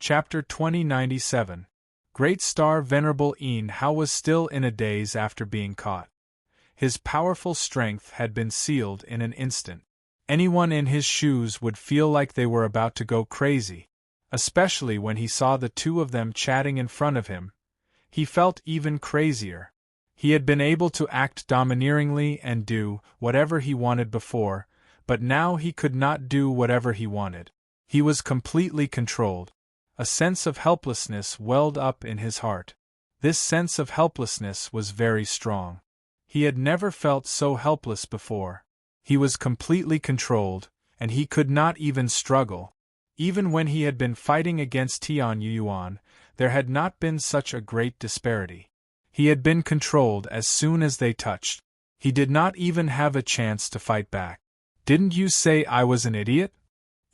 Chapter 2097. Great Star Venerable Een How was still in a daze after being caught. His powerful strength had been sealed in an instant. Anyone in his shoes would feel like they were about to go crazy, especially when he saw the two of them chatting in front of him. He felt even crazier. He had been able to act domineeringly and do whatever he wanted before, but now he could not do whatever he wanted. He was completely controlled. A sense of helplessness welled up in his heart. This sense of helplessness was very strong. He had never felt so helpless before. He was completely controlled, and he could not even struggle. Even when he had been fighting against Tian Yuan, there had not been such a great disparity. He had been controlled as soon as they touched. He did not even have a chance to fight back. "Didn't you say I was an idiot?"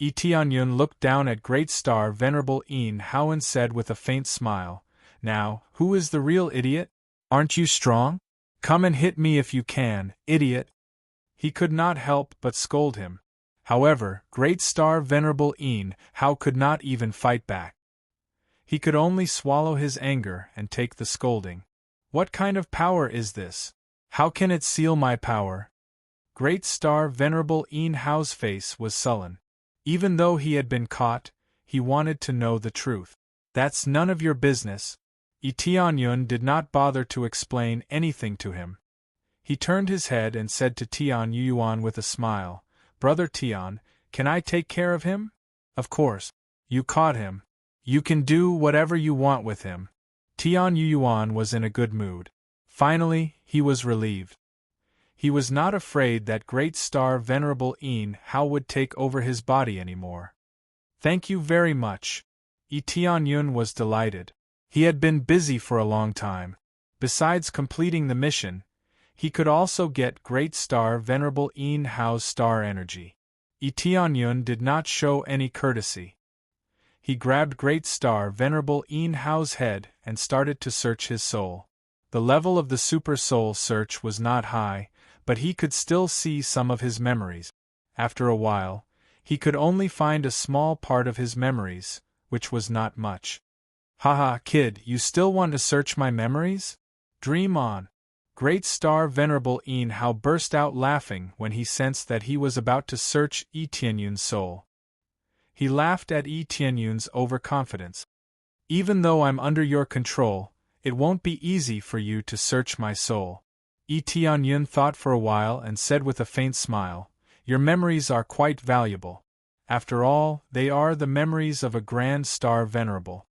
Tianyun looked down at Great Star Venerable Een How and said with a faint smile, "Now, who is the real idiot? Aren't you strong? Come and hit me if you can, idiot." He could not help but scold him. However, Great Star Venerable Een How could not even fight back. He could only swallow his anger and take the scolding. What kind of power is this? How can it seal my power? Great Star Venerable Een How's face was sullen. Even though he had been caught, he wanted to know the truth. "That's none of your business." Tianyun did not bother to explain anything to him. He turned his head and said to Tian Yuan with a smile, "Brother Tian, can I take care of him?" "Of course. You caught him. You can do whatever you want with him." Tian Yuan was in a good mood. Finally, he was relieved. He was not afraid that Great Star Venerable Een How would take over his body anymore. "Thank you very much." Tianyun was delighted. He had been busy for a long time. Besides completing the mission, he could also get Great Star Venerable Een How's star energy. Tianyun did not show any courtesy. He grabbed Great Star Venerable Een How's head and started to search his soul. The level of the Super Soul search was not high, but he could still see some of his memories. After a while, he could only find a small part of his memories, which was not much. "Haha, kid, you still want to search my memories? Dream on." Great Star Venerable Een How burst out laughing when he sensed that he was about to search Tianyun's soul. He laughed at Tianyun's overconfidence. "Even though I'm under your control, it won't be easy for you to search my soul." Tianyun thought for a while and said with a faint smile, "Your memories are quite valuable. After all, they are the memories of a Grand Star Venerable."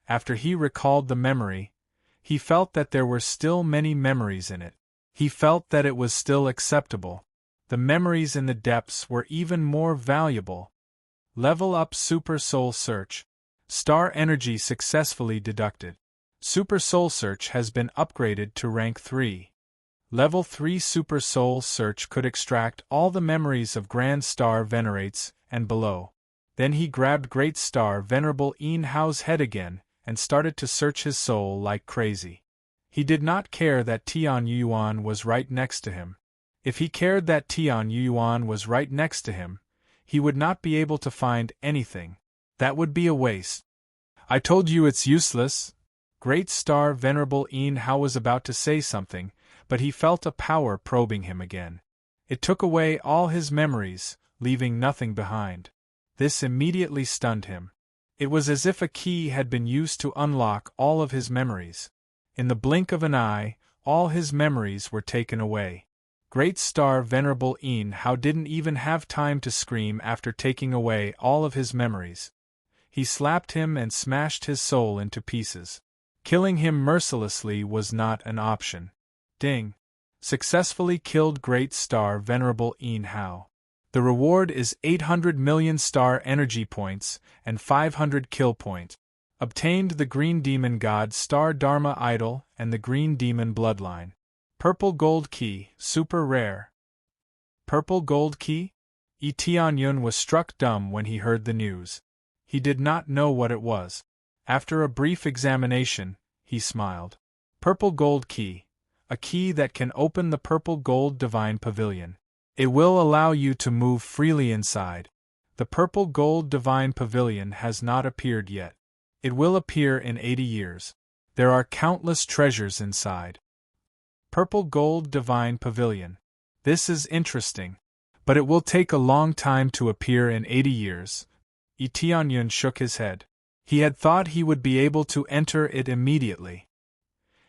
After he recalled the memory, he felt that there were still many memories in it. He felt that it was still acceptable. The memories in the depths were even more valuable. Level up Super Soul Search. Star energy successfully deducted. Super Soul Search has been upgraded to rank 3. Level 3 Super Soul Search could extract all the memories of Grand Star Venerates and below. Then he grabbed Great Star Venerable Een How's head again and started to search his soul like crazy. He did not care that Tian Yuan was right next to him. If he cared that Tian Yuan was right next to him, he would not be able to find anything. That would be a waste. "I told you it's useless." Great Star Venerable Een How was about to say something, but he felt a power probing him again. It took away all his memories, leaving nothing behind. This immediately stunned him. It was as if a key had been used to unlock all of his memories. In the blink of an eye, all his memories were taken away. Great Star Venerable Een How didn't even have time to scream after taking away all of his memories. He slapped him and smashed his soul into pieces. Killing him mercilessly was not an option. Ding! Successfully killed Great Star Venerable Een How. The reward is 800 million star energy points and 500 kill points. Obtained the Green Demon God Star Dharma Idol and the Green Demon Bloodline. Purple Gold Key, super rare. Purple Gold Key? Tianyun was struck dumb when he heard the news. He did not know what it was. After a brief examination, he smiled. Purple Gold Key. A key that can open the Purple Gold Divine Pavilion. It will allow you to move freely inside. The Purple Gold Divine Pavilion has not appeared yet. It will appear in 80 years. There are countless treasures inside. Purple Gold Divine Pavilion. This is interesting. But it will take a long time to appear in 80 years. Tianyun shook his head. He had thought he would be able to enter it immediately.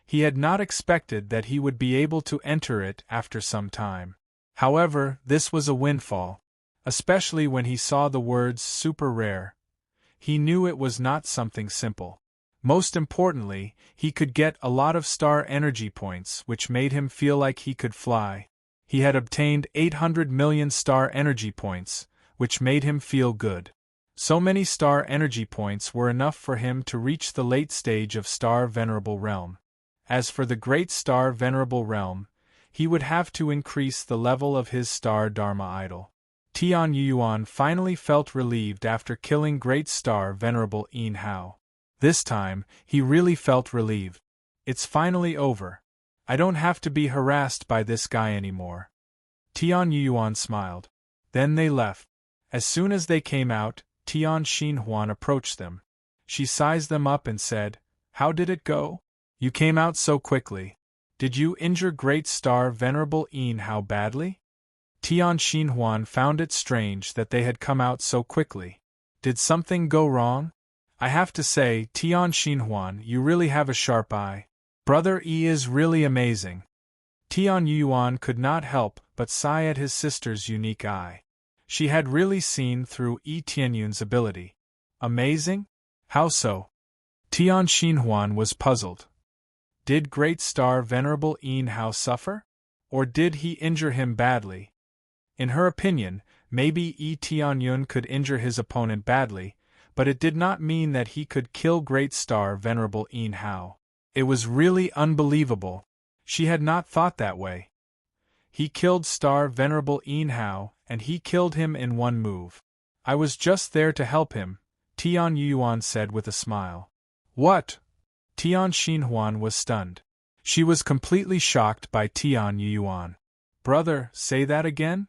He had not expected that he would be able to enter it after some time. However, this was a windfall, especially when he saw the words super rare. He knew it was not something simple. Most importantly, he could get a lot of star energy points, which made him feel like he could fly. He had obtained 800 million star energy points, which made him feel good. So many star energy points were enough for him to reach the late stage of Star Venerable Realm. As for the Great Star Venerable Realm, he would have to increase the level of his Star Dharma idol. Tianyuan finally felt relieved after killing Great Star Venerable Yin Hao. This time, he really felt relieved. It's finally over. I don't have to be harassed by this guy anymore. Tianyuan smiled. Then they left. As soon as they came out, Tian Xinhuan approached them. She sized them up and said, "How did it go? You came out so quickly. Did you injure Great Star Venerable Yin Hao badly?" Tian Xinhuan found it strange that they had come out so quickly. Did something go wrong? I have to say, Tian Xinhuan, you really have a sharp eye. Brother Yi is really amazing. Tian Yuan could not help but sigh at his sister's unique eye. She had really seen through Yi Tianyun's ability. Amazing? How so? Tian Xinhuan was puzzled. Did Great Star Venerable Yin Hao suffer? Or did he injure him badly? In her opinion, maybe Yi Tianyun could injure his opponent badly, but it did not mean that he could kill Great Star Venerable Yin Hao. It was really unbelievable. She had not thought that way. He killed Star Venerable Yin Hao, and he killed him in one move. I was just there to help him, Tian Yuan said with a smile. What? Tian Xinhuan was stunned. She was completely shocked by Tian Yuan. Brother, say that again?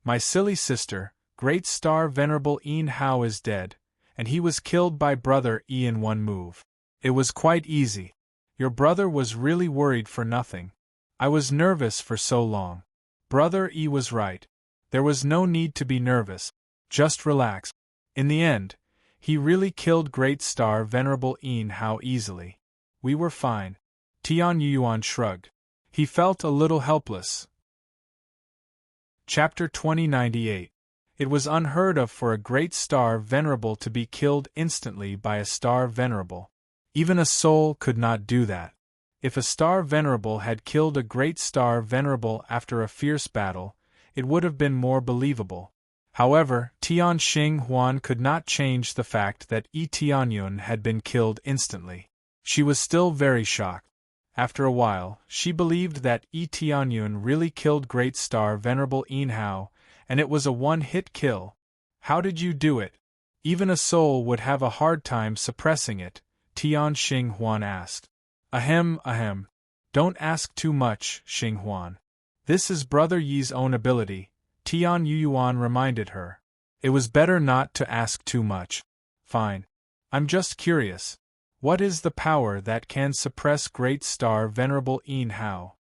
My silly sister, Great Star Venerable Yin Hao is dead, and he was killed by Brother Yi in one move. It was quite easy. Your brother was really worried for nothing. I was nervous for so long. Brother Yi was right. There was no need to be nervous. Just relax. In the end, he really killed Great Star Venerable Yin Hao easily. We were fine. Tian Yuan shrugged. He felt a little helpless. Chapter 2098. It was unheard of for a Great Star Venerable to be killed instantly by a Star Venerable. Even a soul could not do that. If a Star Venerable had killed a Great Star Venerable after a fierce battle, it would have been more believable. However, Tian Xinhuan could not change the fact that Yi Tianyun had been killed instantly. She was still very shocked. After a while, she believed that Yi Tianyun really killed Great Star Venerable Yin Hao, and it was a one-hit kill. How did you do it? Even a soul would have a hard time suppressing it, Tian Xinhuan asked. Ahem. Don't ask too much, Xinhuan. This is Brother Yi's own ability, Tian Yuan reminded her. It was better not to ask too much. Fine. I'm just curious. What is the power that can suppress Great Star Venerable Yin Hao?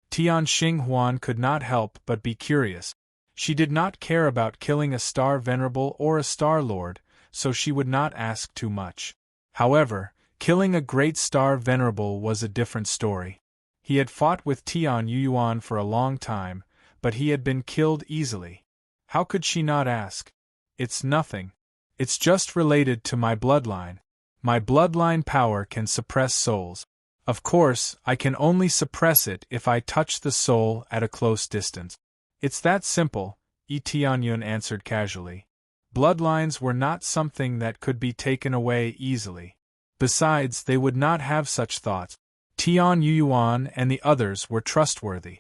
Tian Xinhuan could not help but be curious. She did not care about killing a Star Venerable or a Star Lord, so she would not ask too much. However, killing a Great Star Venerable was a different story. He had fought with Tian Yuan for a long time, but he had been killed easily. How could she not ask? It's nothing. It's just related to my bloodline. My bloodline power can suppress souls. Of course, I can only suppress it if I touch the soul at a close distance. It's that simple, Yi Tianyun answered casually. Bloodlines were not something that could be taken away easily. Besides, they would not have such thoughts. Tian Yuan and the others were trustworthy.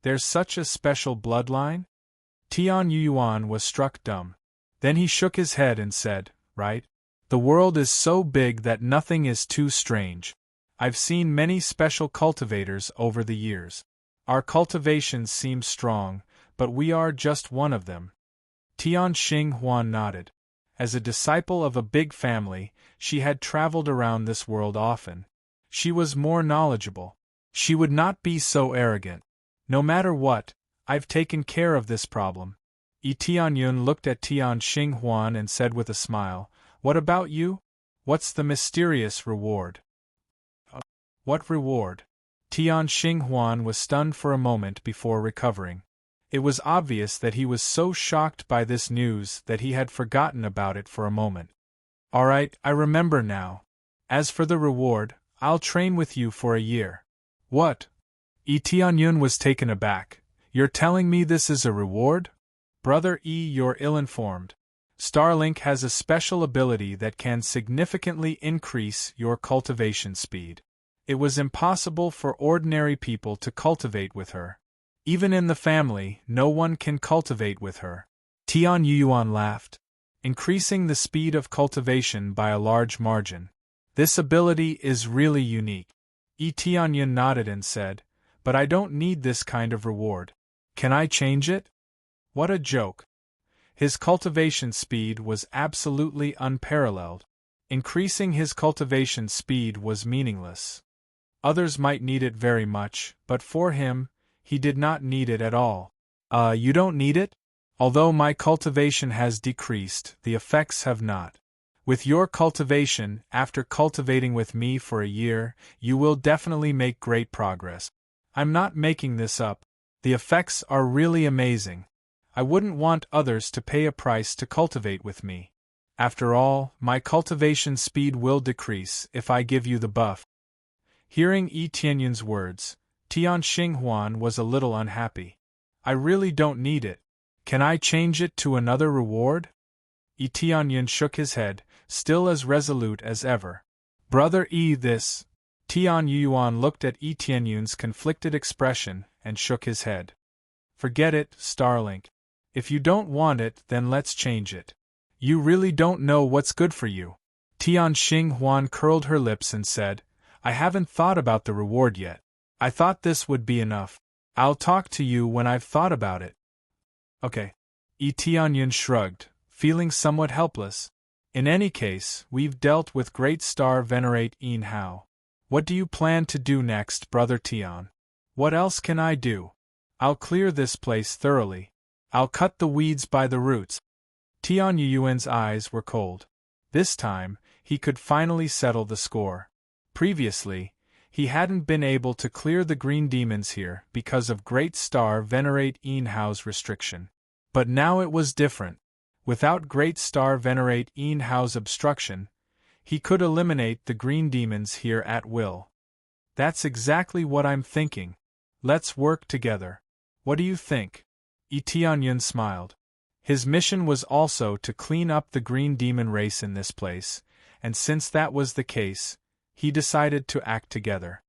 There's such a special bloodline? Tian Yuan was struck dumb. Then he shook his head and said, Right? The world is so big that nothing is too strange. I've seen many special cultivators over the years. Our cultivations seem strong, but we are just one of them. Tian Xinhuan nodded. As a disciple of a big family, she had traveled around this world often. She was more knowledgeable. She would not be so arrogant. No matter what, I've taken care of this problem. Tianyun looked at Tian Xinghuan and said with a smile, "What about you? What's the mysterious reward?" What reward? Tian Xinghuan was stunned for a moment before recovering. It was obvious that he was so shocked by this news that he had forgotten about it for a moment. "All right, I remember now. As for the reward, I'll train with you for a year." "What?" Tianyun was taken aback. "You're telling me this is a reward?" "Brother you're ill-informed. Starlink has a special ability that can significantly increase your cultivation speed. It was impossible for ordinary people to cultivate with her. Even in the family, no one can cultivate with her." Tian Yuan laughed. "Increasing the speed of cultivation by a large margin. This ability is really unique." Tianyun nodded and said, "But I don't need this kind of reward. Can I change it?" What a joke. His cultivation speed was absolutely unparalleled. Increasing his cultivation speed was meaningless. Others might need it very much, but for him, he did not need it at all. You don't need it? Although my cultivation has decreased, the effects have not. With your cultivation, after cultivating with me for a year, you will definitely make great progress. I'm not making this up. The effects are really amazing. I wouldn't want others to pay a price to cultivate with me. After all, my cultivation speed will decrease if I give you the buff." Hearing Tianyun's words, Tian Xinghuan was a little unhappy. "I really don't need it. Can I change it to another reward?" Tianyun shook his head, still as resolute as ever. "Brother this." Tian Yuan looked at Tianyun's conflicted expression and shook his head. "Forget it, Starlink. If you don't want it, then let's change it. You really don't know what's good for you." Tian Xinghuan curled her lips and said, "I haven't thought about the reward yet. I thought this would be enough. I'll talk to you when I've thought about it." "Okay." Tianyun shrugged, feeling somewhat helpless. "In any case, we've dealt with Great Star Venerate Yin Hao. What do you plan to do next, Brother Tian?" "What else can I do? I'll clear this place thoroughly. I'll cut the weeds by the roots." Tian Yuan's eyes were cold. This time, he could finally settle the score. Previously, he hadn't been able to clear the green demons here because of Great Star Venerate Yin Hao's restriction. But now it was different. Without Great Star Venerate Yin Hao's obstruction, he could eliminate the green demons here at will. "That's exactly what I'm thinking. Let's work together. What do you think?" Tianyun smiled. His mission was also to clean up the green demon race in this place, and since that was the case, he decided to act together.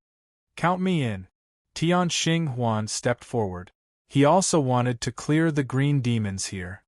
"Count me in." Tian Xinghuan stepped forward. He also wanted to clear the green demons here.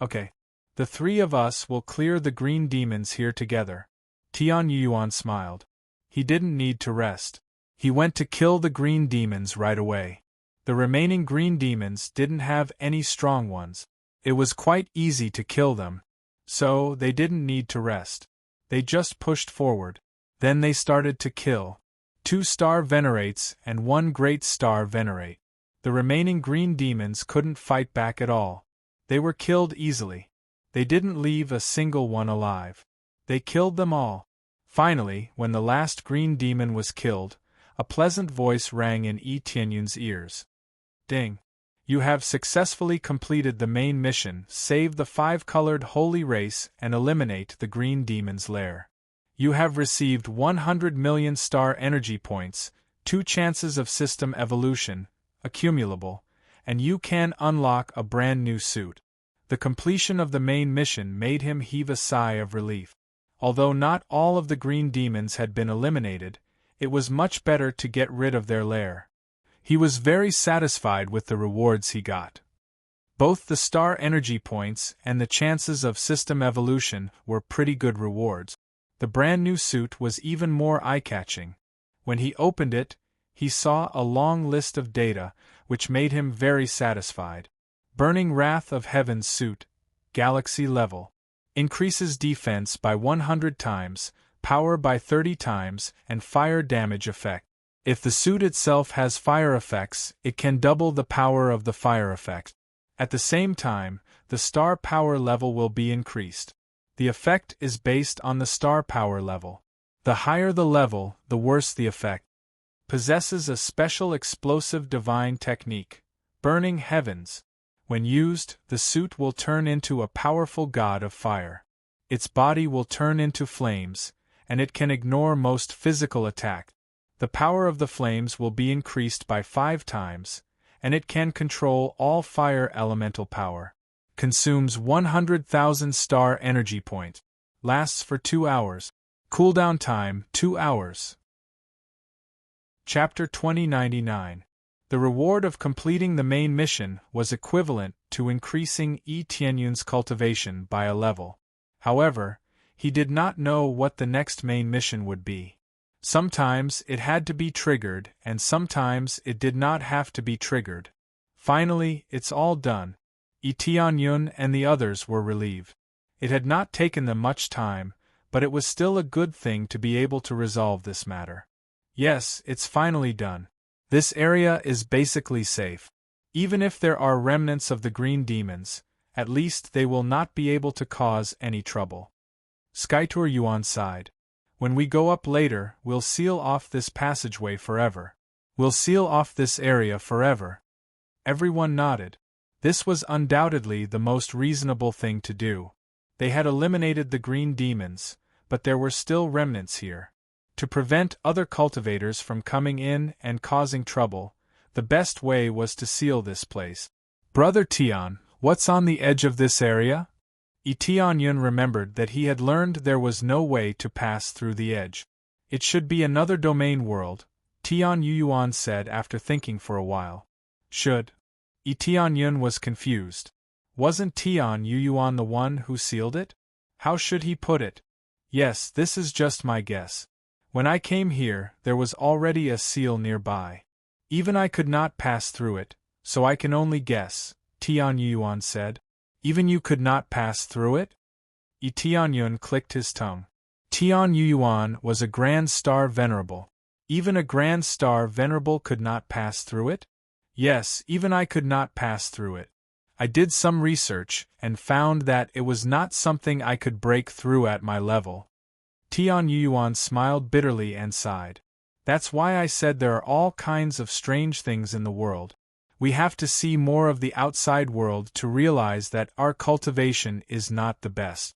"Okay. The three of us will clear the green demons here together." Tian Yuan smiled. He didn't need to rest. He went to kill the green demons right away. The remaining green demons didn't have any strong ones. It was quite easy to kill them. So, they didn't need to rest. They just pushed forward. Then they started to kill. 2 star venerates and 1 great star venerate. The remaining green demons couldn't fight back at all. They were killed easily. They didn't leave a single one alive. They killed them all. Finally, when the last green demon was killed, a pleasant voice rang in Tianyun's ears. "Ding! You have successfully completed the main mission, save the 5-colored holy race and eliminate the green demon's lair. You have received 100 million star energy points, 2 chances of system evolution, accumulable, and you can unlock a brand new suit." The completion of the main mission made him heave a sigh of relief. Although not all of the green demons had been eliminated, it was much better to get rid of their lair. He was very satisfied with the rewards he got. Both the star energy points and the chances of system evolution were pretty good rewards. The brand new suit was even more eye-catching. When he opened it, he saw a long list of data, which made him very satisfied. Burning Wrath of Heaven's suit, galaxy level. Increases defense by 100 times, power by 30 times, and fire damage effect. If the suit itself has fire effects, it can double the power of the fire effect. At the same time, the star power level will be increased. The effect is based on the star power level. The higher the level, the worse the effect. Possesses a special explosive divine technique, burning heavens. When used, the suit will turn into a powerful god of fire. Its body will turn into flames, and it can ignore most physical attack. The power of the flames will be increased by 5 times, and it can control all fire elemental power. Consumes 100,000 star energy point. Lasts for 2 hours. Cooldown time 2 hours. Chapter 2099. The reward of completing the main mission was equivalent to increasing Yi Tianyun's cultivation by a level. However, he did not know what the next main mission would be. Sometimes it had to be triggered, and sometimes it did not have to be triggered. Finally, it's all done. Yi Tianyun and the others were relieved. It had not taken them much time, but it was still a good thing to be able to resolve this matter. Yes, it's finally done. This area is basically safe. Even if there are remnants of the green demons, at least they will not be able to cause any trouble. Skytour Yuan sighed. When we go up later, we'll seal off this passageway forever. We'll seal off this area forever. Everyone nodded. This was undoubtedly the most reasonable thing to do. They had eliminated the green demons, but there were still remnants here. To prevent other cultivators from coming in and causing trouble, the best way was to seal this place. Brother Tian, what's on the edge of this area? Yi Tianyun remembered that he had learned there was no way to pass through the edge. It should be another domain world, Tian Yuyuan said after thinking for a while. Should? Yi Tianyun was confused. Wasn't Tian Yuyuan the one who sealed it? How should he put it? Yes, this is just my guess. When I came here, there was already a seal nearby. Even I could not pass through it, so I can only guess, Tian Yuyuan said. Even you could not pass through it? Yi Tianyun clicked his tongue. Tian Yuyuan was a Grand Star Venerable. Even a Grand Star Venerable could not pass through it? Yes, even I could not pass through it. I did some research, and found that it was not something I could break through at my level. Tian Yuyuan smiled bitterly and sighed. That's why I said there are all kinds of strange things in the world. We have to see more of the outside world to realize that our cultivation is not the best.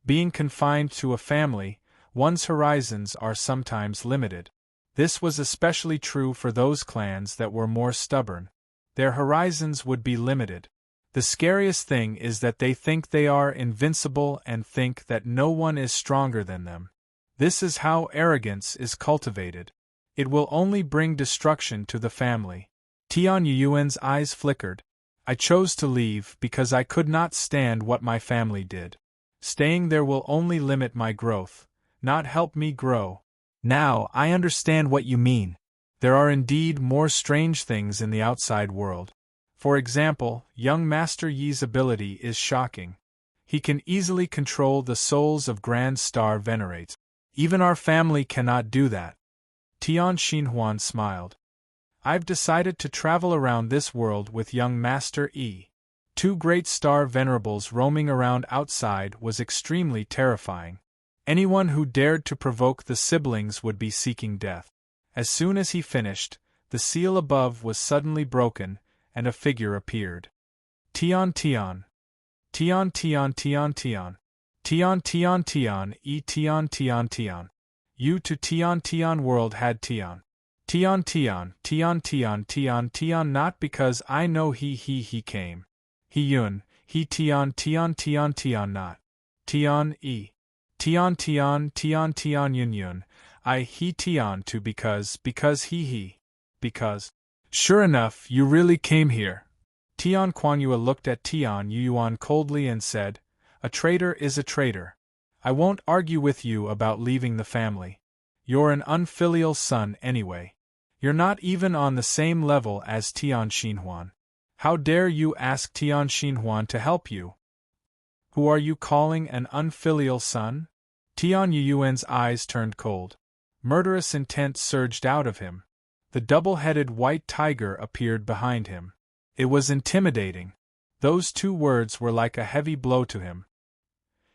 Being confined to a family, one's horizons are sometimes limited. This was especially true for those clans that were more stubborn. Their horizons would be limited. The scariest thing is that they think they are invincible and think that no one is stronger than them. This is how arrogance is cultivated. It will only bring destruction to the family. Tian Yuyuan's eyes flickered. I chose to leave because I could not stand what my family did. Staying there will only limit my growth, not help me grow. Now I understand what you mean. There are indeed more strange things in the outside world. For example, young Master Yi's ability is shocking. He can easily control the souls of Grand Star Venerates. Even our family cannot do that. Tian Xinhuan smiled. I've decided to travel around this world with young Master Yi. 2 Great Star Venerables roaming around outside was extremely terrifying. Anyone who dared to provoke the siblings would be seeking death. As soon as he finished, the seal above was suddenly broken, and a figure appeared. Tian Tian. Tian Tian Tian Tian. Tian Tian Tian E Tian Tian Tian. You to Tian Tian world had Tian. Tian Tian Tian Tian Tian Tian not because I know he came. He Yun, he Tian Tian Tian Tian not. Tian E. Tian Tian Tian Tian Yun Yun. I he Tian to because he. Because. Sure enough, you really came here. Tian Quanyua looked at Tian Yuyuan coldly and said, A traitor is a traitor. I won't argue with you about leaving the family. You're an unfilial son anyway. You're not even on the same level as Tian Xinhuan. How dare you ask Tian Xinhuan to help you? Who are you calling an unfilial son? Tian Yuan's eyes turned cold. Murderous intent surged out of him. The double-headed white tiger appeared behind him. It was intimidating. Those two words were like a heavy blow to him.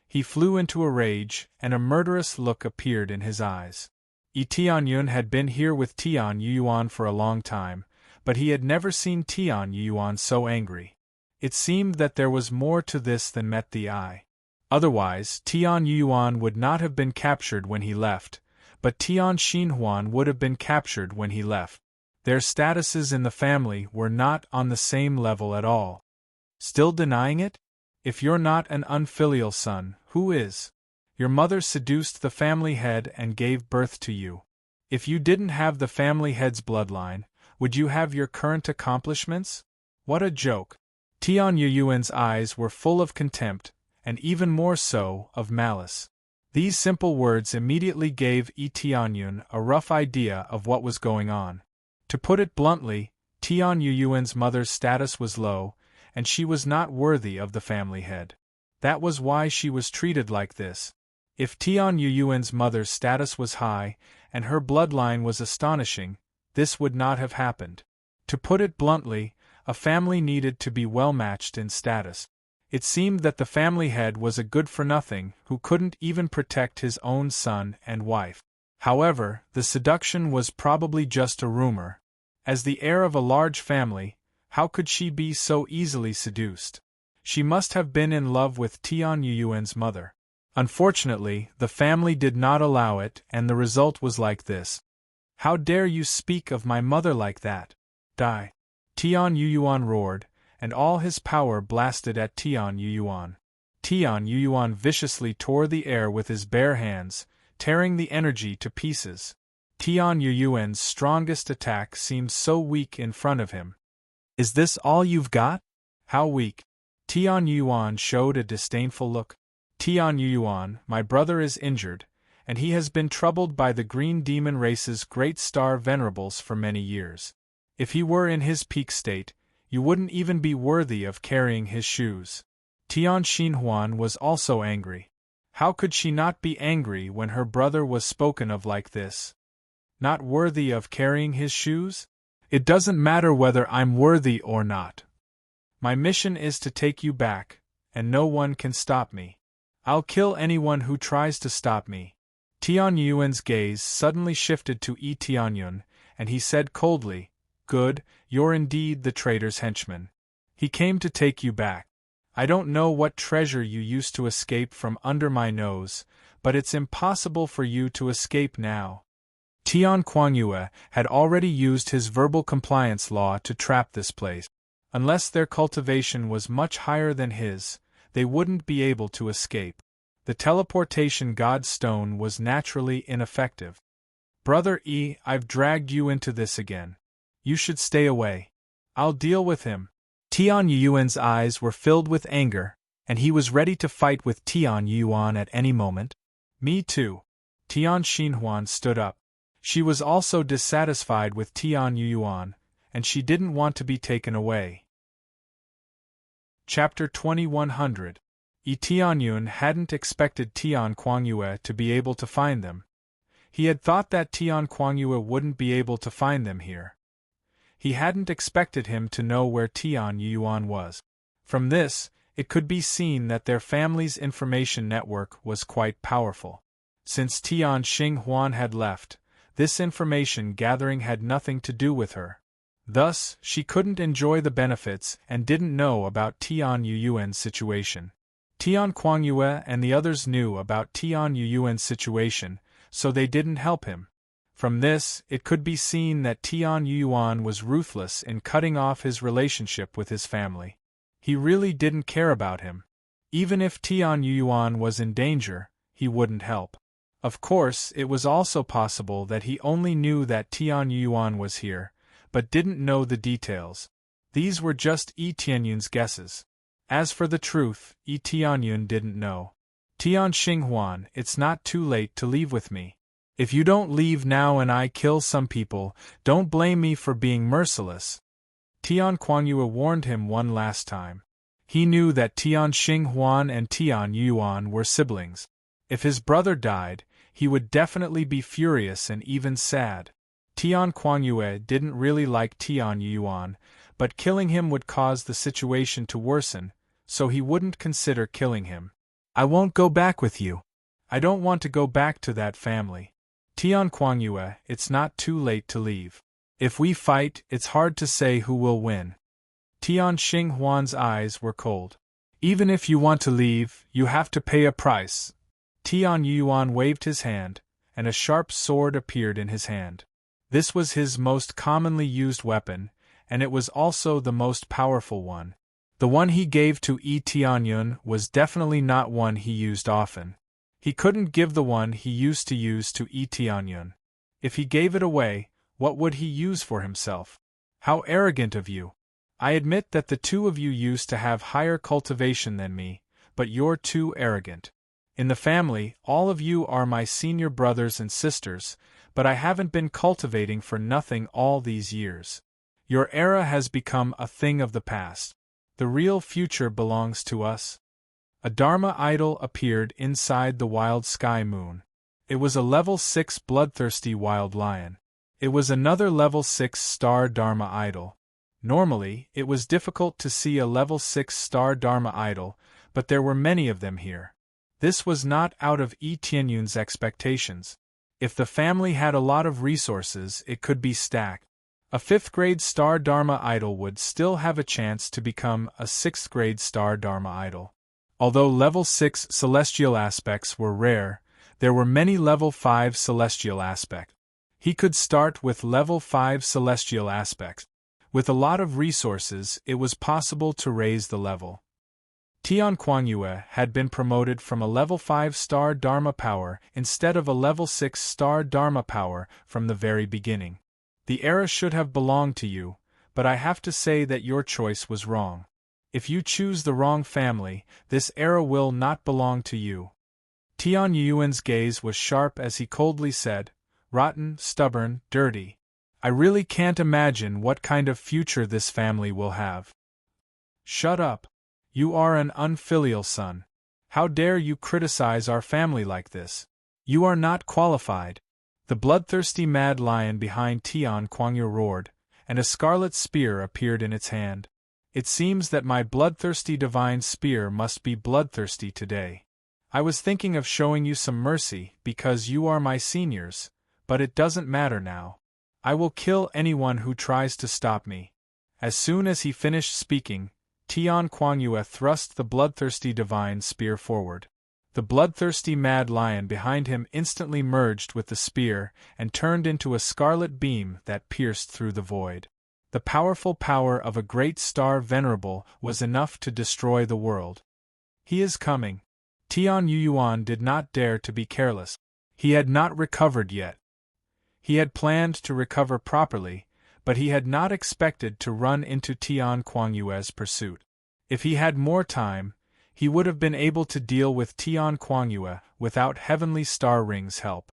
He flew into a rage, and a murderous look appeared in his eyes. Tianyun had been here with Tian Yuan for a long time, but he had never seen Tian Yuan so angry. It seemed that there was more to this than met the eye. Otherwise, Tian Yuan would not have been captured when he left, but Tian Xinhuan would have been captured when he left. Their statuses in the family were not on the same level at all. Still denying it? If you're not an unfilial son, who is? Your mother seduced the family head and gave birth to you. If you didn't have the family head's bloodline, would you have your current accomplishments? What a joke! Tian Yuan's eyes were full of contempt, and even more so, of malice. These simple words immediately gave Tianyun a rough idea of what was going on. To put it bluntly, Tian Yuan's mother's status was low, and she was not worthy of the family head. That was why she was treated like this. If Tian Yuan's mother's status was high, and her bloodline was astonishing, this would not have happened. To put it bluntly, a family needed to be well matched in status. It seemed that the family head was a good-for-nothing who couldn't even protect his own son and wife. However, the seduction was probably just a rumor. As the heir of a large family, how could she be so easily seduced? She must have been in love with Tian Yuan's mother. Unfortunately, the family did not allow it, and the result was like this. How dare you speak of my mother like that? Die! Tian Yuan roared, and all his power blasted at Tian Yuan. Tian Yuan viciously tore the air with his bare hands, tearing the energy to pieces. Tian Yuan's strongest attack seemed so weak in front of him. Is this all you've got? How weak? Tian Yuan showed a disdainful look. Tian Yuan, my brother is injured, and he has been troubled by the Green Demon race's great star venerables for many years. If he were in his peak state, you wouldn't even be worthy of carrying his shoes. Tian Xinhuan was also angry. How could she not be angry when her brother was spoken of like this? Not worthy of carrying his shoes? It doesn't matter whether I'm worthy or not. My mission is to take you back, and no one can stop me. I'll kill anyone who tries to stop me. Tian Yuan's gaze suddenly shifted to Tianyun, and he said coldly, Good, you're indeed the traitor's henchman. He came to take you back. I don't know what treasure you used to escape from under my nose, but it's impossible for you to escape now. Tian Kuangyue had already used his verbal compliance law to trap this place. Unless their cultivation was much higher than his, they wouldn't be able to escape. The teleportation god stone was naturally ineffective. Brother E, I've dragged you into this again. You should stay away. I'll deal with him. Tian Yuan's eyes were filled with anger, and he was ready to fight with Tian Yuan at any moment. Me too. Tian Xinhuan stood up. She was also dissatisfied with Tian Yuan, and she didn't want to be taken away. Chapter 2100. Tianyun hadn't expected Tian Kuangyue to be able to find them. He had thought that Tian Kuangyue wouldn't be able to find them here. He hadn't expected him to know where Tian Yuan was. From this, it could be seen that their family's information network was quite powerful. Since Tian Xinhuan had left, this information gathering had nothing to do with her. Thus, she couldn't enjoy the benefits and didn't know about Tian Yuan's situation. Tian Kuangyue and the others knew about Tian Yuan's situation, so they didn't help him. From this, it could be seen that Tian Yuan was ruthless in cutting off his relationship with his family. He really didn't care about him. Even if Tian Yuan was in danger, he wouldn't help. Of course, it was also possible that he only knew that Tian Yuan was here, but didn't know the details. These were just Tianyun's guesses. As for the truth, Tianyun didn't know. Tian Xinhuan, it's not too late to leave with me. If you don't leave now and I kill some people, don't blame me for being merciless. Tian Kuangyue warned him one last time. He knew that Tian Xinghuan and Tian Yuan were siblings. If his brother died, he would definitely be furious and even sad. Tian Kuangyue didn't really like Tian Yuan, but killing him would cause the situation to worsen, so he wouldn't consider killing him. I won't go back with you. I don't want to go back to that family. Tian Kuangyue, it's not too late to leave. If we fight, it's hard to say who will win. Tian Xinghuan's eyes were cold. Even if you want to leave, you have to pay a price. Tian Yuan waved his hand, and a sharp sword appeared in his hand. This was his most commonly used weapon, and it was also the most powerful one. The one he gave to Yi Tianyun was definitely not one he used often. He couldn't give the one he used to use to Yi Tianyun. If he gave it away, what would he use for himself? How arrogant of you! I admit that the two of you used to have higher cultivation than me, but you're too arrogant. In the family, all of you are my senior brothers and sisters, but I haven't been cultivating for nothing all these years. Your era has become a thing of the past. The real future belongs to us. A Dharma idol appeared inside the wild sky moon. It was a level 6 bloodthirsty wild lion. It was another level 6 star Dharma idol. Normally, it was difficult to see a level 6 star Dharma idol, but there were many of them here. This was not out of Yi Tianyun's expectations. If the family had a lot of resources, it could be stacked. A 5th grade star Dharma idol would still have a chance to become a 6th grade star Dharma idol. Although level 6 celestial aspects were rare, there were many level 5 celestial aspects. He could start with level 5 celestial aspects. With a lot of resources, it was possible to raise the level. Tian Kuangyue had been promoted from a level 5 star Dharma power instead of a level 6 star Dharma power from the very beginning. The era should have belonged to you, but I have to say that your choice was wrong. If you choose the wrong family, this era will not belong to you. Tian Yuan's gaze was sharp as he coldly said, "Rotten, stubborn, dirty. I really can't imagine what kind of future this family will have." "Shut up. You are an unfilial son. How dare you criticize our family like this? You are not qualified." The bloodthirsty mad lion behind Tian Kuangyue roared, and a scarlet spear appeared in its hand. "It seems that my bloodthirsty divine spear must be bloodthirsty today. I was thinking of showing you some mercy because you are my seniors, but it doesn't matter now. I will kill anyone who tries to stop me." As soon as he finished speaking, Tian Kuangyue thrust the bloodthirsty divine spear forward. The bloodthirsty mad lion behind him instantly merged with the spear and turned into a scarlet beam that pierced through the void. The powerful power of a great star venerable was enough to destroy the world. "He is coming." Tian Yuan did not dare to be careless. He had not recovered yet. He had planned to recover properly, but he had not expected to run into Tian Kuangyue's pursuit. If he had more time, he would have been able to deal with Tian Kuangyue without Heavenly Star Ring's help.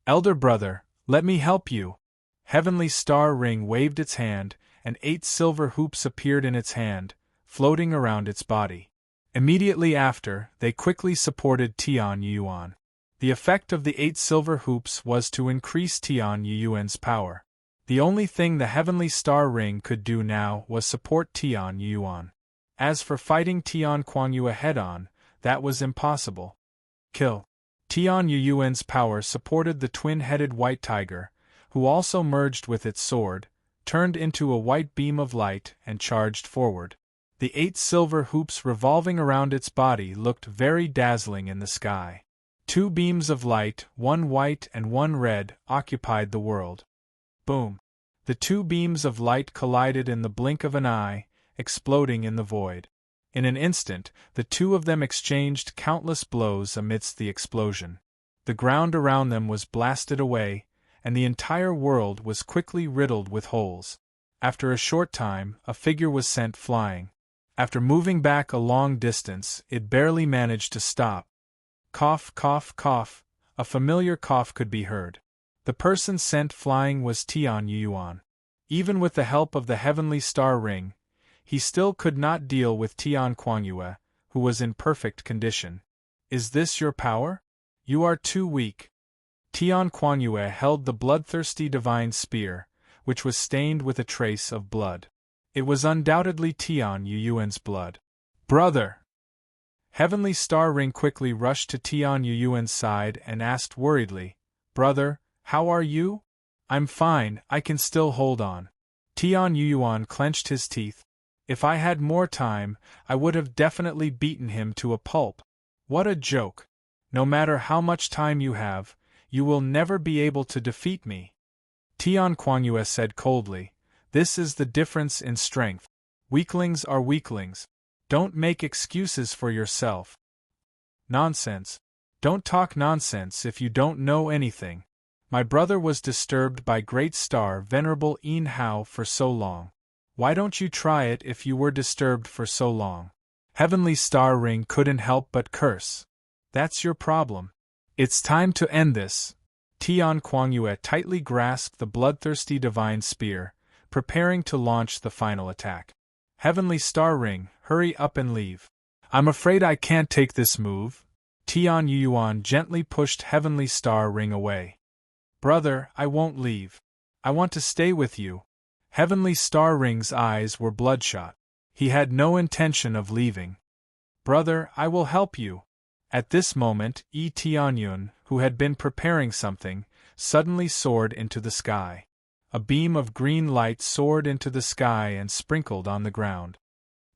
"Elder brother, let me help you." Heavenly Star Ring waved its hand, and 8 silver hoops appeared in its hand, floating around its body. Immediately after, they quickly supported Tian Yuan. The effect of the 8 silver hoops was to increase Tian Yuan's power. The only thing the Heavenly Star Ring could do now was support Tian Yuan. As for fighting Tian Kuangyue head-on, that was impossible. Kill. Tian Yuan's power supported the twin-headed white tiger, who also merged with its sword, turned into a white beam of light and charged forward. The 8 silver hoops revolving around its body looked very dazzling in the sky. 2 beams of light, one white and one red, occupied the world. Boom! The 2 beams of light collided in the blink of an eye, exploding in the void. In an instant, the 2 of them exchanged countless blows amidst the explosion. The ground around them was blasted away, and the entire world was quickly riddled with holes. After a short time, a figure was sent flying. After moving back a long distance, it barely managed to stop. Cough, cough, cough. A familiar cough could be heard. The person sent flying was Tian Yuan. Even with the help of the Heavenly Star Ring, he still could not deal with Tian Kuangyue, who was in perfect condition. Is this your power? You are too weak. Tian Kuangyue held the bloodthirsty divine spear, which was stained with a trace of blood. It was undoubtedly Tian Yuyuan's blood. Brother! Heavenly Star Ring quickly rushed to Tian Yuyuan's side and asked worriedly, Brother, how are you? I'm fine, I can still hold on. Tian Yuyuan clenched his teeth. If I had more time, I would have definitely beaten him to a pulp. What a joke! No matter how much time you have, you will never be able to defeat me. Tian Kuangyue said coldly, This is the difference in strength. Weaklings are weaklings. Don't make excuses for yourself. Nonsense. Don't talk nonsense if you don't know anything. My brother was disturbed by Great Star Venerable Yin Hao for so long. Why don't you try it if you were disturbed for so long? Heavenly Star Ring couldn't help but curse. That's your problem. It's time to end this. Tian Kuangyue tightly grasped the bloodthirsty divine spear, preparing to launch the final attack. Heavenly Star Ring, hurry up and leave. I'm afraid I can't take this move. Tian Yuyuan gently pushed Heavenly Star Ring away. Brother, I won't leave. I want to stay with you. Heavenly Star Ring's eyes were bloodshot. He had no intention of leaving. Brother, I will help you. At this moment, Tianyun, who had been preparing something, suddenly soared into the sky. A beam of green light soared into the sky and sprinkled on the ground.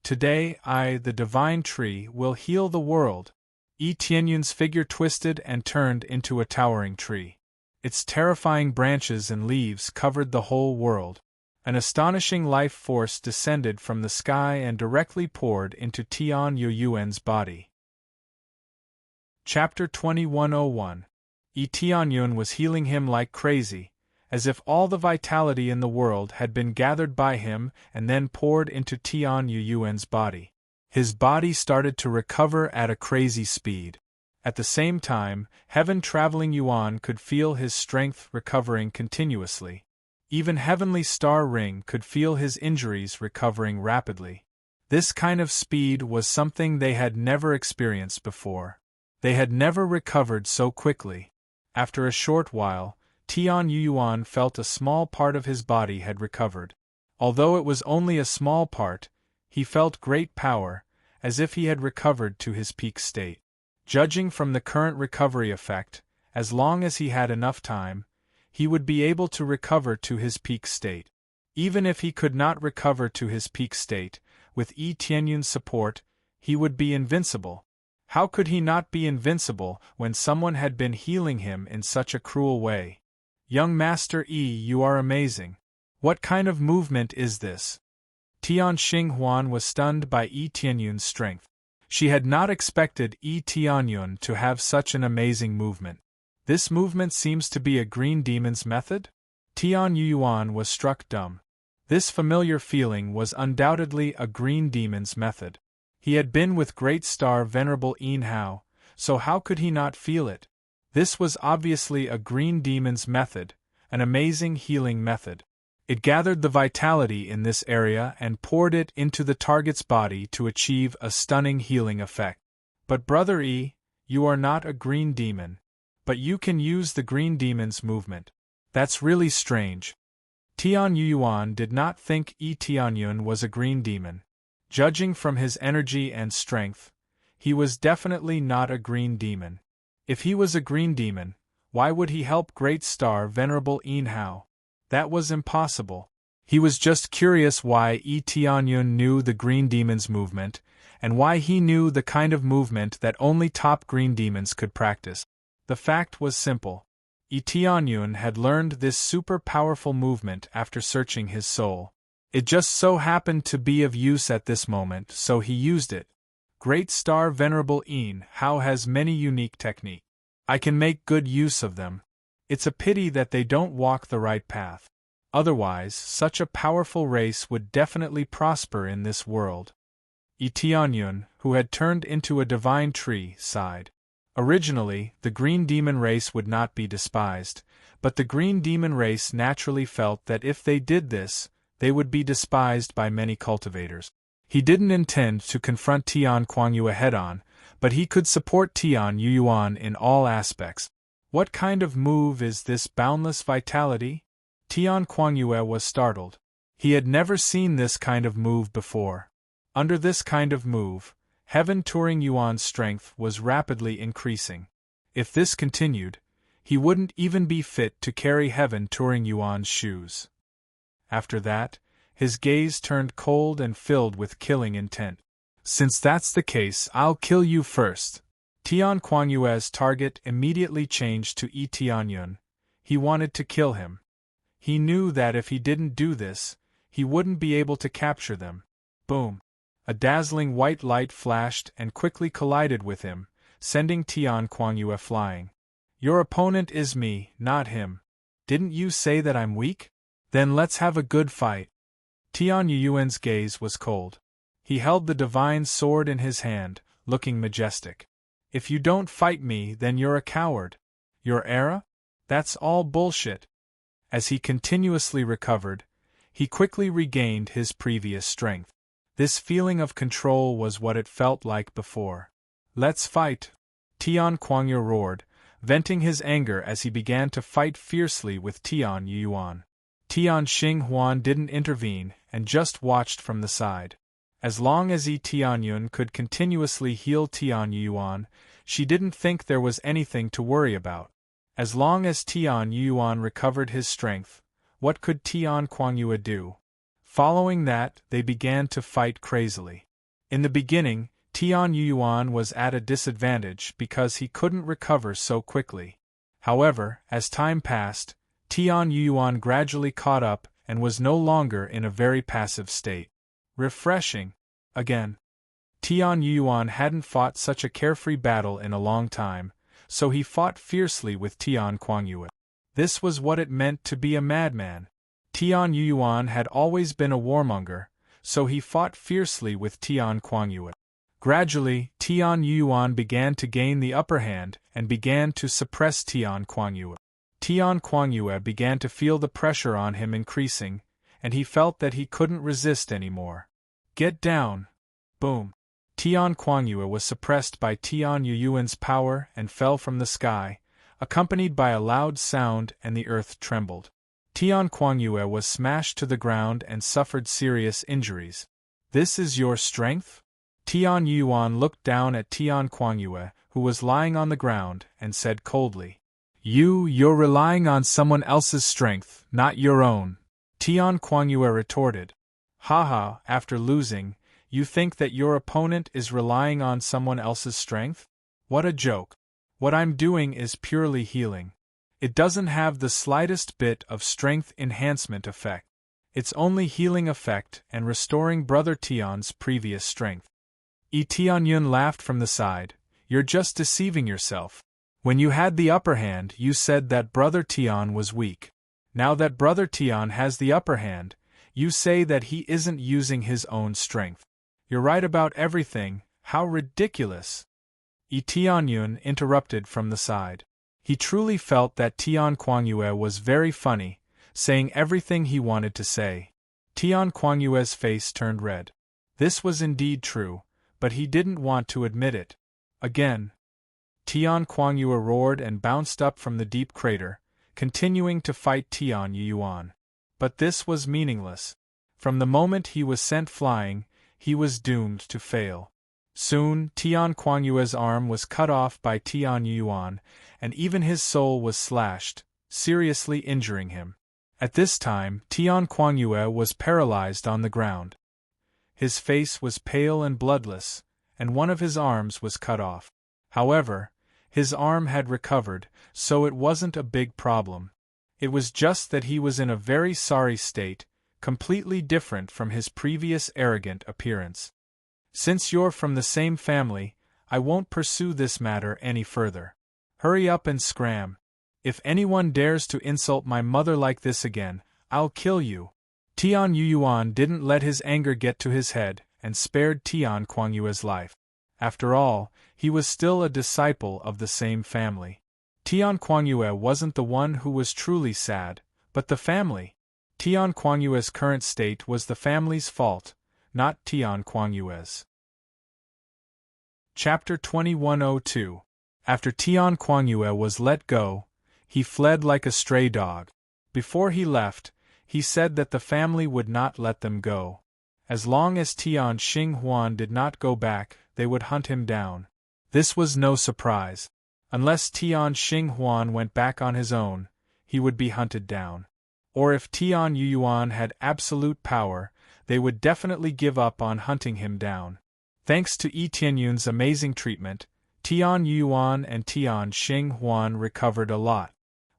Today I, the divine tree, will heal the world. Tianyun's figure twisted and turned into a towering tree. Its terrifying branches and leaves covered the whole world. An astonishing life force descended from the sky and directly poured into Tian Yuyuan's body. Chapter 2101. Tianyun was healing him like crazy, as if all the vitality in the world had been gathered by him and then poured into Tian Yuyuan's body. His body started to recover at a crazy speed. At the same time, heaven-traveling Yuan could feel his strength recovering continuously. Even Heavenly Star Ring could feel his injuries recovering rapidly. This kind of speed was something they had never experienced before. They had never recovered so quickly. After a short while, Tian Yuyuan felt a small part of his body had recovered. Although it was only a small part, he felt great power, as if he had recovered to his peak state. Judging from the current recovery effect, as long as he had enough time, he would be able to recover to his peak state. Even if he could not recover to his peak state, with Tianyun's support, he would be invincible. How could he not be invincible when someone had been healing him in such a cruel way? Young Master you are amazing. What kind of movement is this? Tian Xinghuan was stunned by Tianyun's strength. She had not expected Tianyun to have such an amazing movement. This movement seems to be a green demon's method? Tian Yuyuan was struck dumb. This familiar feeling was undoubtedly a green demon's method. He had been with Great Star Venerable Yin Hao, so how could he not feel it? This was obviously a green demon's method, an amazing healing method. It gathered the vitality in this area and poured it into the target's body to achieve a stunning healing effect. But Brother you are not a green demon. But you can use the green demon's movement. That's really strange. Tian Yuyuan did not think Tianyun was a green demon. Judging from his energy and strength, he was definitely not a green demon. If he was a green demon, why would he help Great Star Venerable Yin Hao? That was impossible. He was just curious why Tianyun knew the green demon's movement, and why he knew the kind of movement that only top green demons could practice. The fact was simple. Tianyun had learned this super powerful movement after searching his soul. It just so happened to be of use at this moment, so he used it. Great Star Venerable Yin Hao has many unique techniques. I can make good use of them. It's a pity that they don't walk the right path. Otherwise, such a powerful race would definitely prosper in this world. Tianyun, who had turned into a divine tree, sighed. Originally, the green demon race would not be despised, but the green demon race naturally felt that if they did this, they would be despised by many cultivators. He didn't intend to confront Tian Kuangyue head-on, but he could support Tian Yuan in all aspects. What kind of move is this boundless vitality? Tian Kuangyue was startled. He had never seen this kind of move before. Under this kind of move, Heaven Turing Yuan's strength was rapidly increasing. If this continued, he wouldn't even be fit to carry Heaven Turing Yuan's shoes. After that, his gaze turned cold and filled with killing intent. Since that's the case, I'll kill you first. Tian Kuangyue's target immediately changed to Yi Tianyun. He wanted to kill him. He knew that if he didn't do this, he wouldn't be able to capture them. Boom! A dazzling white light flashed and quickly collided with him, sending Tian Kuangyue flying. Your opponent is me, not him. Didn't you say that I'm weak? Then let's have a good fight. Tian Yuan's gaze was cold. He held the divine sword in his hand, looking majestic. If you don't fight me, then you're a coward. Your era? That's all bullshit. As he continuously recovered, he quickly regained his previous strength. This feeling of control was what it felt like before. Let's fight! Tian Kuangyue roared, venting his anger as he began to fight fiercely with Tian Yuan. Tian Xinghuan didn't intervene and just watched from the side. As long as Yi Tianyun could continuously heal Tian Yuan, she didn't think there was anything to worry about. As long as Tian Yuan recovered his strength, what could Tian Kuangyue do? Following that, they began to fight crazily. In the beginning, Tian Yuan was at a disadvantage because he couldn't recover so quickly. However, as time passed, Tian Yuan gradually caught up and was no longer in a very passive state. Refreshing. Again. Tian Yuan hadn't fought such a carefree battle in a long time, so he fought fiercely with Tian Kuangyue. This was what it meant to be a madman. Tian Yuan had always been a warmonger, so he fought fiercely with Tian Kuangyue. Gradually, Tian Yuan began to gain the upper hand and began to suppress Tian Kuangyue. Tian Kuangyue began to feel the pressure on him increasing, and he felt that he couldn't resist anymore. Get down! Boom! Tian Kuangyue was suppressed by Tian Yuan's power and fell from the sky, accompanied by a loud sound, and the earth trembled. Tian Kuangyue was smashed to the ground and suffered serious injuries. This is your strength? Tian Yuan looked down at Tian Kuangyue, who was lying on the ground, and said coldly, You're relying on someone else's strength, not your own. Tian Kuangyue retorted. Haha, after losing, you think that your opponent is relying on someone else's strength? What a joke. What I'm doing is purely healing. It doesn't have the slightest bit of strength enhancement effect. It's only healing effect and restoring Brother Tian's previous strength. Yi Tianyun laughed from the side. You're just deceiving yourself. When you had the upper hand, you said that Brother Tian was weak. Now that Brother Tian has the upper hand, you say that he isn't using his own strength. You're right about everything. How ridiculous! Yi Tianyun interrupted from the side. He truly felt that Tian Kuangyue was very funny, saying everything he wanted to say. Tian Kuangyue's face turned red. This was indeed true, but he didn't want to admit it. Again. Tian Kuangyue roared and bounced up from the deep crater, continuing to fight Tian Yuan. But this was meaningless. From the moment he was sent flying, he was doomed to fail. Soon, Tian Kuangyue's arm was cut off by Tian Yuan, and even his soul was slashed, seriously injuring him. At this time, Tian Kuangyue was paralyzed on the ground. His face was pale and bloodless, and one of his arms was cut off. However, his arm had recovered, so it wasn't a big problem. It was just that he was in a very sorry state, completely different from his previous arrogant appearance. Since you're from the same family, I won't pursue this matter any further. Hurry up and scram. If anyone dares to insult my mother like this again, I'll kill you. Tian Yuan didn't let his anger get to his head, and spared Tian Kuangyue's life. After all, he was still a disciple of the same family. Tian Kuangyue wasn't the one who was truly sad, but the family. Tian Kuangyue's current state was the family's fault, not Tian Kuangyue's. Chapter 2102. After Tian Kuangyue was let go, he fled like a stray dog. Before he left, he said that the family would not let them go. As long as Tian Xinghuan did not go back, they would hunt him down. This was no surprise. Unless Tian Xinghuan went back on his own, he would be hunted down. Or if Tian Yuyuan had absolute power, they would definitely give up on hunting him down. Thanks to Yi Tianyun's amazing treatment, Tian Yuyuan and Tian Xinghuan recovered a lot.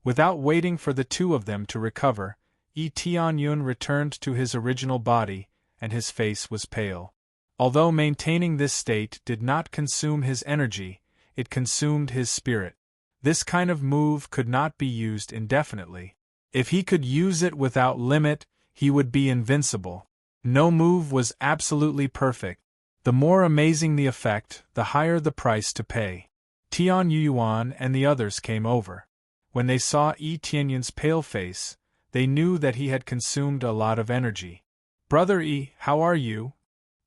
Without waiting for the two of them to recover, Yi Tianyun returned to his original body, and his face was pale. Although maintaining this state did not consume his energy, it consumed his spirit. This kind of move could not be used indefinitely. If he could use it without limit, he would be invincible. No move was absolutely perfect. The more amazing the effect, the higher the price to pay. Tian Yuyuan and the others came over. When they saw Yi Tianyun's pale face, they knew that he had consumed a lot of energy. "Brother Yi, how are you?"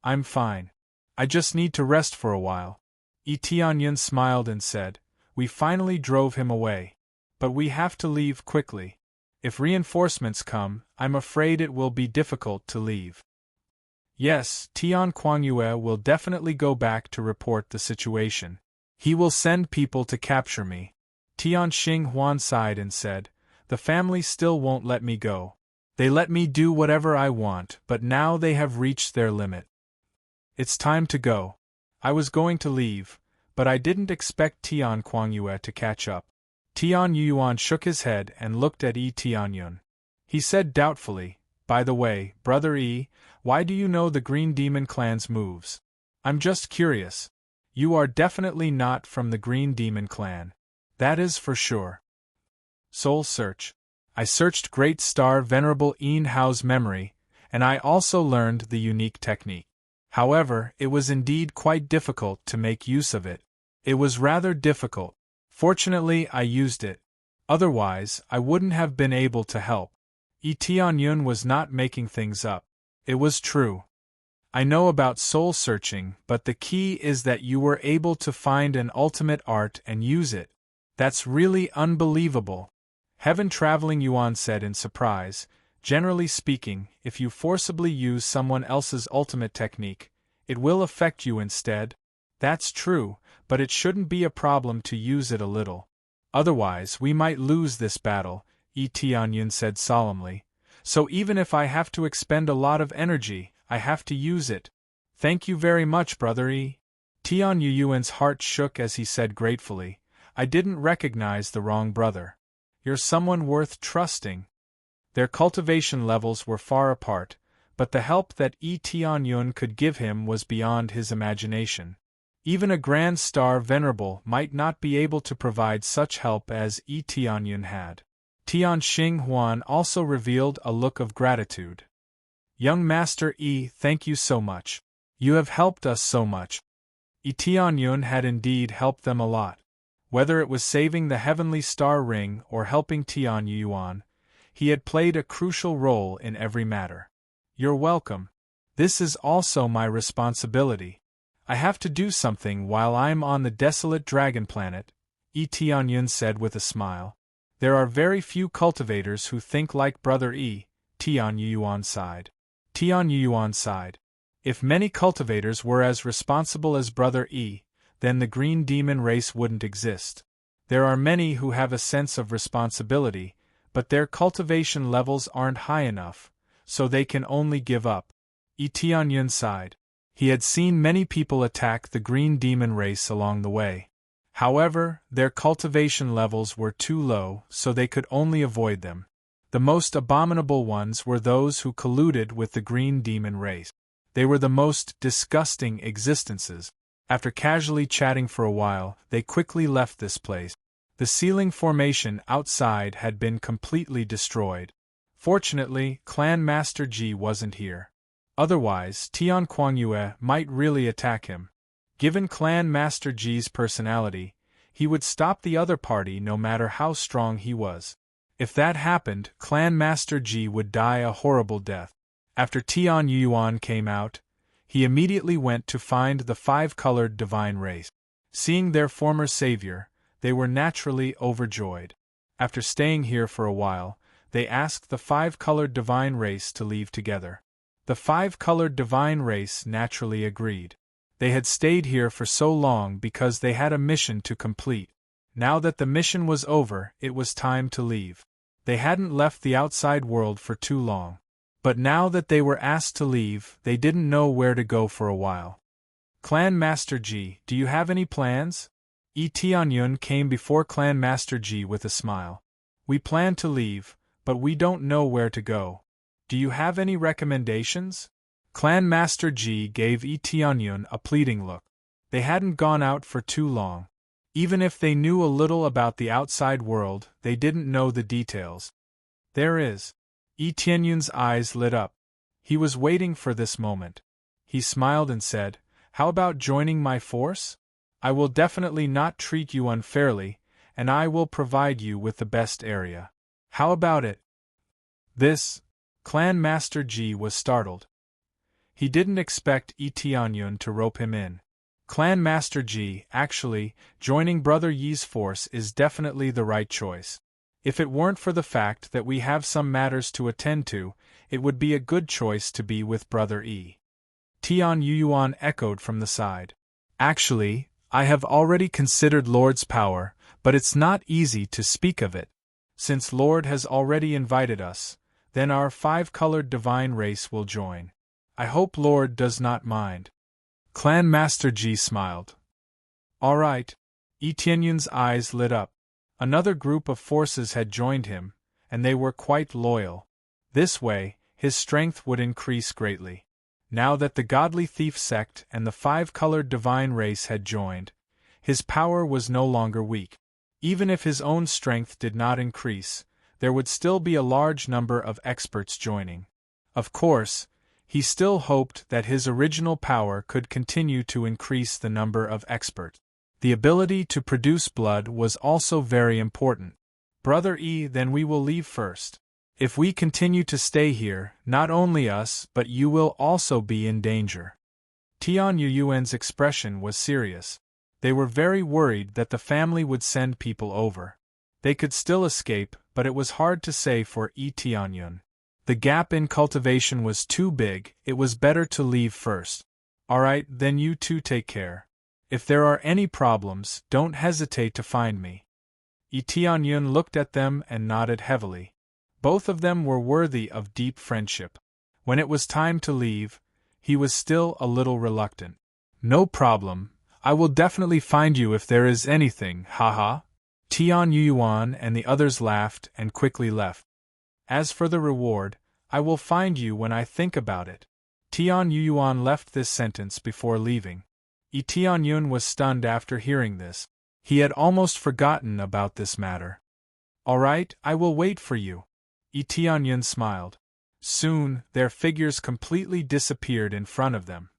"I'm fine. I just need to rest for a while." Yi Tianyun smiled and said, "We finally drove him away. But we have to leave quickly. If reinforcements come, I'm afraid it will be difficult to leave." "Yes, Tian Kuangyue will definitely go back to report the situation. He will send people to capture me." Tian Xinghuan sighed and said, "The family still won't let me go. They let me do whatever I want, but now they have reached their limit. It's time to go. I was going to leave, but I didn't expect Tian Kuangyue to catch up." Tian Yuyuan shook his head and looked at Yi Tianyun. He said doubtfully, "By the way, Brother Yi, why do you know the Green Demon Clan's moves? I'm just curious. You are definitely not from the Green Demon Clan. That is for sure." "Soul Search. I searched Great Star Venerable Yin Hao's memory, and I also learned the unique technique. However, it was indeed quite difficult to make use of it. It was rather difficult. Fortunately, I used it. Otherwise, I wouldn't have been able to help." Yi Tianyun was not making things up. It was true. "I know about soul searching, but the key is that you were able to find an ultimate art and use it. That's really unbelievable." Heaven Traveling Yuan said in surprise, "Generally speaking, if you forcibly use someone else's ultimate technique, it will affect you instead." "That's true, but it shouldn't be a problem to use it a little. Otherwise, we might lose this battle," Yi Tianyun said solemnly. "So even if I have to expend a lot of energy, I have to use it." "Thank you very much, Brother Yi." Tian Yuyuan's heart shook as he said gratefully, "I didn't recognize the wrong brother. You're someone worth trusting." Their cultivation levels were far apart, but the help that Yi Tianyun could give him was beyond his imagination. Even a Grand Star Venerable might not be able to provide such help as Yi Tianyun had. Tian Xinghuan also revealed a look of gratitude. "Young Master Yi, thank you so much. You have helped us so much." Yi Tianyun had indeed helped them a lot. Whether it was saving the Heavenly Star Ring or helping Tian Yuyuan, he had played a crucial role in every matter. "You're welcome. This is also my responsibility. I have to do something while I'm on the desolate dragon planet," Yi Tianyun said with a smile. "There are very few cultivators who think like Brother Yi," Tian Yuyuan sighed. Tian Yuyuan sighed. If many cultivators were as responsible as Brother Yi, then the green demon race wouldn't exist. There are many who have a sense of responsibility, but their cultivation levels aren't high enough, so they can only give up. Yi Tianyun sighed. He had seen many people attack the green demon race along the way. However, their cultivation levels were too low, so they could only avoid them. The most abominable ones were those who colluded with the green demon race. They were the most disgusting existences. After casually chatting for a while, they quickly left this place. The ceiling formation outside had been completely destroyed. Fortunately, Clan Master Ji wasn't here. Otherwise, Tian Kuangyue might really attack him. Given Clan Master Ji's personality, he would stop the other party no matter how strong he was. If that happened, Clan Master Ji would die a horrible death. After Tian Yuyuan came out, he immediately went to find the five-colored divine race. Seeing their former savior, they were naturally overjoyed. After staying here for a while, they asked the five-colored divine race to leave together. The five-colored divine race naturally agreed. They had stayed here for so long because they had a mission to complete. Now that the mission was over, it was time to leave. They hadn't left the outside world for too long. But now that they were asked to leave, they didn't know where to go for a while. Clan Master Ji, do you have any plans? Tianyun came before Clan Master Ji with a smile. We plan to leave, but we don't know where to go. Do you have any recommendations? Clan Master Ji gave Tianyun a pleading look. They hadn't gone out for too long. Even if they knew a little about the outside world, they didn't know the details. There is. Tianyun's eyes lit up. He was waiting for this moment. He smiled and said, "How about joining my force? I will definitely not treat you unfairly, and I will provide you with the best area. How about it?" This, Clan Master Ji was startled. He didn't expect Tianyun to rope him in. Clan Master Ji, actually, joining Brother Yi's force is definitely the right choice. If it weren't for the fact that we have some matters to attend to, it would be a good choice to be with Brother Yi. Tian Yuyuan echoed from the side. Actually, I have already considered Lord's power, but it's not easy to speak of it. Since Lord has already invited us, then our five-colored divine race will join. I hope Lord does not mind. Clan Master Ji smiled. All right. Tianyun's eyes lit up. Another group of forces had joined him, and they were quite loyal. This way, his strength would increase greatly. Now that the Godly Thief sect and the five-colored divine race had joined, his power was no longer weak. Even if his own strength did not increase, there would still be a large number of experts joining. Of course, he still hoped that his original power could continue to increase the number of experts. The ability to produce blood was also very important. Brother E, then we will leave first. If we continue to stay here, not only us but you will also be in danger. Tian Yuyuan's expression was serious. They were very worried that the family would send people over. They could still escape, but it was hard to say for Tianyun. The gap in cultivation was too big, it was better to leave first. Alright, then you two take care. If there are any problems, don't hesitate to find me. Tianyun looked at them and nodded heavily. Both of them were worthy of deep friendship. When it was time to leave, he was still a little reluctant. No problem, I will definitely find you if there is anything, haha. Tian Yuyuan and the others laughed and quickly left. As for the reward, I will find you when I think about it. Tian Yuyuan left this sentence before leaving. Tianyun was stunned after hearing this. He had almost forgotten about this matter. All right, I will wait for you. Tianyun smiled. Soon, their figures completely disappeared in front of them.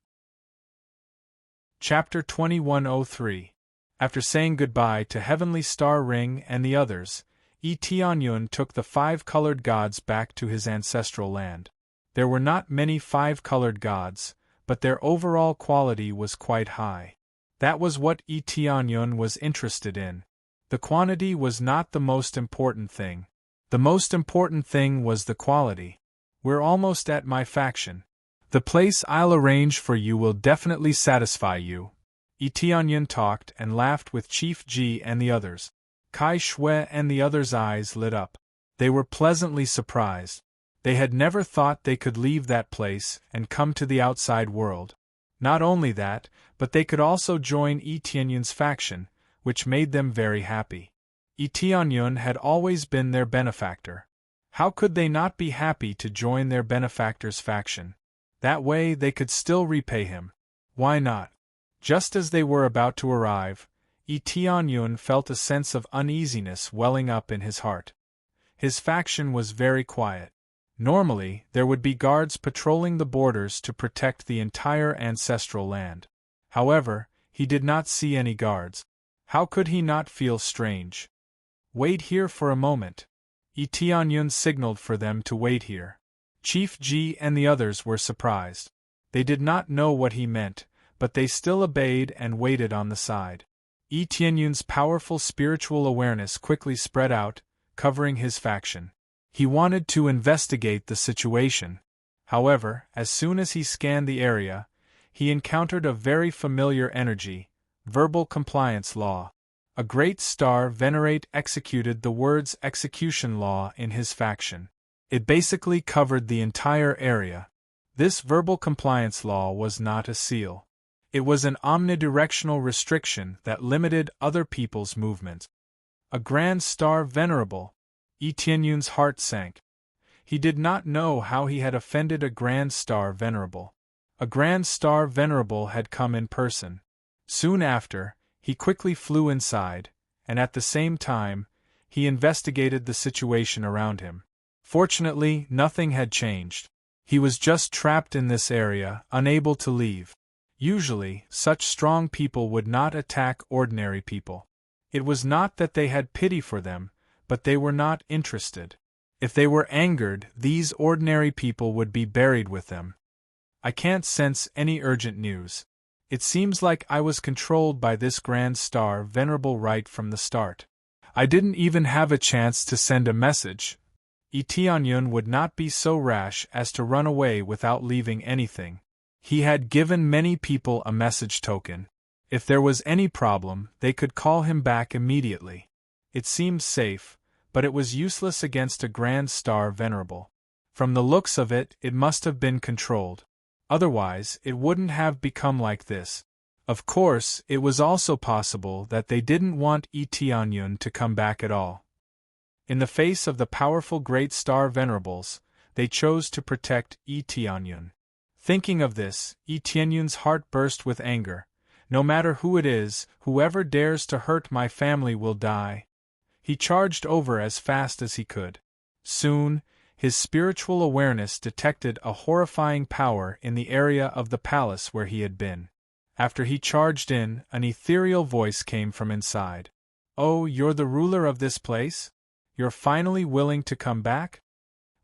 Chapter 2103. After saying goodbye to Heavenly Star Ring and the others, Tianyun took the five-colored gods back to his ancestral land. There were not many five-colored gods, but their overall quality was quite high. That was what Tianyun was interested in. The quantity was not the most important thing. The most important thing was the quality. We're almost at my faction. The place I'll arrange for you will definitely satisfy you. Tianyun talked and laughed with Chief Ji and the others. Kai Shui and the others' eyes lit up. They were pleasantly surprised. They had never thought they could leave that place and come to the outside world. Not only that, but they could also join Tianyun's faction, which made them very happy. Tianyun had always been their benefactor. How could they not be happy to join their benefactor's faction? That way they could still repay him. Why not? Just as they were about to arrive, Tianyun felt a sense of uneasiness welling up in his heart. His faction was very quiet. Normally, there would be guards patrolling the borders to protect the entire ancestral land. However, he did not see any guards. How could he not feel strange? Wait here for a moment. Tianyun signaled for them to wait here. Chief Ji and the others were surprised. They did not know what he meant, but they still obeyed and waited on the side. Yi Tianyun's powerful spiritual awareness quickly spread out, covering his faction. He wanted to investigate the situation. However, as soon as he scanned the area, he encountered a very familiar energy: verbal compliance law. A great star venerate executed the words execution law in his faction. It basically covered the entire area. This verbal compliance law was not a seal. It was an omnidirectional restriction that limited other people's movements. A grand star venerable. Yi Tianyun's heart sank. He did not know how he had offended a grand star venerable. A grand star venerable had come in person. Soon after, he quickly flew inside, and at the same time, he investigated the situation around him. Fortunately, nothing had changed. He was just trapped in this area, unable to leave. Usually, such strong people would not attack ordinary people. It was not that they had pity for them, but they were not interested. If they were angered, these ordinary people would be buried with them. I can't sense any urgent news. It seems like I was controlled by this grand star venerable right from the start. I didn't even have a chance to send a message. Yi Tianyun would not be so rash as to run away without leaving anything. He had given many people a message token. If there was any problem, they could call him back immediately. It seemed safe, but it was useless against a grand star venerable. From the looks of it, it must have been controlled. Otherwise, it wouldn't have become like this. Of course, it was also possible that they didn't want Yi Tianyun to come back at all. In the face of the powerful great star venerables, they chose to protect Yi Tianyun. Thinking of this, Yi Tianyun's heart burst with anger. No matter who it is, whoever dares to hurt my family will die. He charged over as fast as he could. Soon, his spiritual awareness detected a horrifying power in the area of the palace where he had been. After he charged in, an ethereal voice came from inside. "Oh, you're the ruler of this place? You're finally willing to come back?"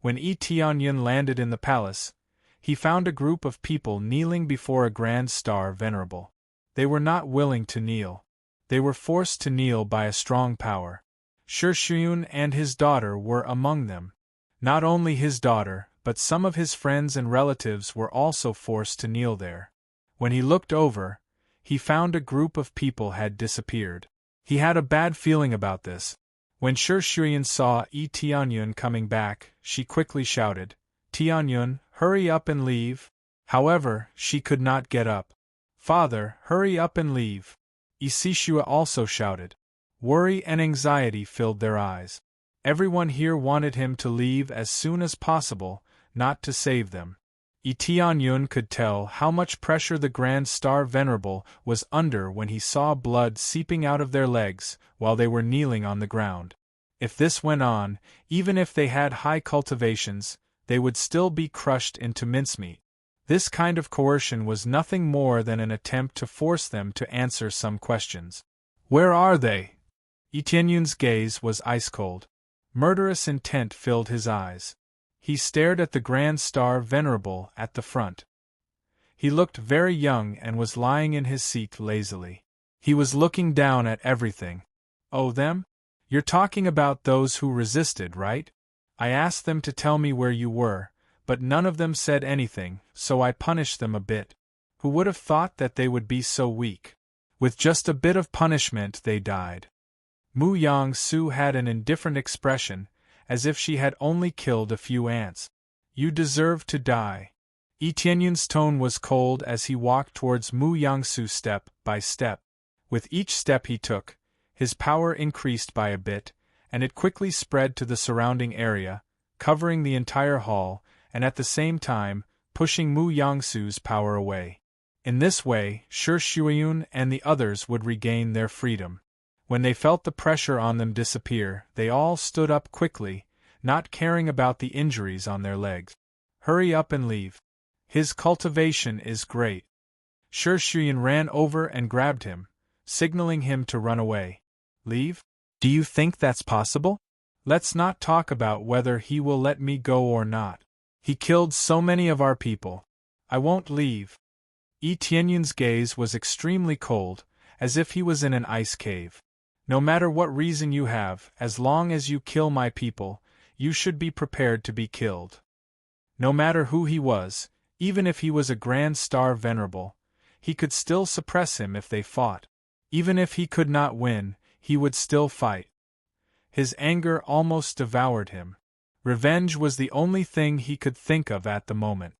When Yi Tianyun landed in the palace, he found a group of people kneeling before a grand star venerable. They were not willing to kneel. They were forced to kneel by a strong power. Shuyun and his daughter were among them. Not only his daughter, but some of his friends and relatives were also forced to kneel there. When he looked over, he found a group of people had disappeared. He had a bad feeling about this. When Shuyun saw Yi Tianyun coming back, she quickly shouted, "Tianyun, hurry up and leave." However, she could not get up. "Father, hurry up and leave." Isishua also shouted. Worry and anxiety filled their eyes. Everyone here wanted him to leave as soon as possible, not to save them. Yi Tianyun could tell how much pressure the Grand Star Venerable was under when he saw blood seeping out of their legs while they were kneeling on the ground. If this went on, even if they had high cultivations, they would still be crushed into mincemeat. This kind of coercion was nothing more than an attempt to force them to answer some questions. "Where are they?" Yi Tianyun's gaze was ice-cold. Murderous intent filled his eyes. He stared at the Grand Star Venerable at the front. He looked very young and was lying in his seat lazily. He was looking down at everything. "Oh, them? You're talking about those who resisted, right? I asked them to tell me where you were, but none of them said anything, so I punished them a bit. Who would have thought that they would be so weak? With just a bit of punishment they died." Mu Yang-su had an indifferent expression, as if she had only killed a few ants. "You deserve to die." Yi Tianyun's tone was cold as he walked towards Mu Yang-su step by step. With each step he took, his power increased by a bit, and it quickly spread to the surrounding area, covering the entire hall, and at the same time, pushing Mu Yang-su's power away. In this way, Shuyun and the others would regain their freedom. When they felt the pressure on them disappear, they all stood up quickly, not caring about the injuries on their legs. "Hurry up and leave. His cultivation is great." Shuyun ran over and grabbed him, signaling him to run away. "Leave? Do you think that's possible? Let's not talk about whether he will let me go or not. He killed so many of our people. I won't leave. Yi Tianyun's gaze was extremely cold, as if he was in an ice cave. No matter what reason you have, as long as you kill my people, you should be prepared to be killed. No matter who he was, even if he was a Grand Star Venerable, he could still suppress him if they fought. Even if he could not win, he would still fight. His anger almost devoured him. Revenge was the only thing he could think of at the moment.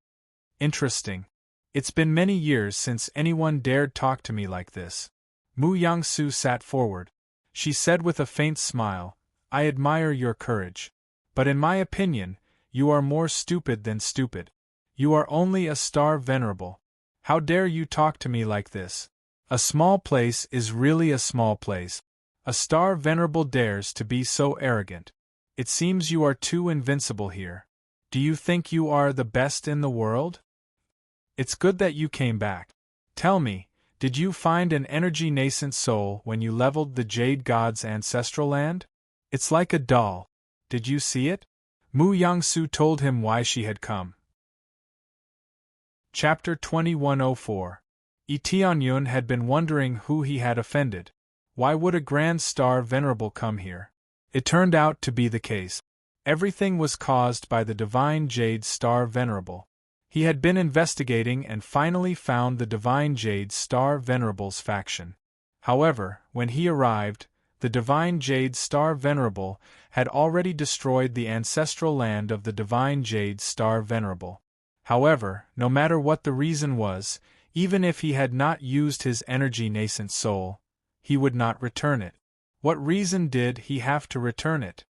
Interesting. It's been many years since anyone dared talk to me like this. Mu Yangsu sat forward. She said with a faint smile, I admire your courage. But in my opinion, you are more stupid than stupid. You are only a Star Venerable. How dare you talk to me like this? A small place is really a small place. A Star Venerable dares to be so arrogant. It seems you are too invincible here. Do you think you are the best in the world? It's good that you came back. Tell me, did you find an energy-nascent soul when you leveled the Jade God's ancestral land? It's like a doll. Did you see it? Mu Yangsu told him why she had come. Chapter 2104. Yi Tianyun had been wondering who he had offended. Why would a Grand Star Venerable come here? It turned out to be the case. Everything was caused by the Divine Jade Star Venerable. He had been investigating and finally found the Divine Jade Star Venerable's faction. However, when he arrived, the Divine Jade Star Venerable had already destroyed the ancestral land of the Divine Jade Star Venerable. However, no matter what the reason was, even if he had not used his energy-nascent soul, he would not return it. What reason did he have to return it?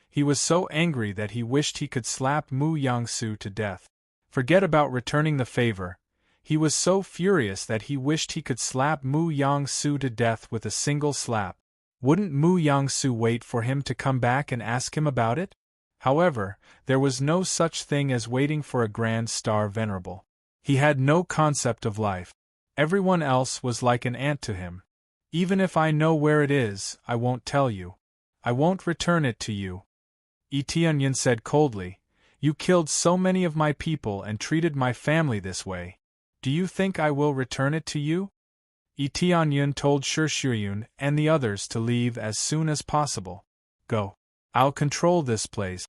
He was so angry that he wished he could slap Mu Yangsu to death. Forget about returning the favor. He was so furious that he wished he could slap Mu Yangsu to death with a single slap. Wouldn't Mu Yangsu wait for him to come back and ask him about it? However, there was no such thing as waiting for a Grand Star Venerable. He had no concept of life. Everyone else was like an ant to him. Even if I know where it is, I won't tell you. I won't return it to you. Yi Tianyun said coldly, You killed so many of my people and treated my family this way. Do you think I will return it to you? Yi Tianyun told Shiyun and the others to leave as soon as possible. Go. I'll control this place.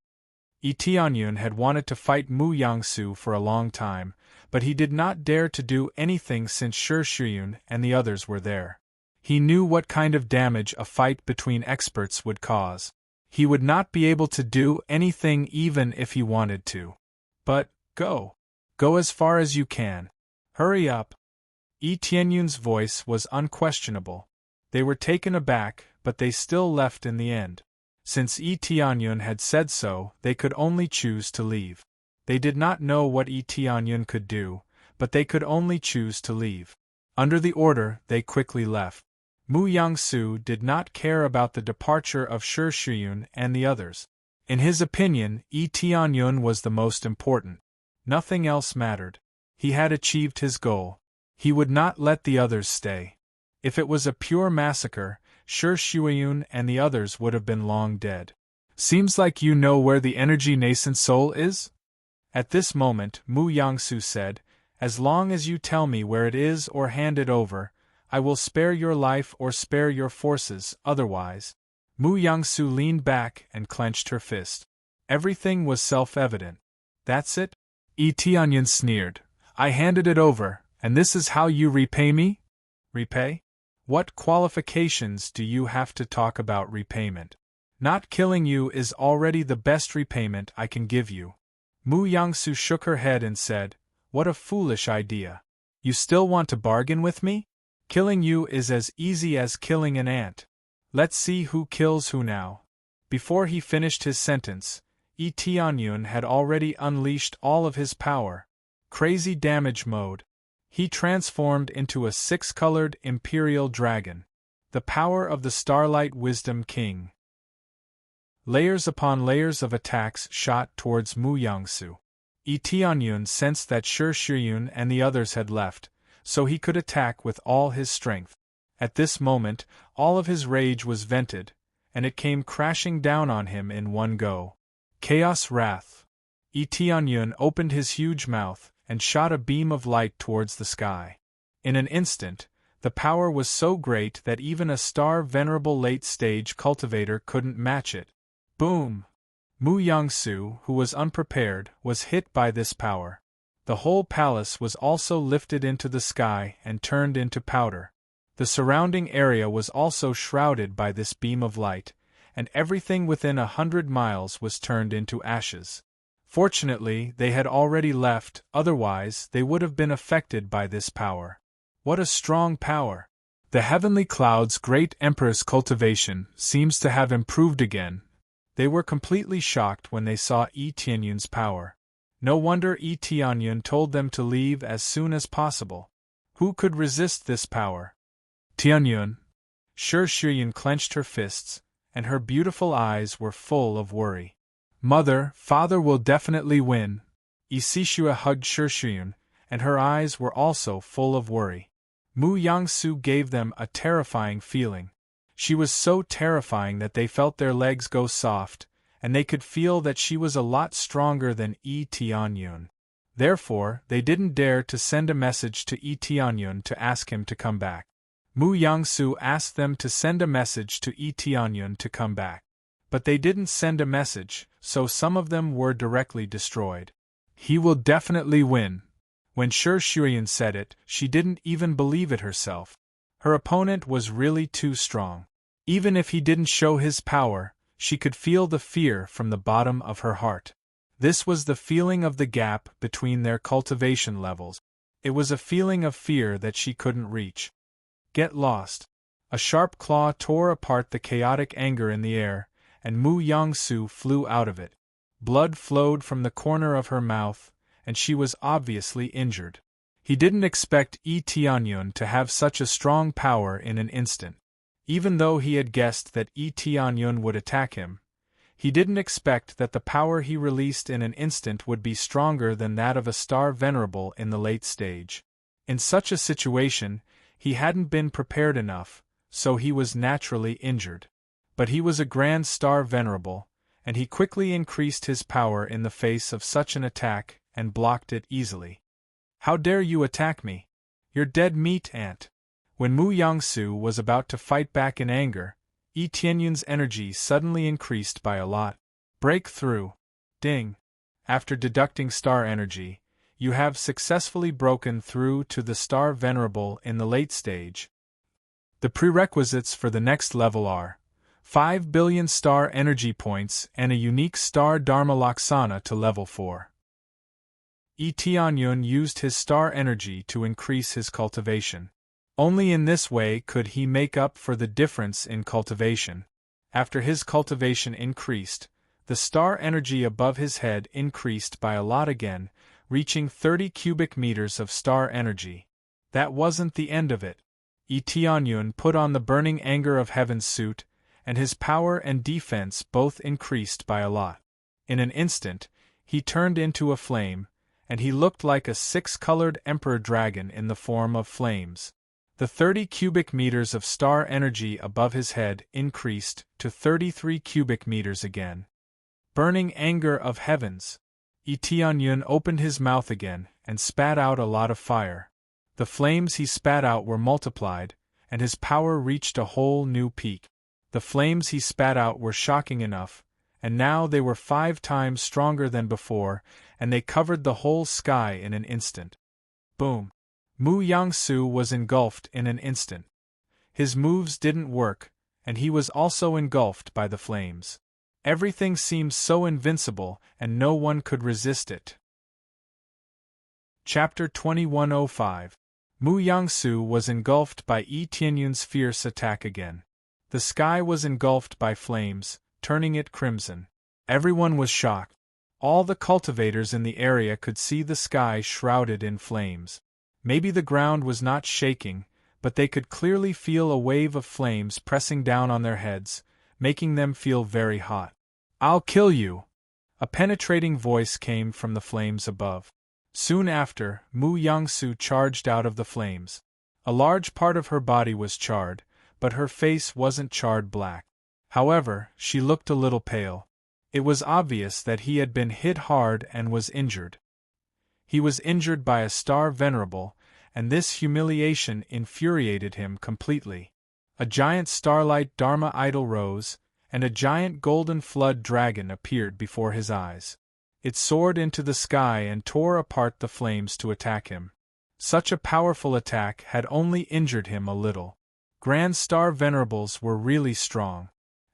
Yi Tianyun had wanted to fight Mu Yangsu for a long time, but he did not dare to do anything since Shiyun and the others were there. He knew what kind of damage a fight between experts would cause. He would not be able to do anything even if he wanted to. But, go. Go as far as you can. Hurry up. Yi Tianyun's voice was unquestionable. They were taken aback, but they still left in the end. Since Yi Tianyun had said so, they could only choose to leave. They did not know what Yi Tianyun could do, but they could only choose to leave. Under the order, they quickly left. Mu Yangsu did not care about the departure of Shiyun and the others. In his opinion, Yi Tianyun was the most important. Nothing else mattered. He had achieved his goal. He would not let the others stay. If it was a pure massacre, Shiyun and the others would have been long dead. Seems like you know where the energy-nascent soul is? At this moment, Mu Yangsu said, As long as you tell me where it is or hand it over, I will spare your life or spare your forces, otherwise. Mu Yangsu leaned back and clenched her fist. Everything was self-evident. That's it? Yi Tianyun sneered. I handed it over, and this is how you repay me? Repay? What qualifications do you have to talk about repayment? Not killing you is already the best repayment I can give you. Mu Yangsu shook her head and said, What a foolish idea. You still want to bargain with me? Killing you is as easy as killing an ant. Let's see who kills who now. Before he finished his sentence, Yi Tianyun had already unleashed all of his power. Crazy damage mode. He transformed into a six-colored imperial dragon. The power of the Starlight Wisdom King. Layers upon layers of attacks shot towards Mu Yangsu. Yi Tianyun sensed that Shiyun and the others had left, so he could attack with all his strength. At this moment, all of his rage was vented, and it came crashing down on him in one go. Chaos Wrath. Yi Tianyun opened his huge mouth, and shot a beam of light towards the sky. In an instant, the power was so great that even a star-venerable late-stage cultivator couldn't match it. Boom! Mu Yangsu, who was unprepared, was hit by this power. The whole palace was also lifted into the sky and turned into powder. The surrounding area was also shrouded by this beam of light, and everything within 100 miles was turned into ashes. Fortunately, they had already left, otherwise they would have been affected by this power. What a strong power! The heavenly cloud's great emperor's cultivation seems to have improved again. They were completely shocked when they saw Yi Tianyun's power. No wonder Yi Tianyun told them to leave as soon as possible. Who could resist this power? Tianyun. Shi Shiyun clenched her fists, and her beautiful eyes were full of worry. Mother, father will definitely win. Yi Sishua hugged Shi Shiyun, and her eyes were also full of worry. Mu Yangsu gave them a terrifying feeling. She was so terrifying that they felt their legs go soft, and they could feel that she was a lot stronger than Yi Tianyun. Therefore, they didn't dare to send a message to Yi Tianyun to ask him to come back. Mu Yangsu asked them to send a message to Yi Tianyun to come back. But they didn't send a message, so some of them were directly destroyed. He will definitely win. When Shi Shiyun said it, she didn't even believe it herself. Her opponent was really too strong. Even if he didn't show his power, she could feel the fear from the bottom of her heart. This was the feeling of the gap between their cultivation levels. It was a feeling of fear that she couldn't reach. Get lost. A sharp claw tore apart the chaotic anger in the air, and Mu Yangsu flew out of it. Blood flowed from the corner of her mouth, and she was obviously injured. He didn't expect Yi Tianyun to have such a strong power in an instant. Even though he had guessed that Yi Tianyun would attack him, he didn't expect that the power he released in an instant would be stronger than that of a star venerable in the late stage. In such a situation, he hadn't been prepared enough, so he was naturally injured. But he was a grand star venerable, and he quickly increased his power in the face of such an attack and blocked it easily. How dare you attack me? You're dead meat, ant. When Mu Yangsu was about to fight back in anger, Yi Tianyun's energy suddenly increased by a lot. Breakthrough. Ding. After deducting star energy, you have successfully broken through to the star venerable in the late stage. The prerequisites for the next level are 5 billion star energy points and a unique star Dharma Laksana to level 4. Yi Tianyun used his star energy to increase his cultivation. Only in this way could he make up for the difference in cultivation. After his cultivation increased, the star energy above his head increased by a lot again, reaching 30 cubic meters of star energy. That wasn't the end of it. Yi Tianyun put on the burning anger of heaven's suit, and his power and defense both increased by a lot. In an instant, he turned into a flame, and he looked like a 6-colored emperor dragon in the form of flames. The 30 cubic meters of star energy above his head increased to 33 cubic meters again. Burning anger of heavens. Yi Tianyun opened his mouth again and spat out a lot of fire. The flames he spat out were multiplied, and his power reached a whole new peak. The flames he spat out were shocking enough, and now they were 5 times stronger than before, and they covered the whole sky in an instant. Boom! Mu Yangsu was engulfed in an instant. His moves didn't work, and he was also engulfed by the flames. Everything seemed so invincible, and no one could resist it. Chapter 2105. Mu Yangsu was engulfed by Yi Tianyun's fierce attack again. The sky was engulfed by flames, turning it crimson. Everyone was shocked. All the cultivators in the area could see the sky shrouded in flames. Maybe the ground was not shaking, but they could clearly feel a wave of flames pressing down on their heads, making them feel very hot. "I'll kill you!" A penetrating voice came from the flames above. Soon after, Mu Yangsu charged out of the flames. A large part of her body was charred, but her face wasn't charred black. However, she looked a little pale. It was obvious that he had been hit hard and was injured. He was injured by a star venerable, and this humiliation infuriated him completely. A giant starlight Dharma idol rose, and a giant golden flood dragon appeared before his eyes. It soared into the sky and tore apart the flames to attack him. Such a powerful attack had only injured him a little. Grand Star Venerables were really strong.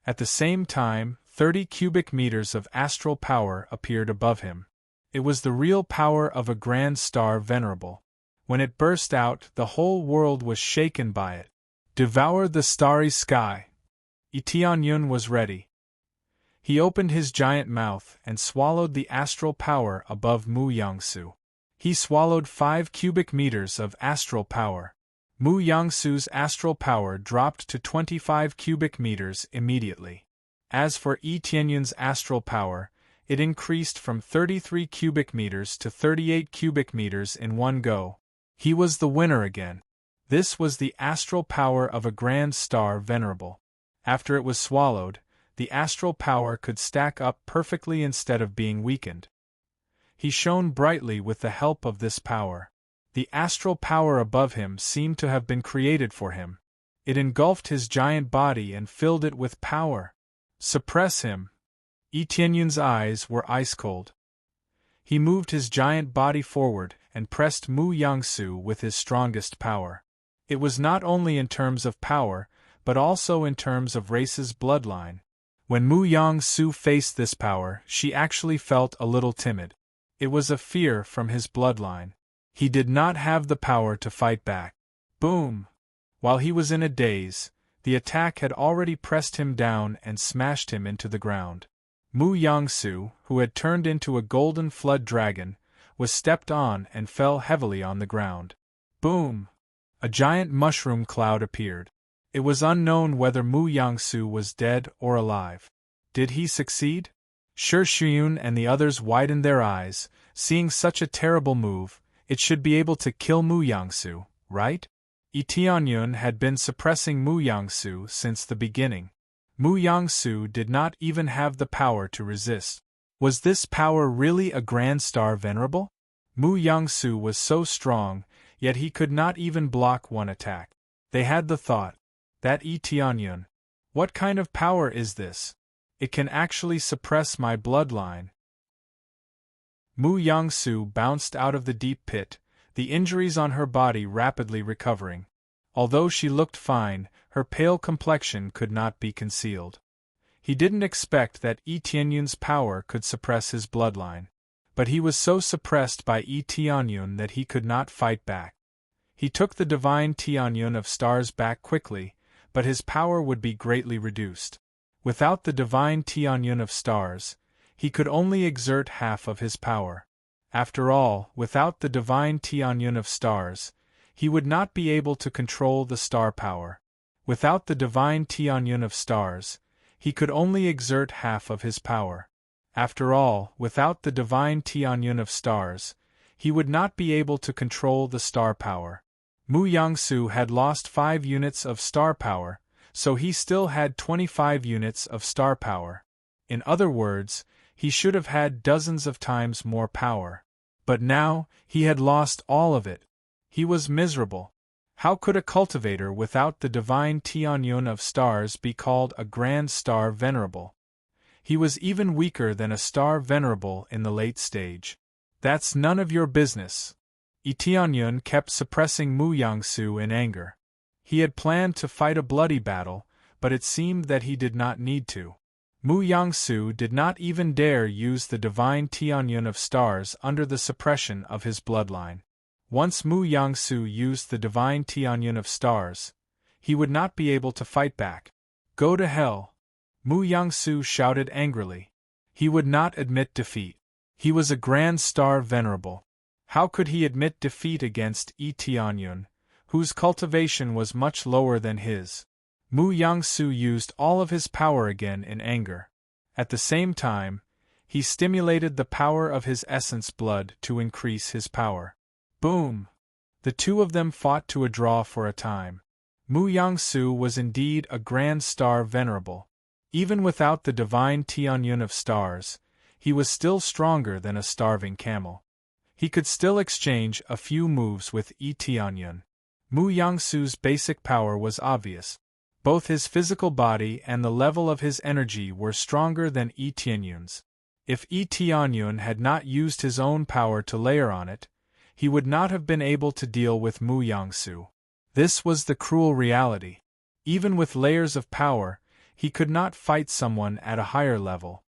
At the same time, 30 cubic meters of astral power appeared above him. It was the real power of a Grand Star Venerable. When it burst out, the whole world was shaken by it. Devour the starry sky. Tianyun was ready. He opened his giant mouth and swallowed the astral power above Mu Yangsu. He swallowed 5 cubic meters of astral power. Mu Yangsu's astral power dropped to 25 cubic meters immediately. As for Tianyun's astral power, it increased from 33 cubic meters to 38 cubic meters in one go. He was the winner again. This was the astral power of a Grand Star Venerable. After it was swallowed, the astral power could stack up perfectly instead of being weakened. He shone brightly with the help of this power. The astral power above him seemed to have been created for him. It engulfed his giant body and filled it with power. Suppress him. Tianyun's eyes were ice-cold. He moved his giant body forward and pressed Mu Yangsu with his strongest power. It was not only in terms of power, but also in terms of race's bloodline. When Mu Yangsu faced this power, she actually felt a little timid. It was a fear from his bloodline. He did not have the power to fight back. Boom! While he was in a daze, the attack had already pressed him down and smashed him into the ground. Mu Yangsu, who had turned into a golden flood dragon, was stepped on and fell heavily on the ground. Boom! A giant mushroom cloud appeared. It was unknown whether Mu Yangsu was dead or alive. Did he succeed? Shi Shiyun and the others widened their eyes, seeing such a terrible move. It should be able to kill Mu Yangsu, right? Tianyun had been suppressing Mu Yangsu since the beginning. Mu Yangsu did not even have the power to resist. Was this power really a Grand Star Venerable? Mu Yangsu was so strong, yet he could not even block one attack. They had the thought, that Tianyun. What kind of power is this? It can actually suppress my bloodline. Mu Yangsu bounced out of the deep pit, the injuries on her body rapidly recovering. Although she looked fine, her pale complexion could not be concealed. He didn't expect that Tianyun's power could suppress his bloodline. But he was so suppressed by Tianyun that he could not fight back. He took the divine Tianyun of stars back quickly, but his power would be greatly reduced. Without the divine Tianyun of stars, he could only exert half of his power. After all, without the divine Tianyun of stars, he would not be able to control the star power. Without the divine Tianyun of stars, he could only exert half of his power. After all, without the divine Tianyun of stars, he would not be able to control the star power. Mu Yangsu had lost 5 units of star power, so he still had 25 units of star power. In other words, he should have had dozens of times more power. But now, he had lost all of it. He was miserable. How could a cultivator without the divine Tianyun of stars be called a Grand Star Venerable? He was even weaker than a Star Venerable in the late stage. That's none of your business. Tianyun kept suppressing Mu Yangsu in anger. He had planned to fight a bloody battle, but it seemed that he did not need to. Mu Yangsu did not even dare use the divine Tianyun of stars under the suppression of his bloodline. Once Mu Yangsu used the divine Tianyun of stars, he would not be able to fight back. Go to hell! Mu Yangsu shouted angrily. He would not admit defeat. He was a Grand Star Venerable. How could he admit defeat against Tianyun, whose cultivation was much lower than his? Mu Yangsu used all of his power again in anger. At the same time, he stimulated the power of his essence blood to increase his power. Boom! The two of them fought to a draw for a time. Mu Yangsu was indeed a Grand Star Venerable. Even without the divine Tianyun of stars, he was still stronger than a starving camel. he could still exchange a few moves with Yi Tianyun. Mu Yangsu's basic power was obvious. Both his physical body and the level of his energy were stronger than Yi Tianyun's. If Yi Tianyun had not used his own power to layer on it, he would not have been able to deal with Mu Yangsu. This was the cruel reality. Even with layers of power, he could not fight someone at a higher level.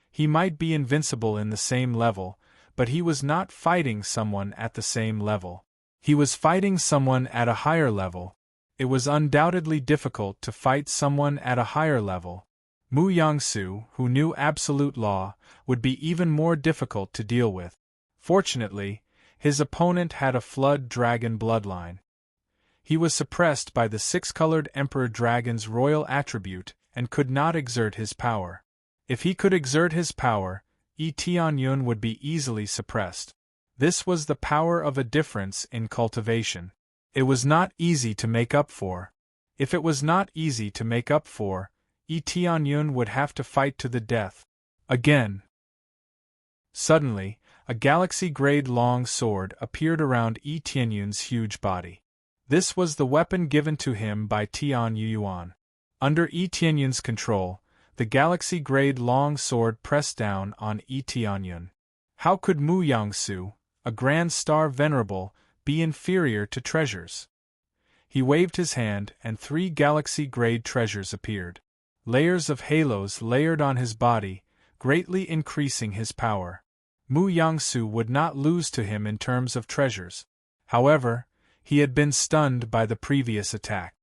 He might be invincible in the same level, but he was not fighting someone at the same level. He was fighting someone at a higher level. It was undoubtedly difficult to fight someone at a higher level. Mu Yangsu, who knew absolute law, would be even more difficult to deal with. Fortunately, his opponent had a flood dragon bloodline. He was suppressed by the six-colored Emperor Dragon's royal attribute and could not exert his power. If he could exert his power, Yi Tianyun would be easily suppressed. This was the power of a difference in cultivation. It was not easy to make up for. If it was not easy to make up for, Yi Tianyun would have to fight to the death. Again. Suddenly, a galaxy-grade long sword appeared around Yi Tianyun's huge body. This was the weapon given to him by Tian Yuan. Under Yi Tianyun's control, the galaxy-grade long sword pressed down on Yi Tianyun. How could Mu Yangsu, a grand star venerable, be inferior to treasures? He waved his hand and 3 galaxy-grade treasures appeared. Layers of halos layered on his body, greatly increasing his power. Mu Yangsu would not lose to him in terms of treasures. However, he had been stunned by the previous attack.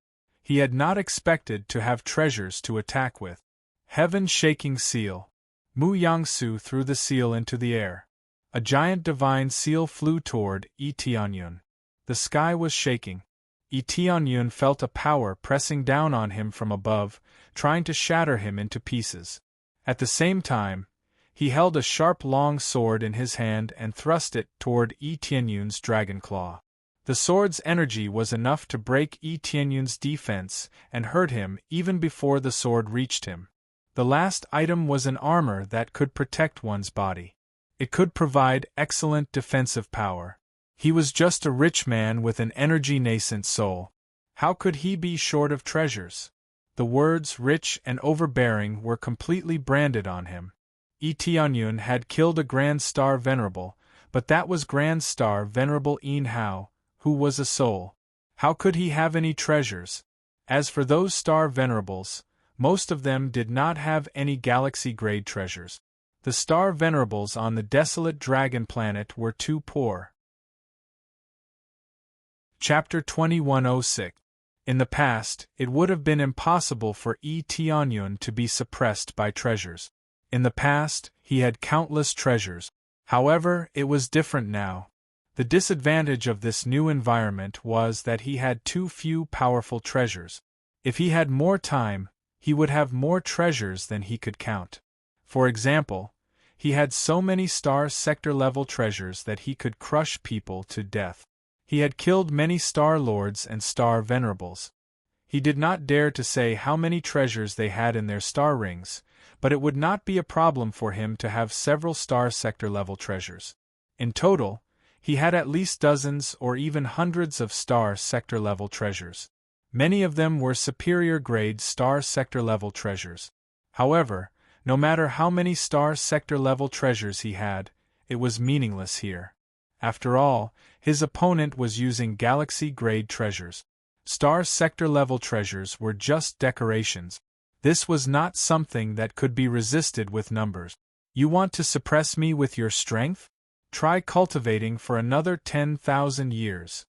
He had not expected to have treasures to attack with. Heaven-shaking seal. Mu Yangsu threw the seal into the air. A giant divine seal flew toward Yi Tianyun. The sky was shaking. Yi Tianyun felt a power pressing down on him from above, trying to shatter him into pieces. At the same time, he held a sharp long sword in his hand and thrust it toward Yi Tianyun's dragon claw. The sword's energy was enough to break Yi Tianyun's defense and hurt him even before the sword reached him. The last item was an armor that could protect one's body. It could provide excellent defensive power. He was just a rich man with an energy-nascent soul. How could he be short of treasures? The words rich and overbearing were completely branded on him. Yi Tianyun had killed a Grand Star Venerable, but that was Grand Star Venerable Yin Hao, who was a soul. How could he have any treasures? As for those Star Venerables, most of them did not have any galaxy-grade treasures. The Star Venerables on the desolate dragon planet were too poor. Chapter 2106. In the past, it would have been impossible for Yi Tianyun to be suppressed by treasures. In the past, he had countless treasures. However, it was different now. The disadvantage of this new environment was that he had too few powerful treasures. If he had more time, he would have more treasures than he could count. For example, he had so many star sector-level treasures that he could crush people to death. He had killed many Star Lords and Star Venerables. He did not dare to say how many treasures they had in their star rings, but it would not be a problem for him to have several star sector-level treasures. In total, he had at least dozens or even hundreds of star sector-level treasures. Many of them were superior-grade star sector-level treasures. However, no matter how many star sector-level treasures he had, it was meaningless here. After all, his opponent was using galaxy-grade treasures. Star sector-level treasures were just decorations. This was not something that could be resisted with numbers. You want to suppress me with your strength? Try cultivating for another 10,000 years.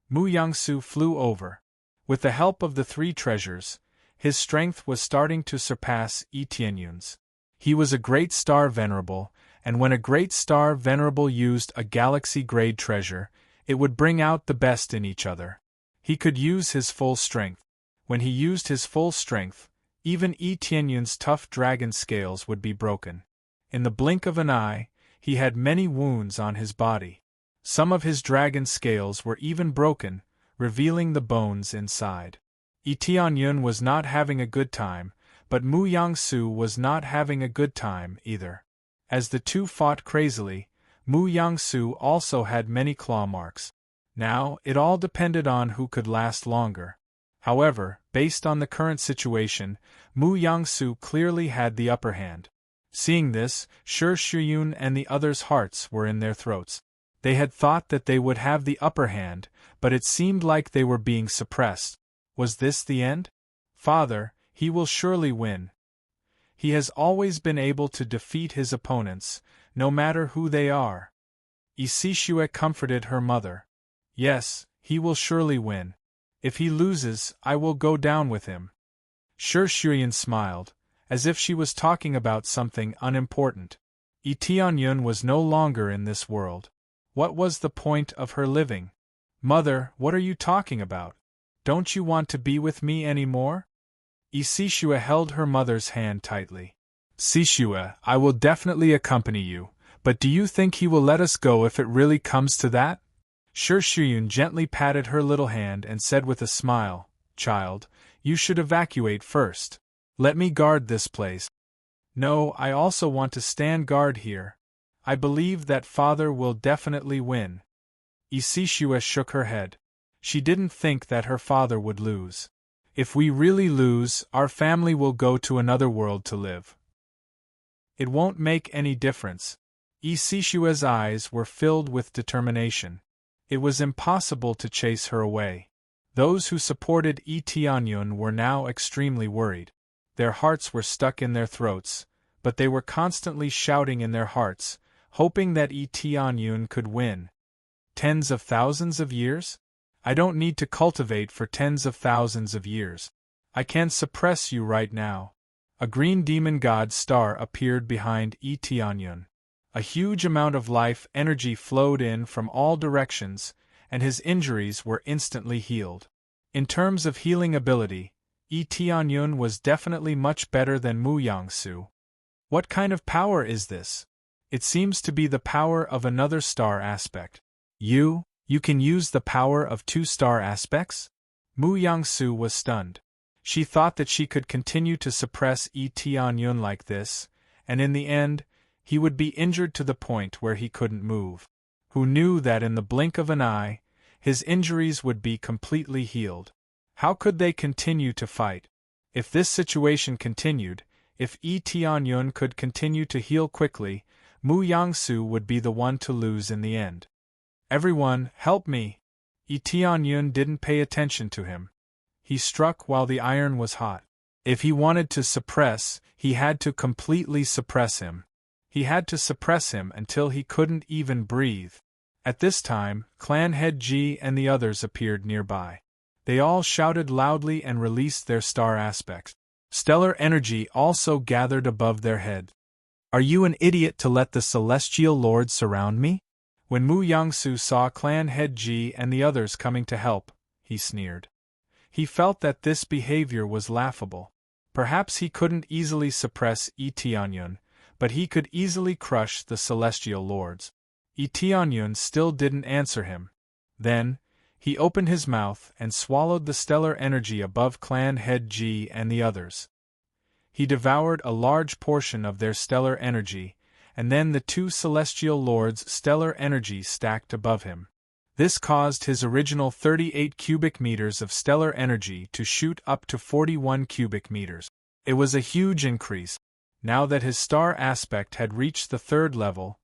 Mu Yangsu flew over. With the help of the 3 treasures, his strength was starting to surpass Yi Tianyun's. He was a great star venerable, and when a great star venerable used a galaxy-grade treasure, it would bring out the best in each other. He could use his full strength. When he used his full strength, even Yi Tianyun's tough dragon scales would be broken. In the blink of an eye, he had many wounds on his body. Some of his dragon scales were even broken, revealing the bones inside. Yi Tianyun was not having a good time, but Mu Yangsu was not having a good time either. As the two fought crazily, Mu Yangsu also had many claw marks. Now, it all depended on who could last longer. However, based on the current situation, Mu Yangsu clearly had the upper hand. Seeing this, Shi Shuyun and the others' hearts were in their throats. They had thought that they would have the upper hand, but it seemed like they were being suppressed. Was this the end? Father, he will surely win. He has always been able to defeat his opponents, no matter who they are. Isishue comforted her mother. Yes, he will surely win. If he loses, I will go down with him. Shi Shuyun smiled, as if she was talking about something unimportant. Tianyun was no longer in this world. What was the point of her living? Mother, what are you talking about? Don't you want to be with me anymore? Isishue held her mother's hand tightly. Sishue, I will definitely accompany you, but do you think he will let us go if it really comes to that? Shi Shuyun gently patted her little hand and said with a smile, Child, you should evacuate first. Let me guard this place. No, I also want to stand guard here. I believe that father will definitely win. Isishue shook her head. She didn't think that her father would lose. If we really lose, our family will go to another world to live. It won't make any difference. Isishue's eyes were filled with determination. It was impossible to chase her away. Those who supported Tianyun were now extremely worried. Their hearts were stuck in their throats, but they were constantly shouting in their hearts, hoping that Tianyun could win. Tens of thousands of years? I don't need to cultivate for tens of thousands of years. I can suppress you right now. A green demon god star appeared behind Tianyun. A huge amount of life energy flowed in from all directions, and his injuries were instantly healed. In terms of healing ability, Tianyun was definitely much better than Mu Yangsu. What kind of power is this? It seems to be the power of another star aspect. You can use the power of two star aspects? Mu Yangsu was stunned. She thought that she could continue to suppress Tianyun like this, and in the end, he would be injured to the point where he couldn't move. Who knew that in the blink of an eye, his injuries would be completely healed? How could they continue to fight? If this situation continued, if Tianyun could continue to heal quickly, Mu Yangsu would be the one to lose in the end. Everyone, help me! Tianyun didn't pay attention to him. He struck while the iron was hot. If he wanted to suppress, he had to completely suppress him. He had to suppress him until he couldn't even breathe. At this time, Clan Head Ji and the others appeared nearby. They all shouted loudly and released their star aspects. Stellar energy also gathered above their head. Are you an idiot to let the celestial lords surround me? When Mu Yangsu saw Clan Head Ji and the others coming to help, he sneered. He felt that this behavior was laughable. Perhaps he couldn't easily suppress Tianyun, but he could easily crush the celestial lords. Tianyun still didn't answer him. Then, he opened his mouth and swallowed the stellar energy above Clan Head Ji and the others. He devoured a large portion of their stellar energy, and then the two celestial lords' stellar energy stacked above him. This caused his original 38 cubic meters of stellar energy to shoot up to 41 cubic meters. It was a huge increase. Now that his star aspect had reached the third level,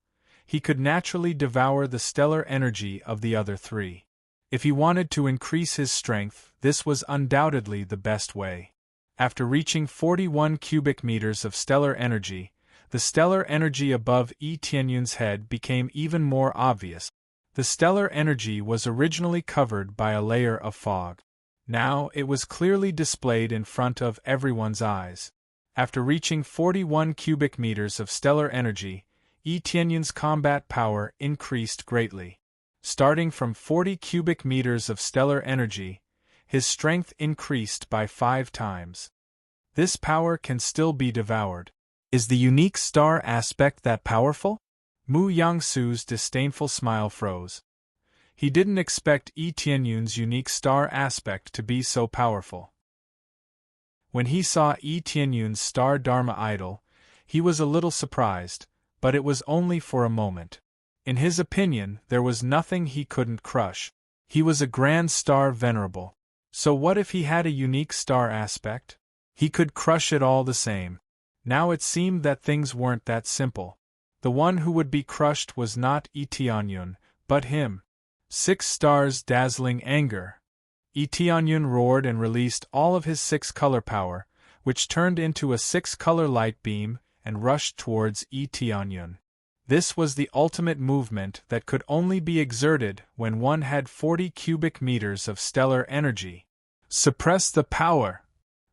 he could naturally devour the stellar energy of the other three. If he wanted to increase his strength, this was undoubtedly the best way. After reaching 41 cubic meters of stellar energy, the stellar energy above Tianyun's head became even more obvious. The stellar energy was originally covered by a layer of fog. Now it was clearly displayed in front of everyone's eyes. After reaching 41 cubic meters of stellar energy, Tianyun's combat power increased greatly. Starting from 40 cubic meters of stellar energy, his strength increased by 5 times. This power can still be devoured. Is the unique star aspect that powerful? Mu Yangsu's disdainful smile froze. He didn't expect Tianyun's unique star aspect to be so powerful. When he saw Tianyun's star Dharma idol, he was a little surprised, but it was only for a moment. In his opinion, there was nothing he couldn't crush. He was a grand star venerable. So what if he had a unique star aspect? He could crush it all the same. Now it seemed that things weren't that simple. The one who would be crushed was not Itianyun, but him. 6 stars dazzling anger. Itianyun roared and released all of his 6 color power, which turned into a 6-color light beam and rushed towards Itianyun. This was the ultimate movement that could only be exerted when one had 40 cubic meters of stellar energy. Suppress the power!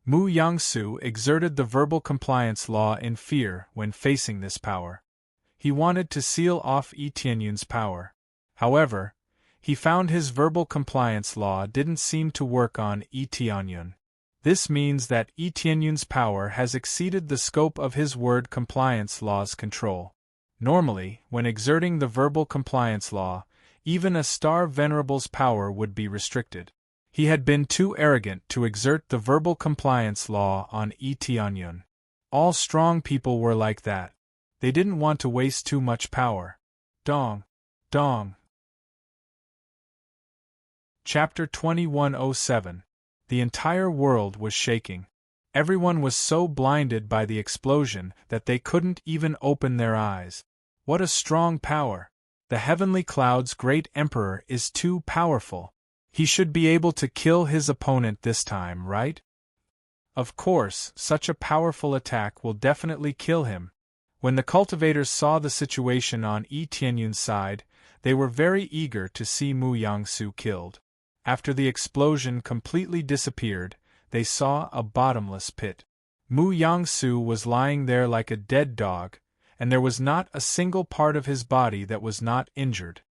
Mu Yangsu exerted the verbal compliance law in fear when facing this power. He wanted to seal off Itianyun's power. However, he found his verbal compliance law didn't seem to work on Itianyun. This means that Itianyun's power has exceeded the scope of his word compliance law's control. Normally, when exerting the verbal compliance law, even a star venerable's power would be restricted. He had been too arrogant to exert the verbal compliance law on Itianyun. All strong people were like that. They didn't want to waste too much power. Dong. Dong. Chapter 2107. The entire world was shaking. Everyone was so blinded by the explosion that they couldn't even open their eyes. What a strong power! The heavenly cloud's great emperor is too powerful. He should be able to kill his opponent this time, right? Of course, such a powerful attack will definitely kill him. When the cultivators saw the situation on Itianyun's side, they were very eager to see Mu Yangsu killed. After the explosion completely disappeared, they saw a bottomless pit. Mu Yangsu was lying there like a dead dog, and there was not a single part of his body that was not injured.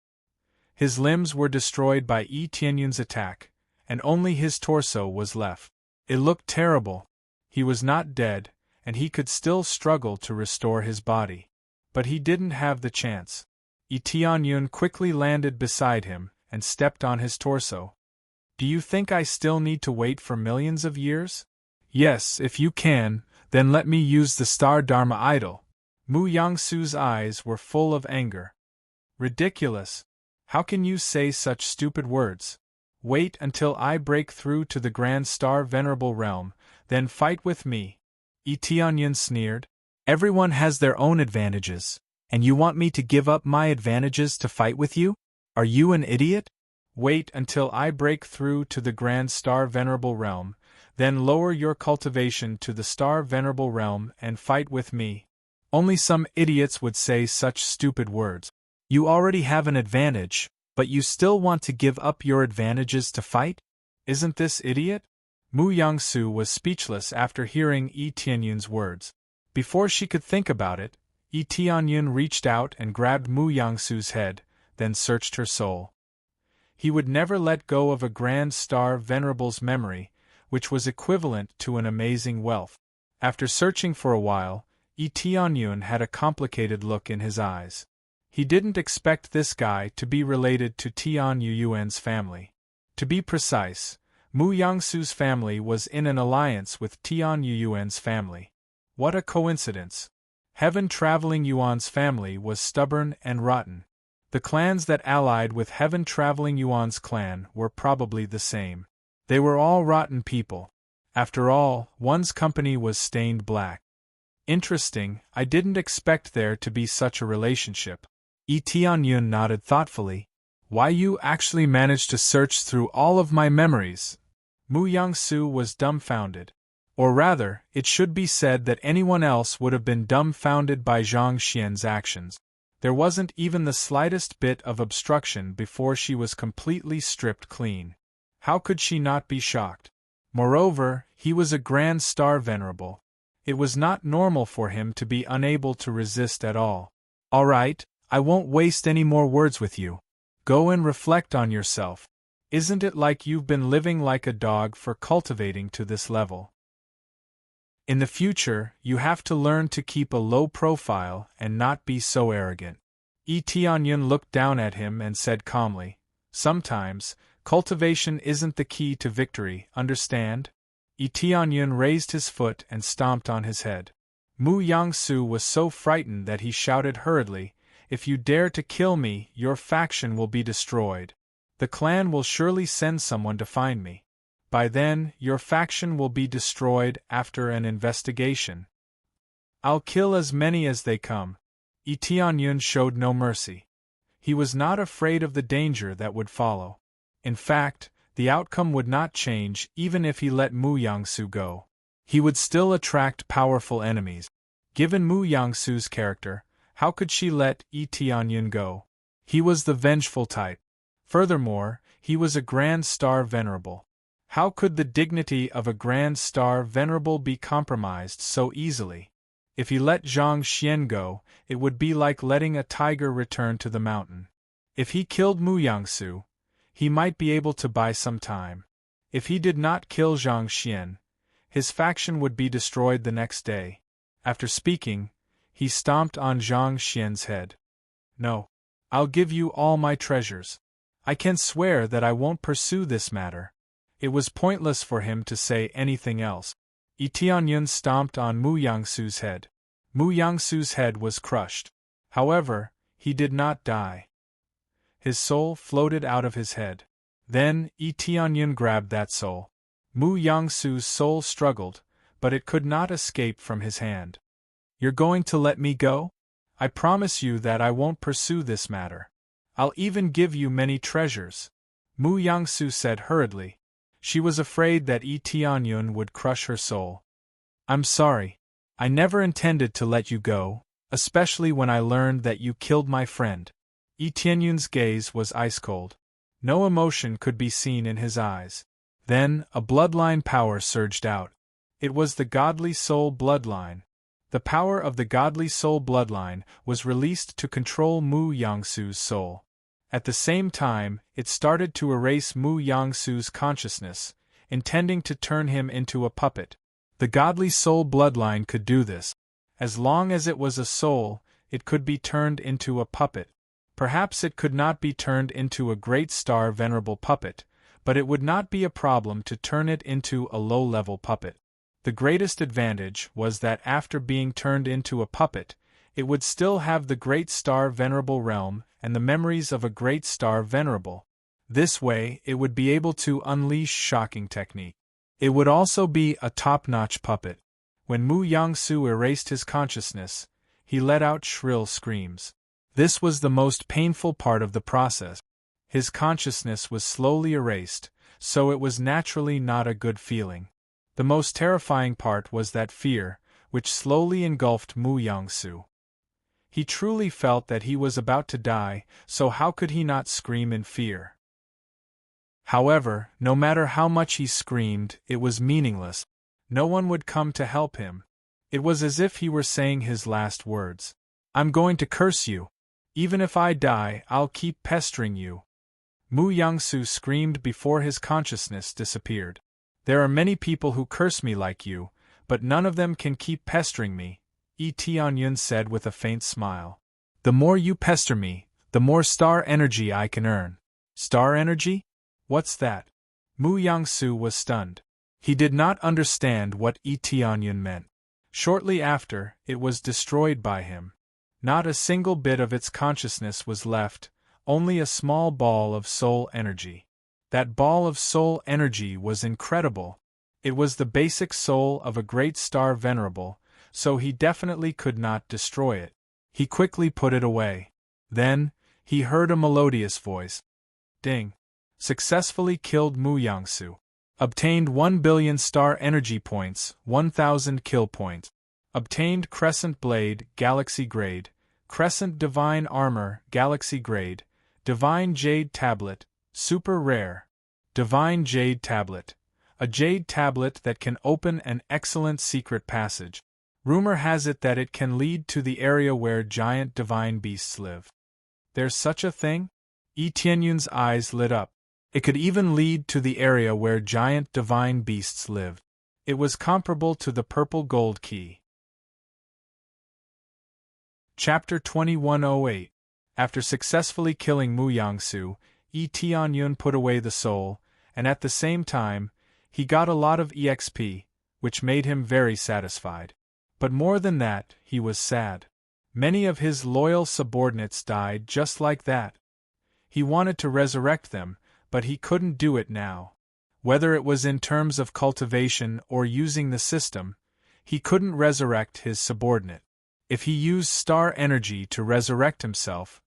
His limbs were destroyed by Itianyun's attack, and only his torso was left. It looked terrible. He was not dead, and he could still struggle to restore his body. But he didn't have the chance. Itianyun quickly landed beside him and stepped on his torso. Do you think I still need to wait for millions of years? Yes, if you can, then let me use the Star Dharma idol. Mu Yangsu's eyes were full of anger. Ridiculous! How can you say such stupid words? Wait until I break through to the Grand Star Venerable Realm, then fight with me. Itianyun sneered. Everyone has their own advantages, and you want me to give up my advantages to fight with you? Are you an idiot? Wait until I break through to the Grand Star Venerable Realm, then lower your cultivation to the Star Venerable Realm and fight with me. Only some idiots would say such stupid words. You already have an advantage, but you still want to give up your advantages to fight? Isn't this idiot? Mu Yangsu was speechless after hearing Itianyun's words. Before she could think about it, Itianyun reached out and grabbed Mu Yangsu's head, then searched her soul. He would never let go of a Grand Star Venerable's memory, which was equivalent to an amazing wealth. After searching for a while, Itianyun had a complicated look in his eyes. He didn't expect this guy to be related to Tian Yuyuan's family. To be precise, Mu Yangsu's family was in an alliance with Tian Yuyuan's family. What a coincidence! Heaven Traveling Yuan's family was stubborn and rotten. The clans that allied with Heaven Traveling Yuan's clan were probably the same. They were all rotten people. After all, one's company was stained black. Interesting, I didn't expect there to be such a relationship. Itianyun nodded thoughtfully. Why, you actually managed to search through all of my memories? Mu Yangsu was dumbfounded. Or rather, it should be said that anyone else would have been dumbfounded by Zhang Xian's actions. There wasn't even the slightest bit of obstruction before she was completely stripped clean. How could she not be shocked? Moreover, he was a Grand Star Venerable. It was not normal for him to be unable to resist at all. All right, I won't waste any more words with you. Go and reflect on yourself. Isn't it like you've been living like a dog for cultivating to this level? In the future, you have to learn to keep a low profile and not be so arrogant. Itianyun looked down at him and said calmly, Sometimes, cultivation isn't the key to victory, understand? Itianyun raised his foot and stomped on his head. Mu Yangsu was so frightened that he shouted hurriedly, if you dare to kill me, your faction will be destroyed. The clan will surely send someone to find me. By then, your faction will be destroyed after an investigation. I'll kill as many as they come. Yi Tianyun showed no mercy. He was not afraid of the danger that would follow. In fact, the outcome would not change even if he let Mu Yangsu go. He would still attract powerful enemies. Given Mu Yangsu's character, how could she let Yi Tianyun go? He was the vengeful type. Furthermore, he was a Grand Star Venerable. How could the dignity of a Grand Star Venerable be compromised so easily? If he let Zhang Xian go, it would be like letting a tiger return to the mountain. If he killed Mu Yangsu, he might be able to buy some time. If he did not kill Zhang Xian, his faction would be destroyed the next day. After speaking, he stomped on Zhang Xian's head. No. I'll give you all my treasures. I can swear that I won't pursue this matter. It was pointless for him to say anything else. Yi Tianyun stomped on Mu Yangsu's head. Mu Yangsu's head was crushed. However, he did not die. His soul floated out of his head. Then, Yi Tianyun grabbed that soul. Mu Yangsu's soul struggled, but it could not escape from his hand. You're going to let me go? I promise you that I won't pursue this matter. I'll even give you many treasures. Mu Yangsu said hurriedly. She was afraid that Yi Tianyun would crush her soul. I'm sorry. I never intended to let you go, especially when I learned that you killed my friend. Yi Tianyun's gaze was ice-cold. No emotion could be seen in his eyes. Then, a bloodline power surged out. It was the Godly Soul bloodline. The power of the Godly Soul bloodline was released to control Mu Yangsu's soul. At the same time, it started to erase Mu Yangsu's consciousness, intending to turn him into a puppet. The Godly Soul bloodline could do this. As long as it was a soul, it could be turned into a puppet. Perhaps it could not be turned into a Great Star Venerable puppet, but it would not be a problem to turn it into a low-level puppet. The greatest advantage was that after being turned into a puppet, it would still have the Great Star Venerable realm and the memories of a Great Star Venerable. This way, it would be able to unleash shocking technique. It would also be a top-notch puppet. When Mu Yangsu erased his consciousness, he let out shrill screams. This was the most painful part of the process. His consciousness was slowly erased, so it was naturally not a good feeling. The most terrifying part was that fear, which slowly engulfed Mu Yangsu. He truly felt that he was about to die, so how could he not scream in fear? However, no matter how much he screamed, it was meaningless. No one would come to help him. It was as if he were saying his last words. I'm going to curse you. Even if I die, I'll keep pestering you. Mu Yangsu screamed before his consciousness disappeared. There are many people who curse me like you, but none of them can keep pestering me, Yi Tianyun said with a faint smile. The more you pester me, the more star energy I can earn. Star energy? What's that? Mu Yangsu was stunned. He did not understand what Yi Tianyun meant. Shortly after, it was destroyed by him. Not a single bit of its consciousness was left, only a small ball of soul energy. That ball of soul energy was incredible. It was the basic soul of a Great Star Venerable, so he definitely could not destroy it. He quickly put it away. Then, he heard a melodious voice. Ding. Successfully killed Mu Yangsu. Obtained 1 billion star energy points, 1000 kill points. Obtained Crescent Blade, Galaxy Grade, Crescent Divine Armor, Galaxy Grade, Divine Jade Tablet, Super Rare. Divine Jade Tablet. A jade tablet that can open an excellent secret passage. Rumor has it that it can lead to the area where giant divine beasts live. There's such a thing? Yi Tianyun's eyes lit up. It could even lead to the area where giant divine beasts live. It was comparable to the purple gold key. Chapter 2108. After successfully killing Mu Yangsu, Yi Tianyun put away the soul, and at the same time, he got a lot of EXP, which made him very satisfied. But more than that, he was sad. Many of his loyal subordinates died just like that. He wanted to resurrect them, but he couldn't do it now. Whether it was in terms of cultivation or using the system, he couldn't resurrect his subordinate. If he used star energy to resurrect himself,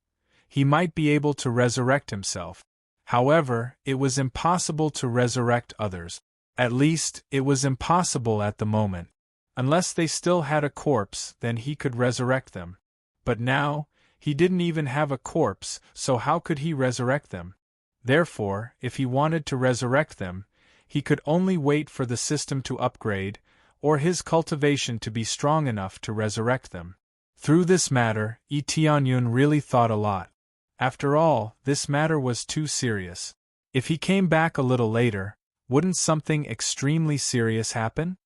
he might be able to resurrect himself. However, it was impossible to resurrect others. At least, it was impossible at the moment. Unless they still had a corpse, then he could resurrect them. But now, he didn't even have a corpse, so how could he resurrect them? Therefore, if he wanted to resurrect them, he could only wait for the system to upgrade, or his cultivation to be strong enough to resurrect them. Through this matter, Yi Tianyun really thought a lot. After all, this matter was too serious. If he came back a little later, wouldn't something extremely serious happen?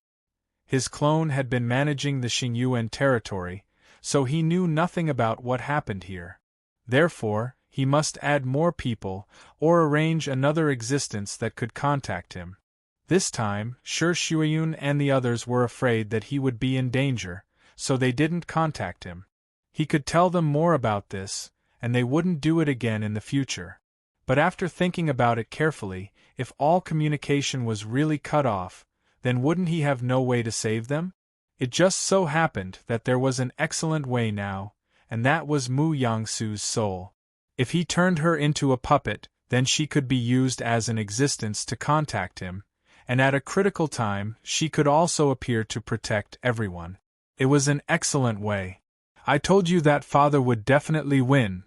His clone had been managing the Xingyuan territory, so he knew nothing about what happened here. Therefore, he must add more people, or arrange another existence that could contact him. This time, Shi Shuiyun and the others were afraid that he would be in danger, so they didn't contact him. He could tell them more about this, and they wouldn't do it again in the future. But after thinking about it carefully, if all communication was really cut off, then wouldn't he have no way to save them? It just so happened that there was an excellent way now, and that was Mu Yangsu's soul. If he turned her into a puppet, then she could be used as an existence to contact him, and at a critical time she could also appear to protect everyone. It was an excellent way. I told you that father would definitely win.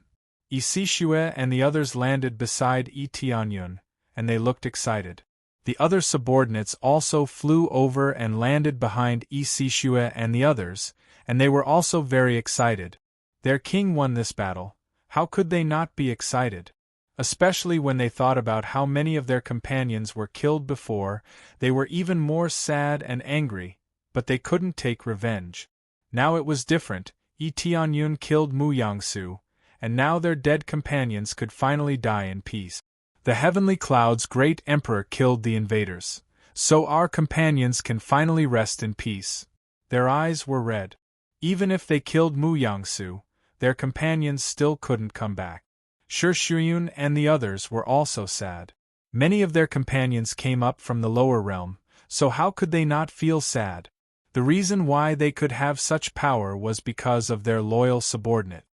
Yi Sixue and the others landed beside Yi Tianyun, and they looked excited. The other subordinates also flew over and landed behind Yi Sixue and the others, and they were also very excited. Their king won this battle. How could they not be excited? Especially when they thought about how many of their companions were killed before, they were even more sad and angry, but they couldn't take revenge. Now it was different. Yi Tianyun killed Mu Yangsu, and now their dead companions could finally die in peace. The heavenly cloud's great emperor killed the invaders, so our companions can finally rest in peace. Their eyes were red. Even if they killed Mu Yangsu, their companions still couldn't come back. Shi Shuiyun and the others were also sad. Many of their companions came up from the lower realm, so how could they not feel sad? The reason why they could have such power was because of their loyal subordinate.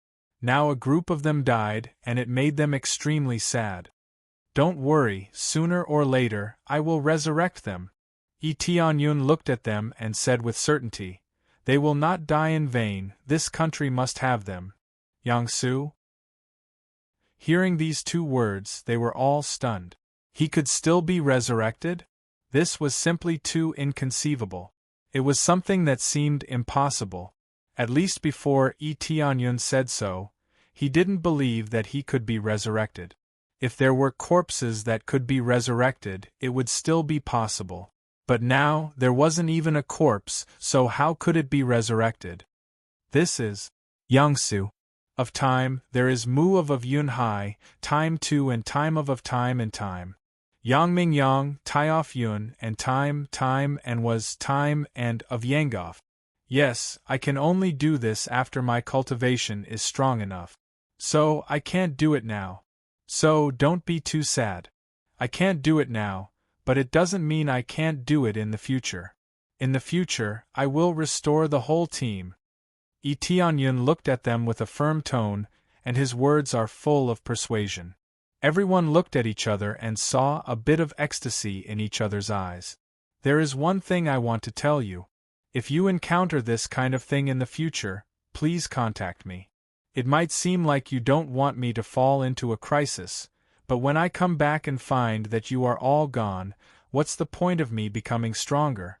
Now a group of them died, and it made them extremely sad. Don't worry, sooner or later, I will resurrect them. Yi Tianyun looked at them and said with certainty, they will not die in vain, this country must have them. Yangsu? Hearing these two words, they were all stunned. He could still be resurrected? This was simply too inconceivable. It was something that seemed impossible. At least before Yi Tianyun said so, he didn't believe that he could be resurrected. If there were corpses that could be resurrected, it would still be possible. But now, there wasn't even a corpse, so how could it be resurrected? This is Yangsu. Of time, there is Mu of Yunhai, time 2 and time of time and time. Yangming Yang, Tiof Yun, and time and was time and of Yangoff. Yes, I can only do this after my cultivation is strong enough. So, I can't do it now. So, don't be too sad. I can't do it now, but it doesn't mean I can't do it in the future. In the future, I will restore the whole team. Yi Tianyun looked at them with a firm tone, and his words are full of persuasion. Everyone looked at each other and saw a bit of ecstasy in each other's eyes. There is one thing I want to tell you. If you encounter this kind of thing in the future, please contact me. It might seem like you don't want me to fall into a crisis, but when I come back and find that you are all gone, what's the point of me becoming stronger?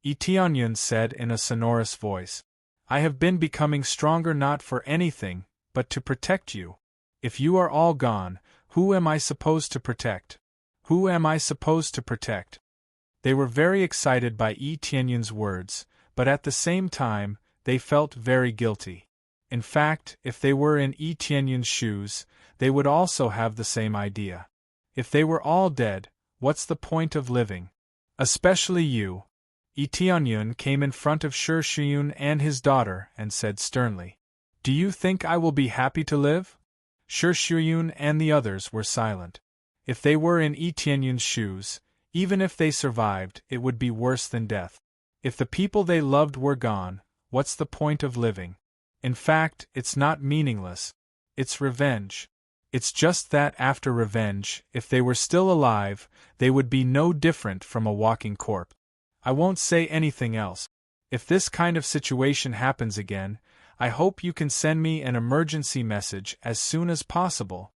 Yi Tianyun said in a sonorous voice. I have been becoming stronger not for anything, but to protect you. If you are all gone, who am I supposed to protect? Who am I supposed to protect? They were very excited by Yi Tianyun's words, but at the same time, they felt very guilty. In fact, if they were in Yi Tianyun's shoes, they would also have the same idea. If they were all dead, what's the point of living? Especially you. Yi Tianyun came in front of Shi Shuiyun and his daughter and said sternly. Do you think I will be happy to live? Shiyun and the others were silent. If they were in Tianyun's shoes, even if they survived, it would be worse than death. If the people they loved were gone, what's the point of living? In fact, it's not meaningless. It's revenge. It's just that after revenge, if they were still alive, they would be no different from a walking corpse. I won't say anything else. If this kind of situation happens again, I hope you can send me an emergency message as soon as possible.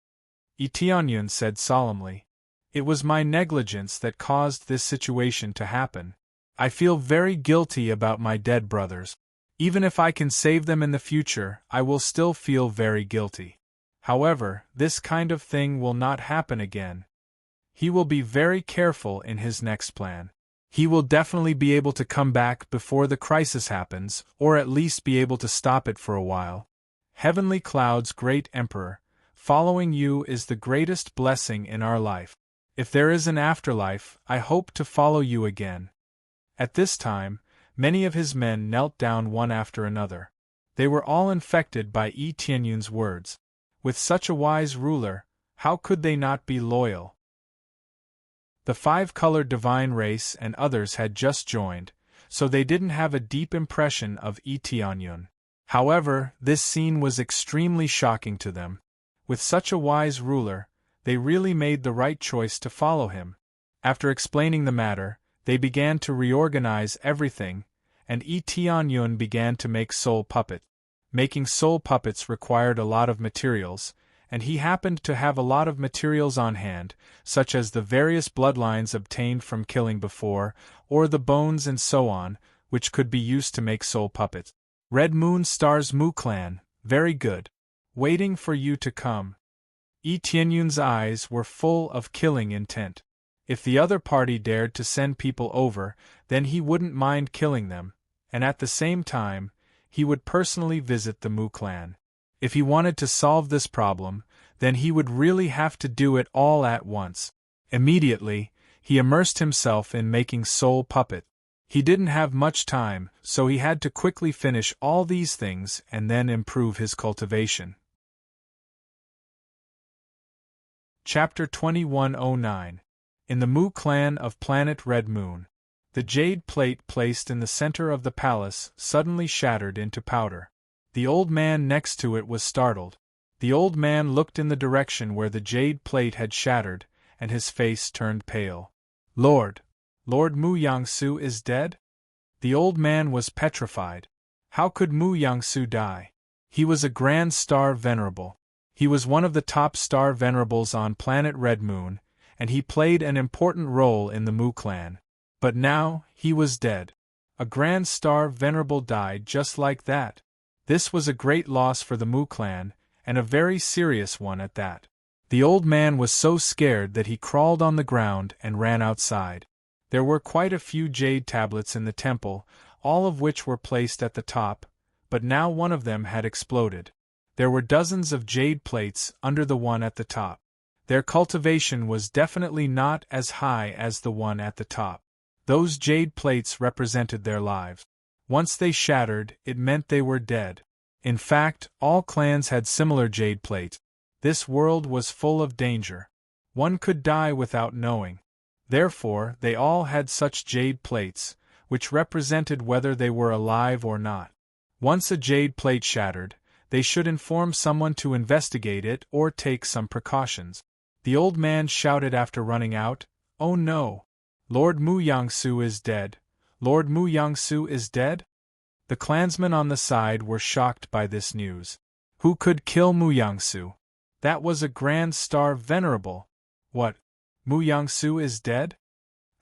Tianyun said solemnly. It was my negligence that caused this situation to happen. I feel very guilty about my dead brothers. Even if I can save them in the future, I will still feel very guilty. However, this kind of thing will not happen again. He will be very careful in his next plan. He will definitely be able to come back before the crisis happens, or at least be able to stop it for a while. Heavenly Cloud's great Emperor, following you is the greatest blessing in our life. If there is an afterlife, I hope to follow you again. At this time, many of his men knelt down one after another. They were all infected by Tianyun's words. With such a wise ruler, how could they not be loyal? The five-colored divine race and others had just joined, so they didn't have a deep impression of Tianyun. However, this scene was extremely shocking to them. With such a wise ruler, they really made the right choice to follow him. After explaining the matter, they began to reorganize everything, and Tianyun began to make soul puppets. Making soul puppets required a lot of materials, and he happened to have a lot of materials on hand, such as the various bloodlines obtained from killing before, or the bones and so on, which could be used to make soul puppets. Red Moon Star's Mu clan, very good. Waiting for you to come. Tianyun's eyes were full of killing intent. If the other party dared to send people over, then he wouldn't mind killing them, and at the same time, he would personally visit the Mu clan. If he wanted to solve this problem, then he would really have to do it all at once. Immediately, he immersed himself in making soul puppet. He didn't have much time, so he had to quickly finish all these things and then improve his cultivation. Chapter 2109. In the Mu clan of planet Red Moon. The jade plate placed in the center of the palace suddenly shattered into powder. The old man next to it was startled. The old man looked in the direction where the jade plate had shattered, and his face turned pale. Lord Mu Yangsu is dead? The old man was petrified. How could Mu Yangsu die? He was a Grand Star Venerable. He was one of the top star venerables on planet Red Moon, and he played an important role in the Mu clan. But now, he was dead. A Grand Star Venerable died just like that. This was a great loss for the Mu clan, and a very serious one at that. The old man was so scared that he crawled on the ground and ran outside. There were quite a few jade tablets in the temple, all of which were placed at the top, but now one of them had exploded. There were dozens of jade plates under the one at the top. Their cultivation was definitely not as high as the one at the top. Those jade plates represented their lives. Once they shattered, it meant they were dead. In fact, all clans had similar jade plates. This world was full of danger. One could die without knowing. Therefore, they all had such jade plates, which represented whether they were alive or not. Once a jade plate shattered, they should inform someone to investigate it or take some precautions. The old man shouted after running out, "Oh no! Lord Mu Yangsu is dead! Lord Mu Yangsu is dead?" The clansmen on the side were shocked by this news. Who could kill Mu Yangsu? That was a Grand Star Venerable. What? Mu Yangsu is dead?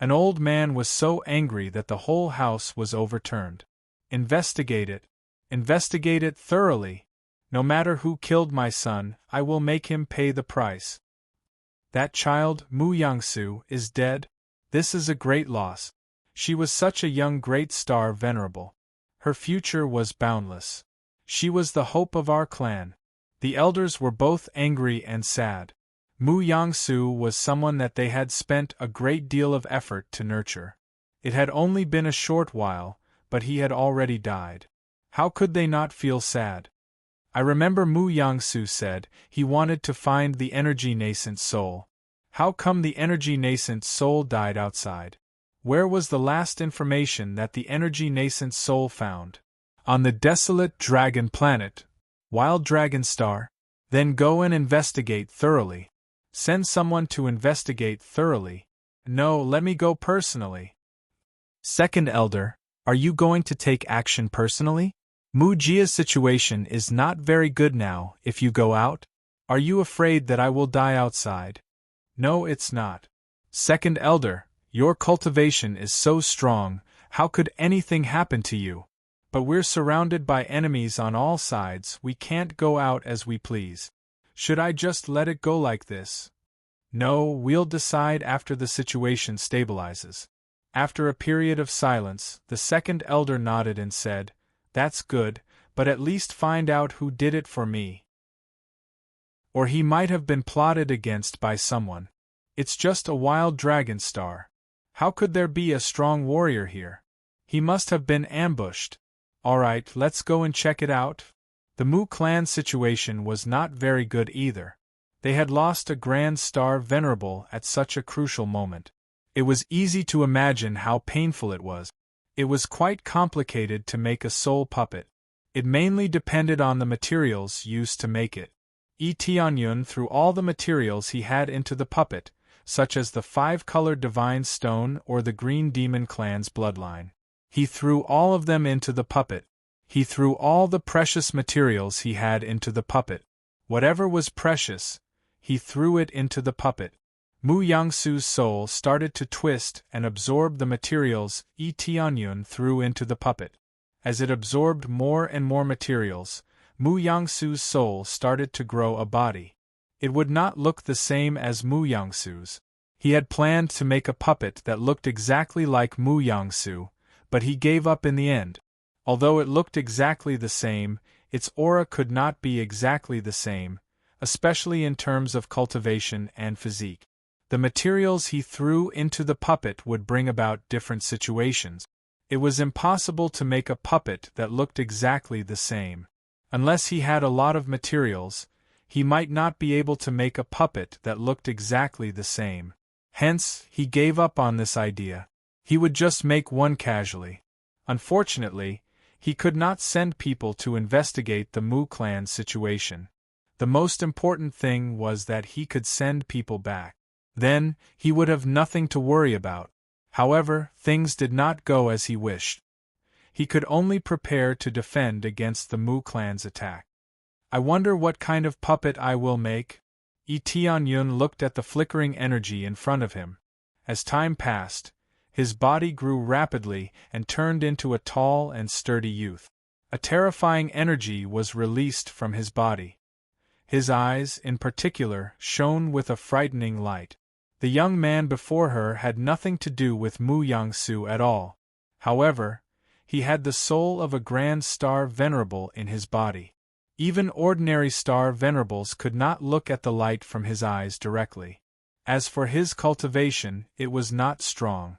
An old man was so angry that the whole house was overturned. Investigate it. Investigate it thoroughly. No matter who killed my son, I will make him pay the price. That child, Mu Yangsu, is dead? This is a great loss. She was such a young Great Star Venerable. Her future was boundless. She was the hope of our clan. The elders were both angry and sad. Mu Yangsu was someone that they had spent a great deal of effort to nurture. It had only been a short while, but he had already died. How could they not feel sad? I remember Mu Yangsu said he wanted to find the energy nascent soul. How come the energy nascent soul died outside? Where was the last information that the energy nascent soul found? On the desolate dragon planet. Wild Dragon Star? Then go and investigate thoroughly. Send someone to investigate thoroughly. No, let me go personally. Second Elder, are you going to take action personally? Mu Jia's situation is not very good now. If you go out, are you afraid that I will die outside? No, it's not. Second Elder, your cultivation is so strong, how could anything happen to you? But we're surrounded by enemies on all sides, we can't go out as we please. Should I just let it go like this? No, we'll decide after the situation stabilizes. After a period of silence, the second elder nodded and said, That's good, but at least find out who did it for me. Or he might have been plotted against by someone. It's just a wild dragon star. How could there be a strong warrior here? He must have been ambushed. Alright, let's go and check it out. The Mu clan situation was not very good either. They had lost a grand star venerable at such a crucial moment. It was easy to imagine how painful it was. It was quite complicated to make a soul puppet. It mainly depended on the materials used to make it. Tianyun threw all the materials he had into the puppet, such as the 5-colored divine stone or the green demon clan's bloodline. He threw all of them into the puppet. He threw all the precious materials he had into the puppet. Whatever was precious, he threw it into the puppet. Mu Yangsu's soul started to twist and absorb the materials Tianyun threw into the puppet. As it absorbed more and more materials, Mu Yangsu's soul started to grow a body. It would not look the same as Mu Yangsu's. He had planned to make a puppet that looked exactly like Mu Yangsu, but he gave up in the end. Although it looked exactly the same, its aura could not be exactly the same, especially in terms of cultivation and physique. The materials he threw into the puppet would bring about different situations. It was impossible to make a puppet that looked exactly the same. Unless he had a lot of materials, he might not be able to make a puppet that looked exactly the same. Hence, he gave up on this idea. He would just make one casually. Unfortunately, he could not send people to investigate the Mu clan situation. The most important thing was that he could send people back. Then, he would have nothing to worry about. However, things did not go as he wished. He could only prepare to defend against the Mu clan's attack. I wonder what kind of puppet I will make? Tianyun looked at the flickering energy in front of him. As time passed, his body grew rapidly and turned into a tall and sturdy youth. A terrifying energy was released from his body. His eyes, in particular, shone with a frightening light. The young man before her had nothing to do with Mu Yangsu at all. However, he had the soul of a grand star venerable in his body. Even ordinary star venerables could not look at the light from his eyes directly. As for his cultivation, it was not strong.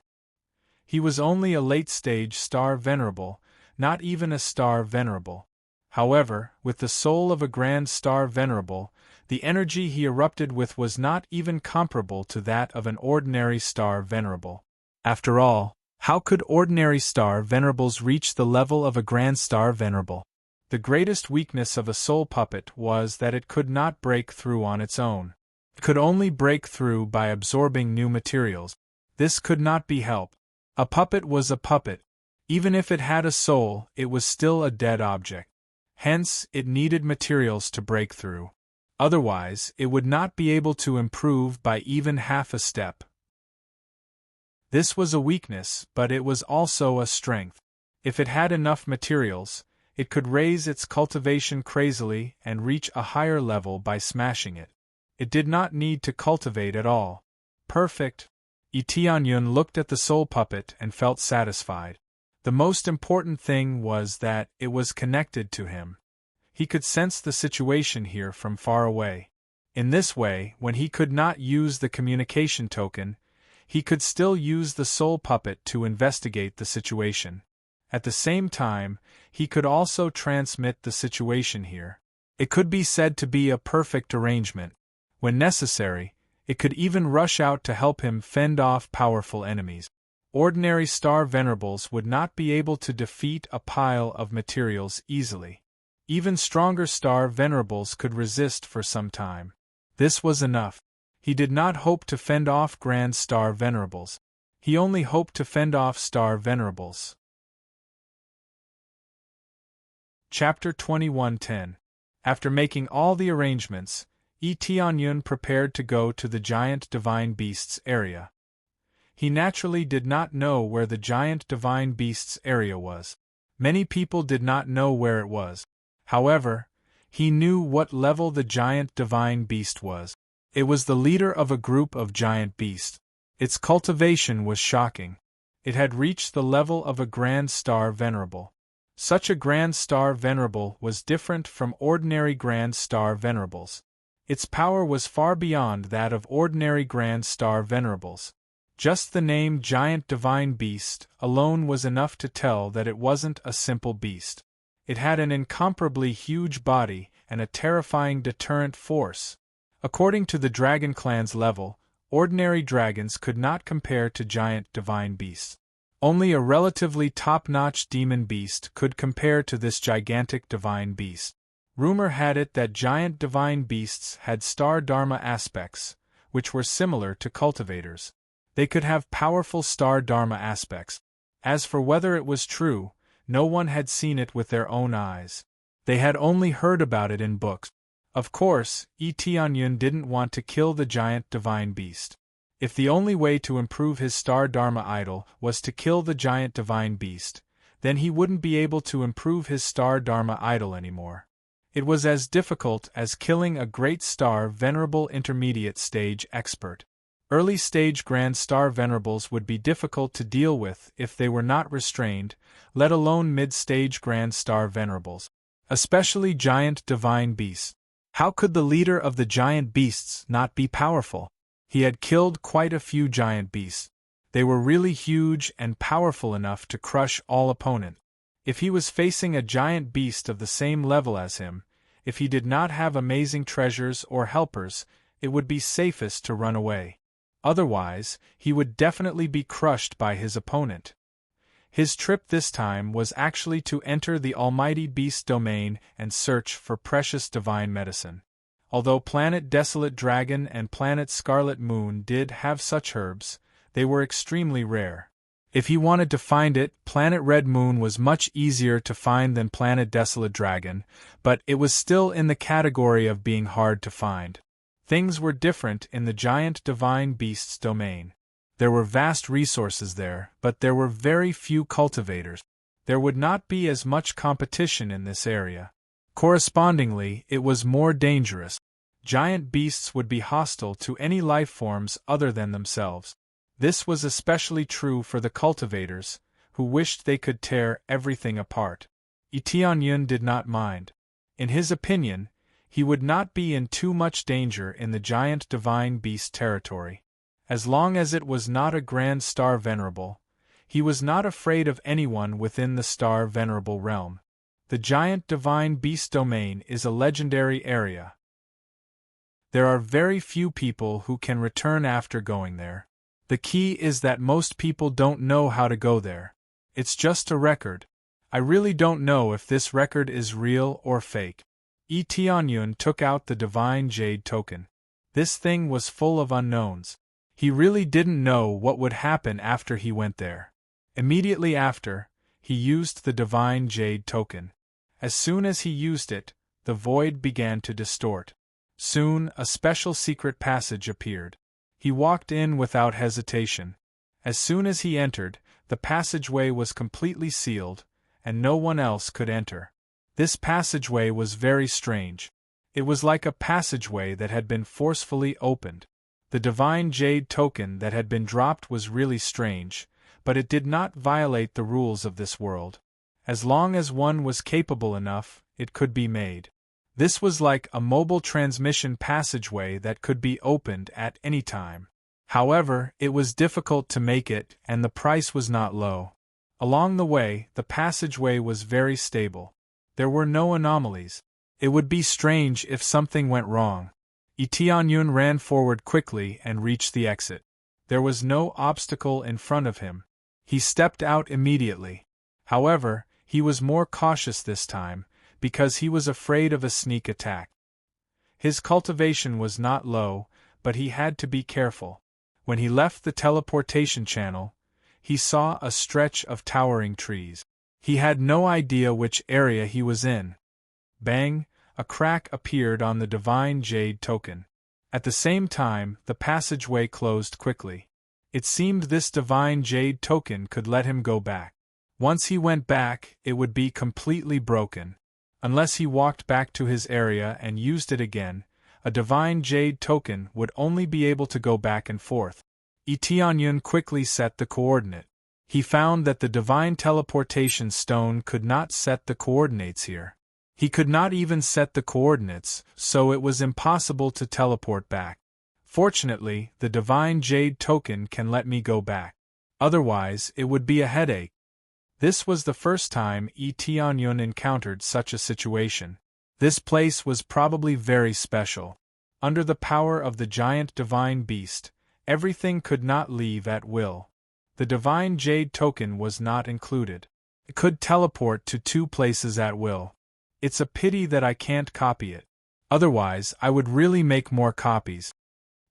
He was only a late-stage star venerable, not even a star venerable. However, with the soul of a grand star venerable, the energy he erupted with was not even comparable to that of an ordinary star venerable. After all, how could ordinary star venerables reach the level of a grand star venerable? The greatest weakness of a soul puppet was that it could not break through on its own. It could only break through by absorbing new materials. This could not be helped. A puppet was a puppet. Even if it had a soul, it was still a dead object. Hence, it needed materials to break through. Otherwise, it would not be able to improve by even half a step. This was a weakness, but it was also a strength. If it had enough materials, it could raise its cultivation crazily and reach a higher level by smashing it. It did not need to cultivate at all. Perfect. Tianyun looked at the soul puppet and felt satisfied. The most important thing was that it was connected to him. He could sense the situation here from far away. In this way, when he could not use the communication token, he could still use the soul puppet to investigate the situation. At the same time, he could also transmit the situation here. It could be said to be a perfect arrangement. When necessary, it could even rush out to help him fend off powerful enemies. Ordinary star venerables would not be able to defeat a pile of materials easily. Even stronger star venerables could resist for some time. This was enough. He did not hope to fend off grand star venerables. He only hoped to fend off star venerables. Chapter 21:10. After making all the arrangements, Tianyun prepared to go to the giant divine beasts area. He naturally did not know where the giant divine beasts area was. Many people did not know where it was. However, he knew what level the giant divine beast was. It was the leader of a group of giant beasts. Its cultivation was shocking. It had reached the level of a grand star venerable. Such a grand star venerable was different from ordinary grand star venerables. Its power was far beyond that of ordinary grand star venerables. Just the name Giant Divine Beast alone was enough to tell that it wasn't a simple beast. It had an incomparably huge body and a terrifying deterrent force. According to the Dragon Clan's level, ordinary dragons could not compare to Giant Divine Beasts. Only a relatively top-notch demon beast could compare to this gigantic divine beast. Rumor had it that giant divine beasts had star dharma aspects, which were similar to cultivators. They could have powerful star dharma aspects. As for whether it was true, no one had seen it with their own eyes. They had only heard about it in books. Of course, Tianyun didn't want to kill the giant divine beast. If the only way to improve his star dharma idol was to kill the giant divine beast, then he wouldn't be able to improve his star dharma idol anymore. It was as difficult as killing a great star venerable intermediate stage expert. Early stage grand star venerables would be difficult to deal with if they were not restrained, let alone mid-stage grand star venerables. Especially giant divine beasts. How could the leader of the giant beasts not be powerful? He had killed quite a few giant beasts. They were really huge and powerful enough to crush all opponents. If he was facing a giant beast of the same level as him, if he did not have amazing treasures or helpers, it would be safest to run away. Otherwise, he would definitely be crushed by his opponent. His trip this time was actually to enter the Almighty Beast domain and search for precious divine medicine. Although Planet Desolate Dragon and Planet Scarlet Moon did have such herbs, they were extremely rare. If he wanted to find it, Planet Red Moon was much easier to find than Planet Desolate Dragon, but it was still in the category of being hard to find. Things were different in the giant divine beasts domain. There were vast resources there, but there were very few cultivators. There would not be as much competition in this area. Correspondingly, it was more dangerous. Giant beasts would be hostile to any life forms other than themselves. This was especially true for the cultivators, who wished they could tear everything apart. Tianyun did not mind. In his opinion, he would not be in too much danger in the giant divine beast territory. As long as it was not a grand star venerable, he was not afraid of anyone within the star venerable realm. The giant divine beast domain is a legendary area. There are very few people who can return after going there. The key is that most people don't know how to go there. It's just a record. I really don't know if this record is real or fake. Tianyun took out the divine jade token. This thing was full of unknowns. He really didn't know what would happen after he went there. Immediately after, he used the divine jade token. As soon as he used it, the void began to distort. Soon, a special secret passage appeared. He walked in without hesitation. As soon as he entered, the passageway was completely sealed, and no one else could enter. This passageway was very strange. It was like a passageway that had been forcefully opened. The divine jade token that had been dropped was really strange, but it did not violate the rules of this world. As long as one was capable enough, it could be made. This was like a mobile transmission passageway that could be opened at any time. However, it was difficult to make it, and the price was not low. Along the way, the passageway was very stable. There were no anomalies. It would be strange if something went wrong. Tianyun ran forward quickly and reached the exit. There was no obstacle in front of him. He stepped out immediately. However, he was more cautious this time, because he was afraid of a sneak attack. His cultivation was not low, but he had to be careful. When he left the teleportation channel, he saw a stretch of towering trees. He had no idea which area he was in. Bang! A crack appeared on the divine jade token. At the same time, the passageway closed quickly. It seemed this divine jade token could let him go back. Once he went back, it would be completely broken. Unless he walked back to his area and used it again, a divine jade token would only be able to go back and forth. Tianyun quickly set the coordinate. He found that the divine teleportation stone could not set the coordinates here. He could not even set the coordinates, so it was impossible to teleport back. Fortunately, the divine jade token can let me go back. Otherwise, it would be a headache. This was the first time Tianyun encountered such a situation. This place was probably very special. Under the power of the giant divine beast, everything could not leave at will. The divine jade token was not included. It could teleport to 2 places at will. It's a pity that I can't copy it. Otherwise, I would really make more copies.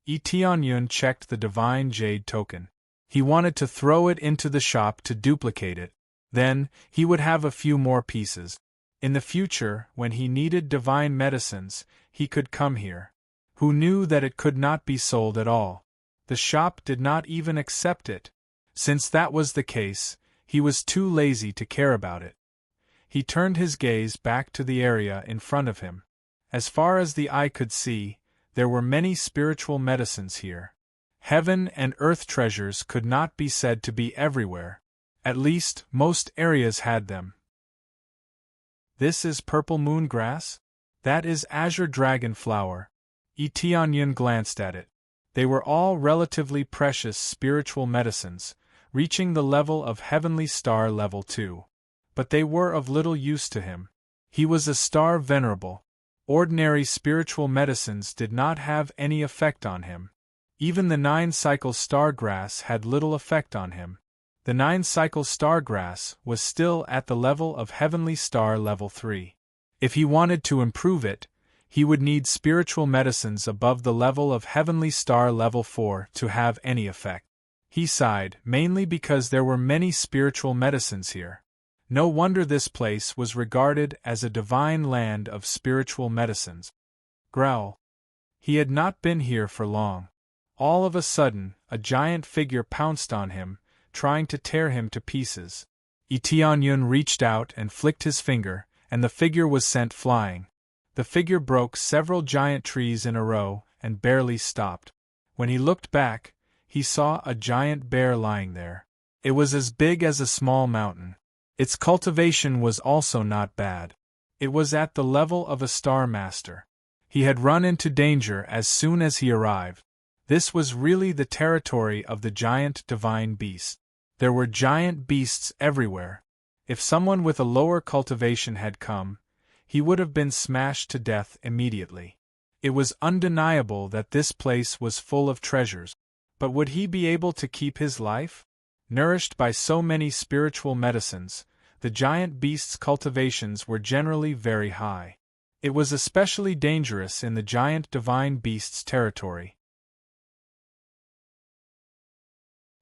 Tianyun checked the divine jade token. He wanted to throw it into the shop to duplicate it. Then, he would have a few more pieces. In the future, when he needed divine medicines, he could come here. Who knew that it could not be sold at all? The shop did not even accept it. Since that was the case, he was too lazy to care about it. He turned his gaze back to the area in front of him. As far as the eye could see, there were many spiritual medicines here. Heaven and earth treasures could not be said to be everywhere. At least, most areas had them. This is purple moon grass? That is azure dragon flower. Tianyun glanced at it. They were all relatively precious spiritual medicines, reaching the level of heavenly star level 2. But they were of little use to him. He was a star venerable. Ordinary spiritual medicines did not have any effect on him. Even the 9-cycle star grass had little effect on him. The 9-cycle star grass was still at the level of heavenly star level 3. If he wanted to improve it, he would need spiritual medicines above the level of heavenly star level 4 to have any effect. He sighed, mainly because there were many spiritual medicines here. No wonder this place was regarded as a divine land of spiritual medicines. Growl. He had not been here for long. All of a sudden, a giant figure pounced on him, trying to tear him to pieces. Tianyun reached out and flicked his finger, and the figure was sent flying. The figure broke several giant trees in a row and barely stopped. When he looked back, he saw a giant bear lying there. It was as big as a small mountain. Its cultivation was also not bad. It was at the level of a star master. He had run into danger as soon as he arrived. This was really the territory of the giant divine beast. There were giant beasts everywhere. If someone with a lower cultivation had come, he would have been smashed to death immediately. It was undeniable that this place was full of treasures. But would he be able to keep his life? Nourished by so many spiritual medicines, the giant beast's cultivations were generally very high. It was especially dangerous in the giant divine beast's territory.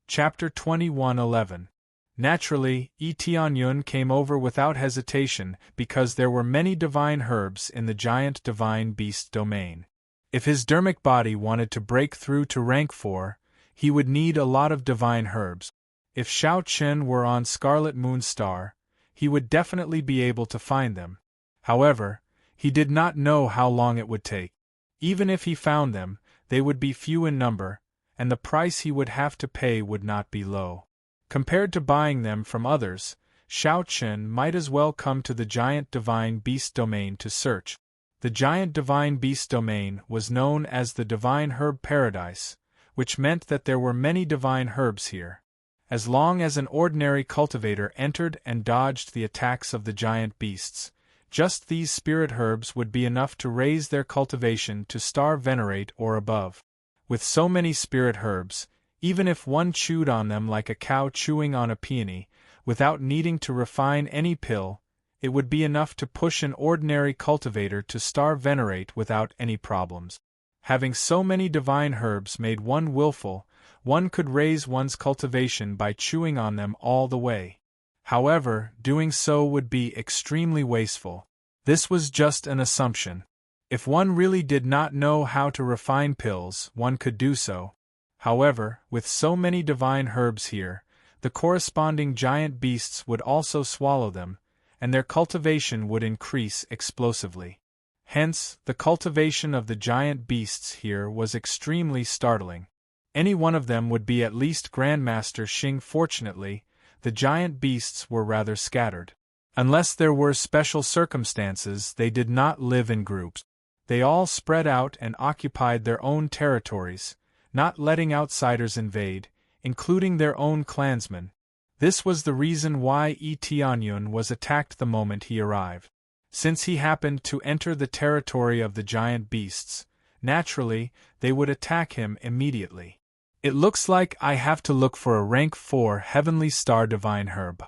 Chapter 21:11. Naturally, Tianyun came over without hesitation because there were many divine herbs in the giant divine beast domain. If his dermic body wanted to break through to rank 4, he would need a lot of divine herbs. If Xiao Chen were on Scarlet Moon Star, he would definitely be able to find them. However, he did not know how long it would take. Even if he found them, they would be few in number, and the price he would have to pay would not be low. Compared to buying them from others, Xiao Chen might as well come to the giant divine beast domain to search. The giant divine beast domain was known as the Divine Herb Paradise, which meant that there were many divine herbs here. As long as an ordinary cultivator entered and dodged the attacks of the giant beasts, Just these spirit herbs would be enough to raise their cultivation to star venerate or above. With so many spirit herbs, even if one chewed on them like a cow chewing on a peony, without needing to refine any pill, it would be enough to push an ordinary cultivator to star venerate without any problems. Having so many divine herbs made one willful, one could raise one's cultivation by chewing on them all the way. However, doing so would be extremely wasteful. This was just an assumption. If one really did not know how to refine pills, one could do so. However, with so many divine herbs here, the corresponding giant beasts would also swallow them, and their cultivation would increase explosively. Hence, the cultivation of the giant beasts here was extremely startling. Any one of them would be at least Grandmaster Xing. Fortunately, the giant beasts were rather scattered. Unless there were special circumstances, they did not live in groups. They all spread out and occupied their own territories, not letting outsiders invade, including their own clansmen. This was the reason why Tianyun was attacked the moment he arrived. Since he happened to enter the territory of the giant beasts, naturally, they would attack him immediately. It looks like I have to look for a rank 4 heavenly star divine herb.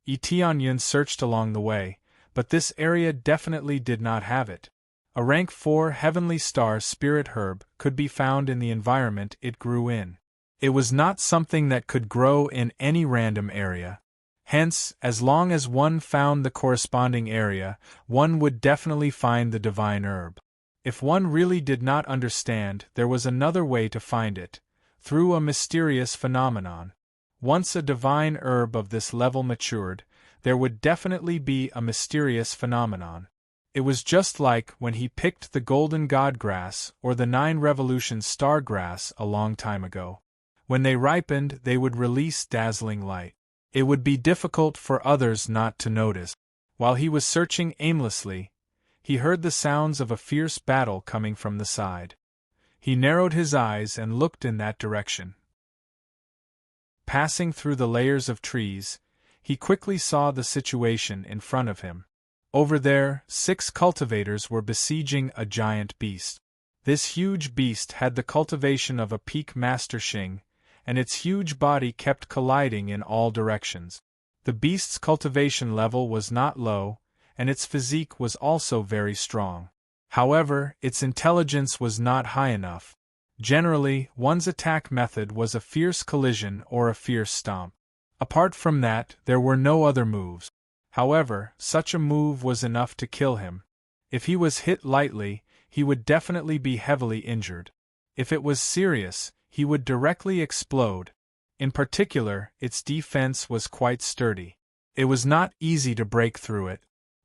Tianyun searched along the way, but this area definitely did not have it. A rank 4 heavenly star spirit herb could be found in the environment it grew in. It was not something that could grow in any random area. Hence, as long as one found the corresponding area, one would definitely find the divine herb. If one really did not understand, there was another way to find it, through a mysterious phenomenon. Once a divine herb of this level matured, there would definitely be a mysterious phenomenon. It was just like when he picked the golden god grass or the 9 revolutions star grass a long time ago. When they ripened, they would release dazzling light. It would be difficult for others not to notice. While he was searching aimlessly, he heard the sounds of a fierce battle coming from the side. He narrowed his eyes and looked in that direction. Passing through the layers of trees, he quickly saw the situation in front of him. Over there, 6 cultivators were besieging a giant beast. This huge beast had the cultivation of a peak Master Xing, and its huge body kept colliding in all directions. The beast's cultivation level was not low, and its physique was also very strong. However, its intelligence was not high enough. Generally, one's attack method was a fierce collision or a fierce stomp. Apart from that, there were no other moves. However, such a move was enough to kill him. If he was hit lightly, he would definitely be heavily injured. If it was serious, he would directly explode. In particular, its defense was quite sturdy. It was not easy to break through it.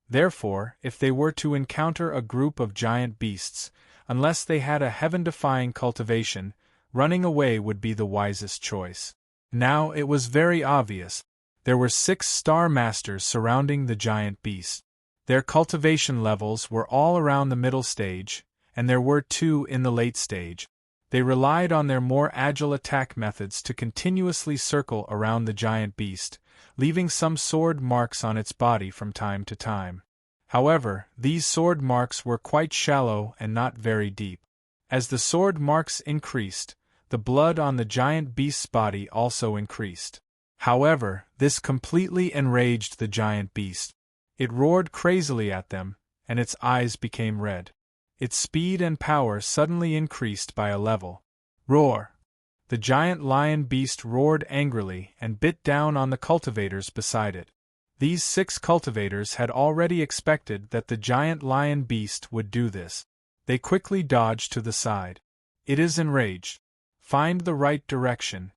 Therefore, if they were to encounter a group of giant beasts, unless they had a heaven-defying cultivation, running away would be the wisest choice. Now it was very obvious. There were 6 star masters surrounding the giant beast. Their cultivation levels were all around the middle stage, and there were 2 in the late stage. They relied on their more agile attack methods to continuously circle around the giant beast, leaving some sword marks on its body from time to time. However, these sword marks were quite shallow and not very deep. As the sword marks increased, the blood on the giant beast's body also increased. However, this completely enraged the giant beast. It roared crazily at them, and its eyes became red. Its speed and power suddenly increased by a level. Roar! The giant lion beast roared angrily and bit down on the cultivators beside it. These 6 cultivators had already expected that the giant lion beast would do this. They quickly dodged to the side. It is enraged. Find the right direction.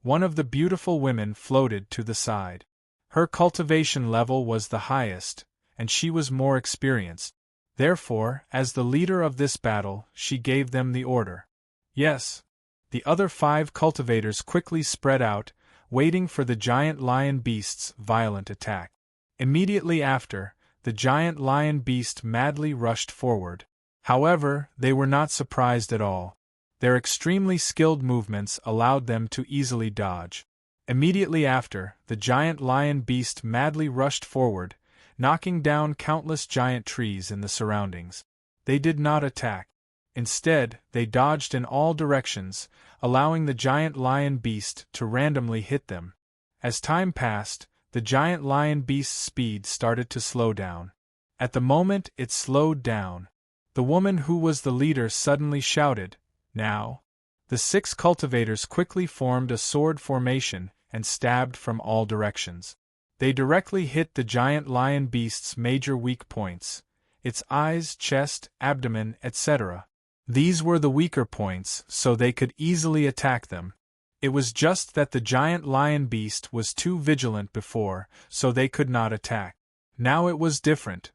One of the beautiful women floated to the side. Her cultivation level was the highest, and she was more experienced. Therefore, as the leader of this battle, she gave them the order. Yes. The other 5 cultivators quickly spread out, waiting for the giant lion beast's violent attack. Immediately after, the giant lion beast madly rushed forward. However, they were not surprised at all. Their extremely skilled movements allowed them to easily dodge. Immediately after, the giant lion beast madly rushed forward, knocking down countless giant trees in the surroundings. They did not attack. Instead, they dodged in all directions, allowing the giant lion beast to randomly hit them. As time passed, the giant lion beast's speed started to slow down. At the moment it slowed down, the woman who was the leader suddenly shouted, "Now!" The 6 cultivators quickly formed a sword formation and stabbed from all directions. They directly hit the giant lion beast's major weak points, its eyes, chest, abdomen, etc. These were the weaker points, so they could easily attack them. It was just that the giant lion beast was too vigilant before, so they could not attack. Now it was different.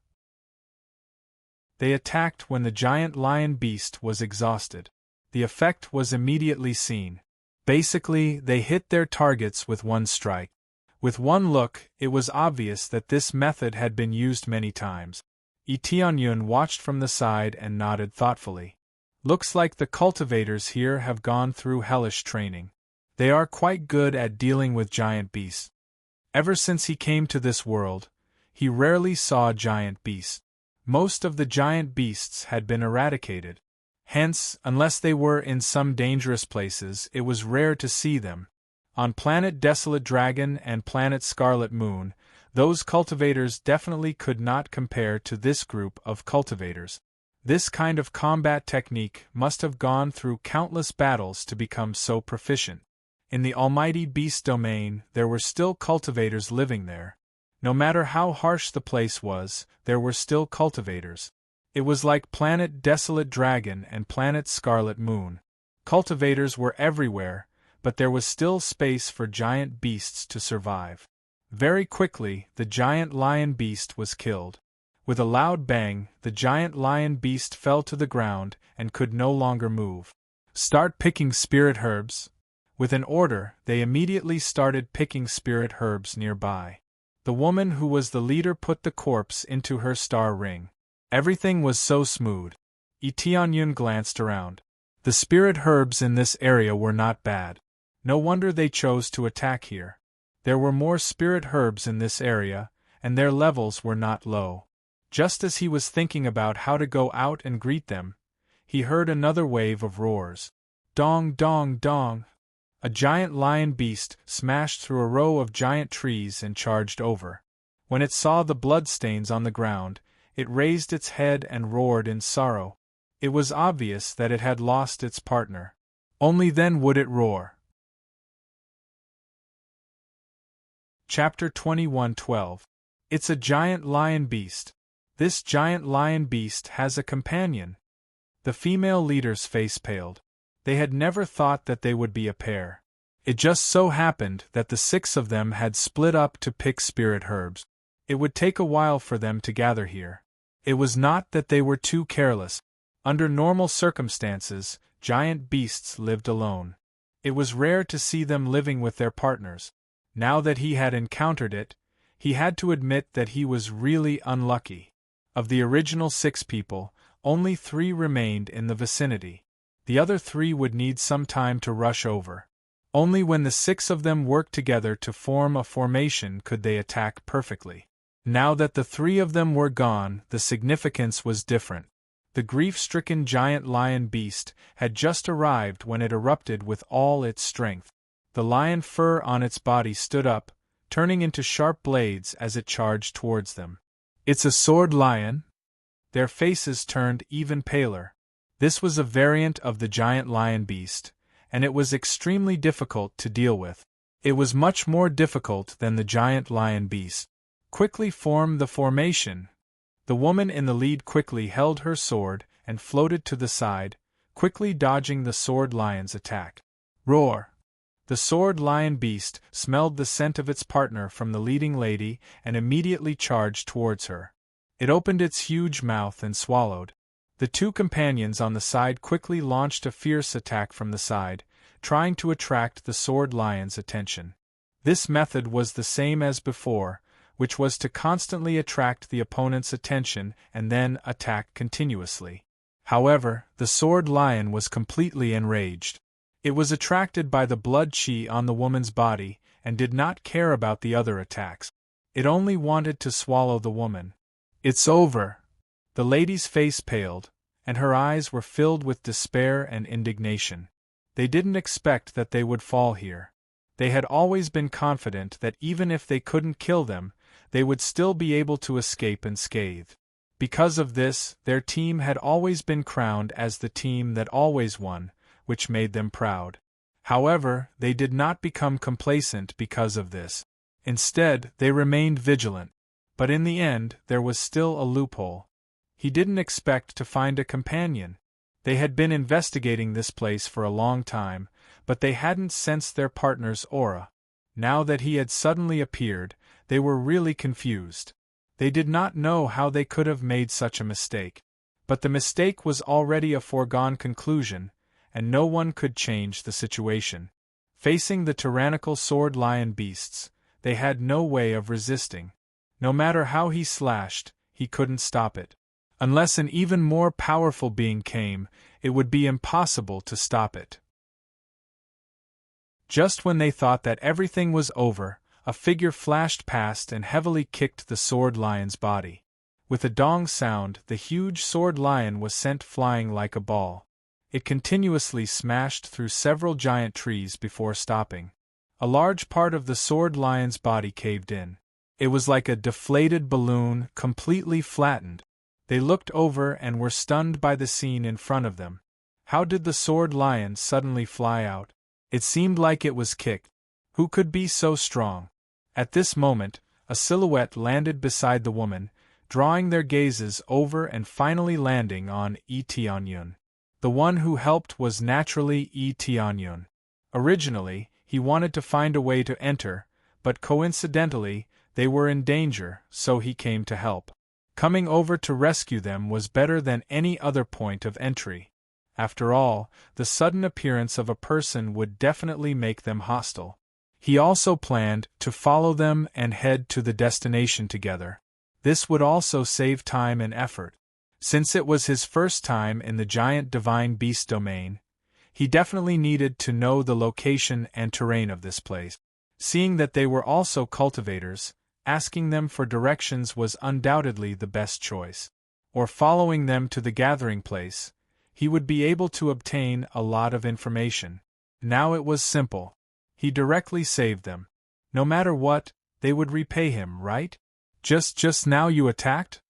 They attacked when the giant lion beast was exhausted. The effect was immediately seen. Basically, they hit their targets with one strike. With one look, it was obvious that this method had been used many times. Tianyun watched from the side and nodded thoughtfully. Looks like the cultivators here have gone through hellish training. They are quite good at dealing with giant beasts. Ever since he came to this world, he rarely saw giant beasts. Most of the giant beasts had been eradicated. Hence, unless they were in some dangerous places, it was rare to see them. On Planet Desolate Dragon and Planet Scarlet Moon, those cultivators definitely could not compare to this group of cultivators. This kind of combat technique must have gone through countless battles to become so proficient. In the almighty beast domain, there were still cultivators living there. No matter how harsh the place was, there were still cultivators. It was like Planet Desolate Dragon and Planet Scarlet Moon. Cultivators were everywhere, but there was still space for giant beasts to survive. Very quickly, the giant lion beast was killed. With a loud bang, the giant lion beast fell to the ground and could no longer move. Start picking spirit herbs. With an order, they immediately started picking spirit herbs nearby. The woman who was the leader put the corpse into her star ring. Everything was so smooth. Tianyun glanced around. The spirit herbs in this area were not bad. No wonder they chose to attack here. There were more spirit herbs in this area, and their levels were not low. Just as he was thinking about how to go out and greet them, he heard another wave of roars. Dong, dong, dong! A giant lion beast smashed through a row of giant trees and charged over. When it saw the bloodstains on the ground, it raised its head and roared in sorrow. It was obvious that it had lost its partner. Only then would it roar. Chapter 21:12. It's a giant lion beast. This giant lion beast has a companion. The female leader's face paled. They had never thought that they would be a pair. It just so happened that the 6 of them had split up to pick spirit herbs. It would take a while for them to gather here. It was not that they were too careless. Under normal circumstances, giant beasts lived alone. It was rare to see them living with their partners. Now that he had encountered it, he had to admit that he was really unlucky. Of the original 6 people, only 3 remained in the vicinity. The other 3 would need some time to rush over. Only when the 6 of them worked together to form a formation could they attack perfectly. Now that the 3 of them were gone, the significance was different. The grief-stricken giant lion beast had just arrived when it erupted with all its strength. The lion fur on its body stood up, turning into sharp blades as it charged towards them. It's a sword lion? Their faces turned even paler. This was a variant of the giant lion beast, and it was extremely difficult to deal with. It was much more difficult than the giant lion beast. Quickly form the formation. The woman in the lead quickly held her sword and floated to the side, quickly dodging the sword lion's attack. Roar! The sword lion beast smelled the scent of its partner from the leading lady and immediately charged towards her. It opened its huge mouth and swallowed. The 2 companions on the side quickly launched a fierce attack from the side, trying to attract the sword lion's attention. This method was the same as before, which was to constantly attract the opponent's attention and then attack continuously. However, the sword lion was completely enraged. It was attracted by the blood chi on the woman's body and did not care about the other attacks. It only wanted to swallow the woman. It's over. The lady's face paled, and her eyes were filled with despair and indignation. They didn't expect that they would fall here. They had always been confident that even if they couldn't kill them, they would still be able to escape unscathed. Because of this, their team had always been crowned as the team that always won, which made them proud. However, they did not become complacent because of this. Instead, they remained vigilant. But in the end, there was still a loophole. He didn't expect to find a companion. They had been investigating this place for a long time, but they hadn't sensed their partner's aura. Now that he had suddenly appeared, they were really confused. They did not know how they could have made such a mistake. But the mistake was already a foregone conclusion, and no one could change the situation. Facing the tyrannical sword lion beasts, they had no way of resisting. No matter how he slashed, he couldn't stop it. Unless an even more powerful being came, it would be impossible to stop it. Just when they thought that everything was over, a figure flashed past and heavily kicked the sword lion's body. With a dong sound, the huge sword lion was sent flying like a ball. It continuously smashed through several giant trees before stopping. A large part of the sword lion's body caved in. It was like a deflated balloon, completely flattened. They looked over and were stunned by the scene in front of them. How did the sword lion suddenly fly out? It seemed like it was kicked. Who could be so strong? At this moment, a silhouette landed beside the woman, drawing their gazes over and finally landing on Tianyun. The one who helped was naturally Tianyun. Originally, he wanted to find a way to enter, but coincidentally, they were in danger, so he came to help. Coming over to rescue them was better than any other point of entry. After all, the sudden appearance of a person would definitely make them hostile. He also planned to follow them and head to the destination together. This would also save time and effort. Since it was his first time in the giant divine beast domain, he definitely needed to know the location and terrain of this place. Seeing that they were also cultivators, asking them for directions was undoubtedly the best choice. Or following them to the gathering place, he would be able to obtain a lot of information. Now it was simple. He directly saved them. No matter what, they would repay him, right? Just now you attacked?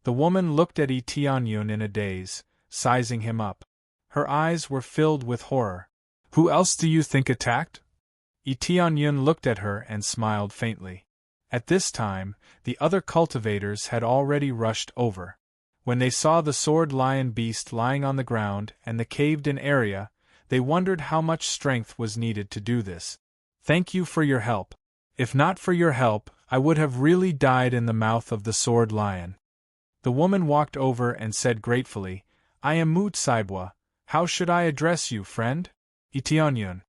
The woman looked at Tianyun in a daze, sizing him up. Her eyes were filled with horror. Who else do you think attacked? Tianyun looked at her and smiled faintly. At this time, the other cultivators had already rushed over. When they saw the sword lion beast lying on the ground and the caved-in area, they wondered how much strength was needed to do this. Thank you for your help. If not for your help, I would have really died in the mouth of the sword lion. The woman walked over and said gratefully, I am Moot Saibwa. How should I address you, friend? Tianyun.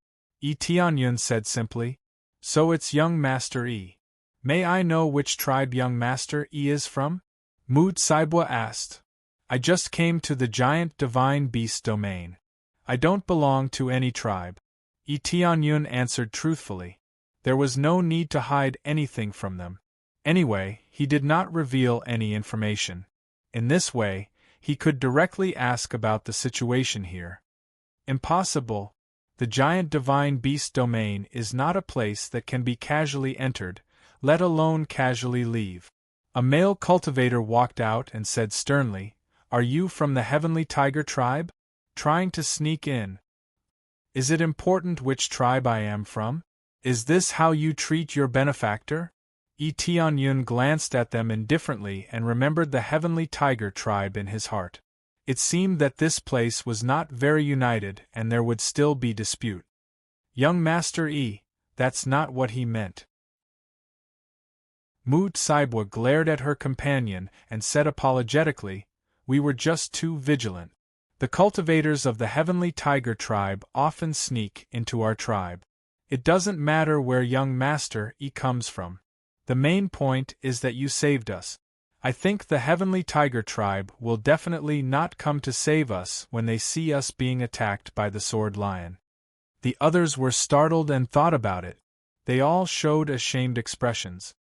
Tianyun said simply. So it's young Master E. May I know which tribe young Master E is from? Moot Saibwa asked. I just came to the giant divine beast domain. I don't belong to any tribe. Tianyun answered truthfully. There was no need to hide anything from them. Anyway, he did not reveal any information. In this way, he could directly ask about the situation here. Impossible. The giant divine beast domain is not a place that can be casually entered, let alone casually leave. A male cultivator walked out and said sternly, Are you from the Heavenly Tiger tribe? Trying to sneak in. Is it important which tribe I am from? Is this how you treat your benefactor? Tianyun glanced at them indifferently and remembered the Heavenly Tiger tribe in his heart. It seemed that this place was not very united and there would still be dispute. Young Master E, that's not what he meant. Moot Saibwa glared at her companion and said apologetically, We were just too vigilant. The cultivators of the Heavenly Tiger tribe often sneak into our tribe. It doesn't matter where young Master E comes from. The main point is that you saved us. I think the Heavenly Tiger tribe will definitely not come to save us when they see us being attacked by the sword lion. The others were startled and thought about it. They all showed ashamed expressions.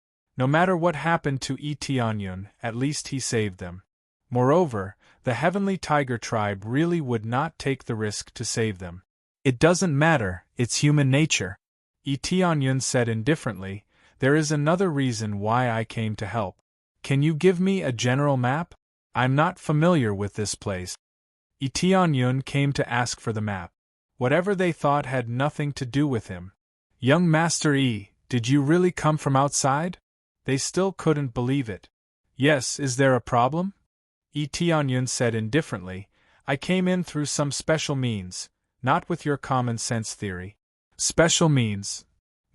No matter what happened to Tianyun, at least he saved them. Moreover, the Heavenly Tiger tribe really would not take the risk to save them. It doesn't matter, it's human nature. Tianyun said indifferently, there is another reason why I came to help. Can you give me a general map? I'm not familiar with this place. Tianyun came to ask for the map. Whatever they thought had nothing to do with him. Young Master Yi, did you really come from outside? They still couldn't believe it. Yes, is there a problem? Tianyun said indifferently, I came in through some special means, not with your common sense theory. Special means?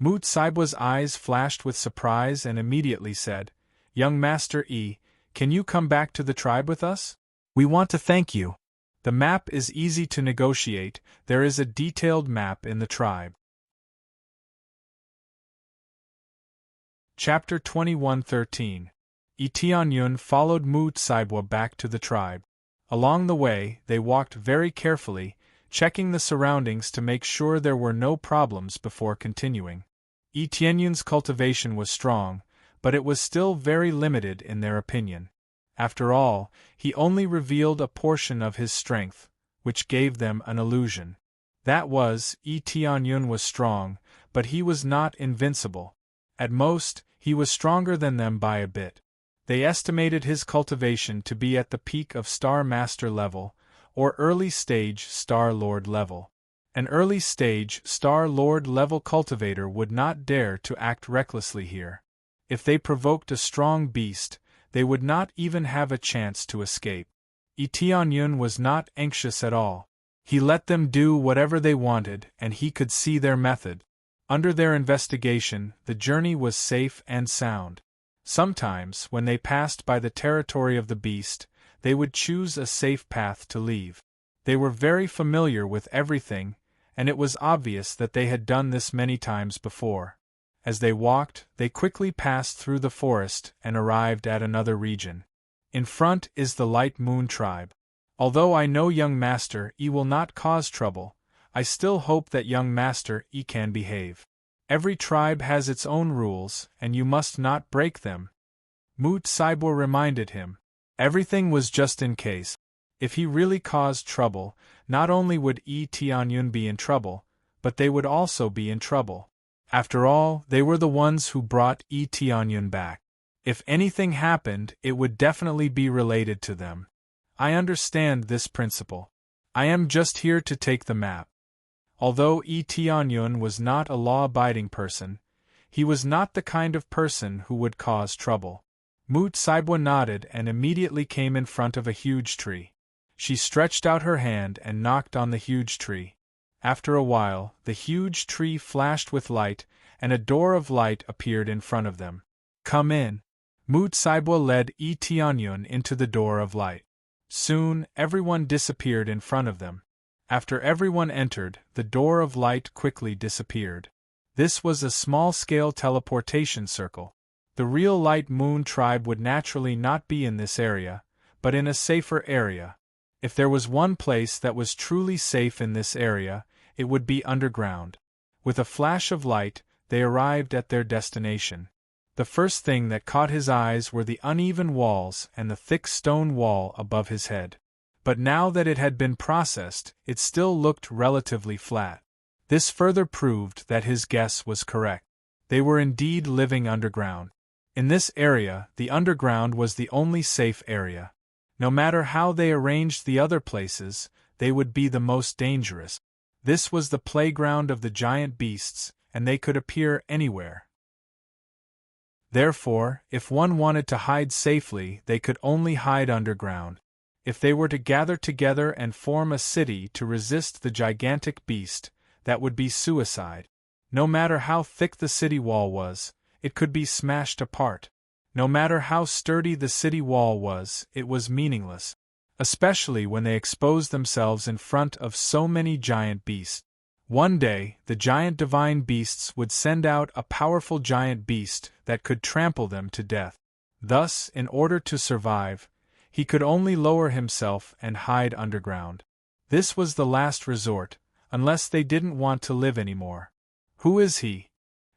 Moot Saibwa's eyes flashed with surprise and immediately said, Young Master Yi, can you come back to the tribe with us? We want to thank you. The map is easy to negotiate, there is a detailed map in the tribe. Chapter 21:13. Tianyun followed Moot Saibwa back to the tribe. Along the way, they walked very carefully, checking the surroundings to make sure there were no problems before continuing. Tianyun's cultivation was strong, but it was still very limited in their opinion. After all, he only revealed a portion of his strength, which gave them an illusion. That was, Tianyun was strong, but he was not invincible. At most, he was stronger than them by a bit. They estimated his cultivation to be at the peak of Star Master level, or early stage Star Lord level. An early stage Star Lord level cultivator would not dare to act recklessly here. If they provoked a strong beast, they would not even have a chance to escape. Tianyun was not anxious at all. He let them do whatever they wanted, and he could see their method. Under their investigation, the journey was safe and sound. Sometimes, when they passed by the territory of the beast, they would choose a safe path to leave. They were very familiar with everything, and it was obvious that they had done this many times before. As they walked, they quickly passed through the forest and arrived at another region. In front is the Light Moon tribe. Although I know young Master Yi will not cause trouble, I still hope that young Master Yi can behave. Every tribe has its own rules, and you must not break them. Moot Saibwa reminded him. Everything was just in case. If he really caused trouble, not only would Tianyun be in trouble, but they would also be in trouble. After all, they were the ones who brought Tianyun back. If anything happened, it would definitely be related to them. I understand this principle. I am just here to take the map. Although Tianyun was not a law-abiding person, he was not the kind of person who would cause trouble. Moot Saibwa nodded and immediately came in front of a huge tree. She stretched out her hand and knocked on the huge tree. After a while, the huge tree flashed with light, and a door of light appeared in front of them. Come in. Moot Saibwa led Tianyun into the door of light. Soon, everyone disappeared in front of them. After everyone entered, the door of light quickly disappeared. This was a small-scale teleportation circle. The real Light Moon tribe would naturally not be in this area, but in a safer area. If there was one place that was truly safe in this area, it would be underground. With a flash of light, they arrived at their destination. The first thing that caught his eyes were the uneven walls and the thick stone wall above his head. But now that it had been processed, it still looked relatively flat. This further proved that his guess was correct. They were indeed living underground. In this area, the underground was the only safe area. No matter how they arranged the other places, they would be the most dangerous. This was the playground of the giant beasts, and they could appear anywhere. Therefore, if one wanted to hide safely, they could only hide underground. If they were to gather together and form a city to resist the gigantic beast, that would be suicide. No matter how thick the city wall was, it could be smashed apart. No matter how sturdy the city wall was, it was meaningless. Especially when they exposed themselves in front of so many giant beasts. One day, the giant divine beasts would send out a powerful giant beast that could trample them to death. Thus, in order to survive, he could only lower himself and hide underground. This was the last resort, unless they didn't want to live anymore. Who is he?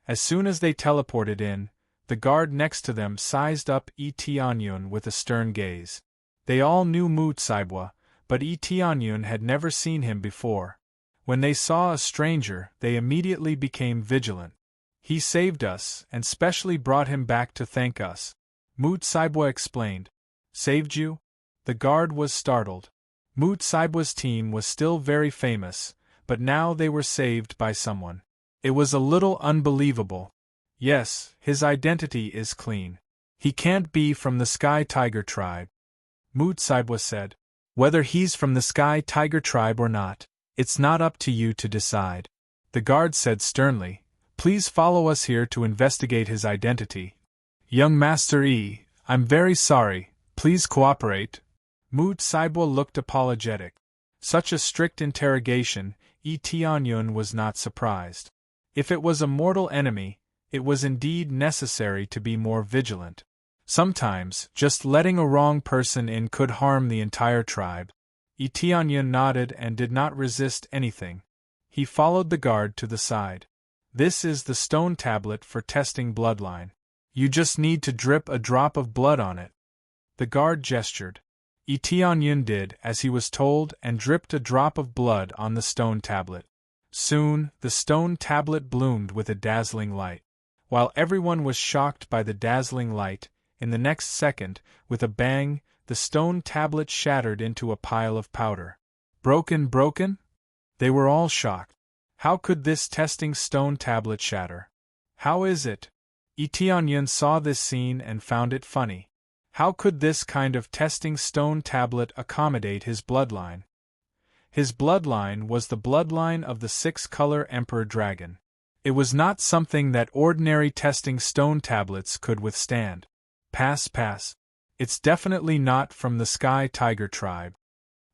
As soon as they teleported in, The guard next to them sized up Tianyun with a stern gaze. They all knew Mu Saibwa, but Tianyun had never seen him before. When they saw a stranger, they immediately became vigilant. He saved us, and specially brought him back to thank us. Mu Saibwa explained. Saved you? The guard was startled. Mu Saibwa's team was still very famous, but now they were saved by someone. It was a little unbelievable. Yes, his identity is clean. He can't be from the Sky Tiger tribe. Mu Saibwa said. Whether he's from the Sky Tiger tribe or not, it's not up to you to decide. The guard said sternly. Please follow us here to investigate his identity. Young Master Yi, I'm very sorry, please cooperate. Mu Saibwa looked apologetic. Such a strict interrogation, Tianyun was not surprised. If it was a mortal enemy, it was indeed necessary to be more vigilant. Sometimes, just letting a wrong person in could harm the entire tribe. Tianyun nodded and did not resist anything. He followed the guard to the side. This is the stone tablet for testing bloodline. You just need to drip a drop of blood on it. The guard gestured. Tianyun did as he was told and dripped a drop of blood on the stone tablet. Soon, the stone tablet bloomed with a dazzling light. While everyone was shocked by the dazzling light, in the next second, with a bang, the stone tablet shattered into a pile of powder. Broken? They were all shocked. How could this testing stone tablet shatter? How is it? Tianyun saw this scene and found it funny. How could this kind of testing stone tablet accommodate his bloodline? His bloodline was the bloodline of the six-color Emperor Dragon. It was not something that ordinary testing stone tablets could withstand. Pass. It's definitely not from the Sky Tiger tribe.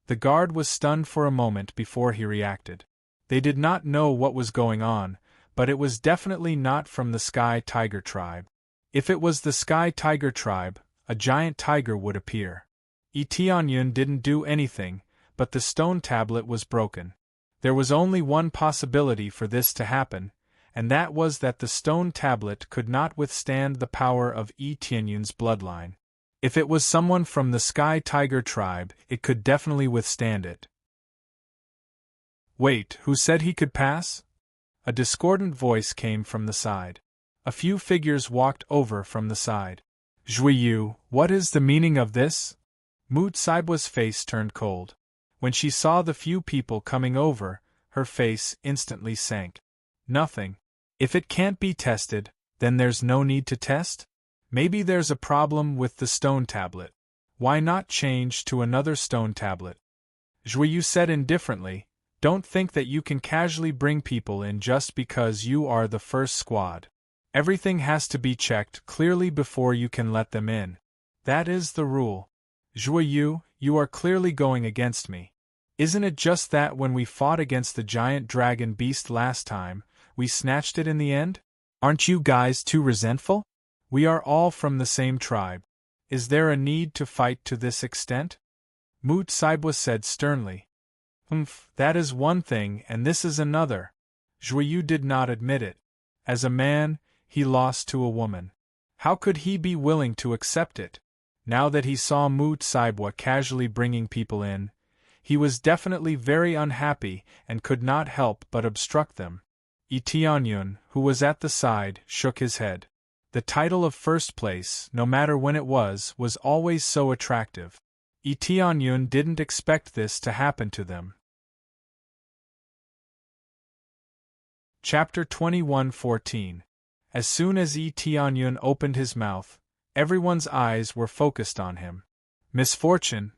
The guard was stunned for a moment before he reacted. They did not know what was going on, but it was definitely not from the Sky Tiger tribe. If it was the Sky Tiger tribe, a giant tiger would appear. Tianyun didn't do anything, but the stone tablet was broken. There was only one possibility for this to happen, and that was that the stone tablet could not withstand the power of Tianyun's bloodline. If it was someone from the Sky Tiger tribe, it could definitely withstand it. Wait, who said he could pass? A discordant voice came from the side. A few figures walked over from the side. Zhuiyu, what is the meaning of this? Mu Saibwa's face turned cold. When she saw the few people coming over, her face instantly sank. Nothing. If it can't be tested, then there's no need to test? Maybe there's a problem with the stone tablet. Why not change to another stone tablet? Zhuiyu said indifferently, don't think that you can casually bring people in just because you are the first squad. Everything has to be checked clearly before you can let them in. That is the rule. Zhuiyu, you are clearly going against me. Isn't it just that when we fought against the giant dragon beast last time, we snatched it in the end? Aren't you guys too resentful? We are all from the same tribe. Is there a need to fight to this extent? Mu Saibwa said sternly. That is one thing and this is another. Zhuiyu did not admit it. As a man, he lost to a woman. How could he be willing to accept it? Now that he saw Mu Saibwa casually bringing people in, he was definitely very unhappy and could not help but obstruct them. Tianyun, who was at the side, shook his head. The title of first place, no matter when it was always so attractive. Tianyun didn't expect this to happen to them. Chapter 21:14. As soon as Tianyun opened his mouth, everyone's eyes were focused on him. Misfortune?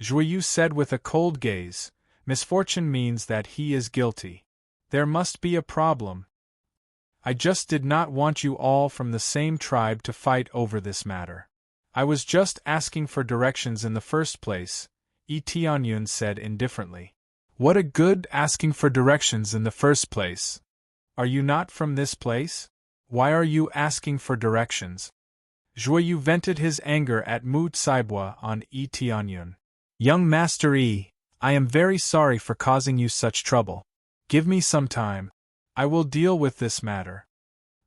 Zhuiyu said with a cold gaze. Misfortune means that he is guilty. There must be a problem. I just did not want you all from the same tribe to fight over this matter. I was just asking for directions in the first place, Tianyun said indifferently. What a good asking for directions in the first place. Are you not from this place? Why are you asking for directions? Zhuiyu vented his anger at Mu Saibwa on Tianyun. Young Master Yi, I am very sorry for causing you such trouble. Give me some time. I will deal with this matter.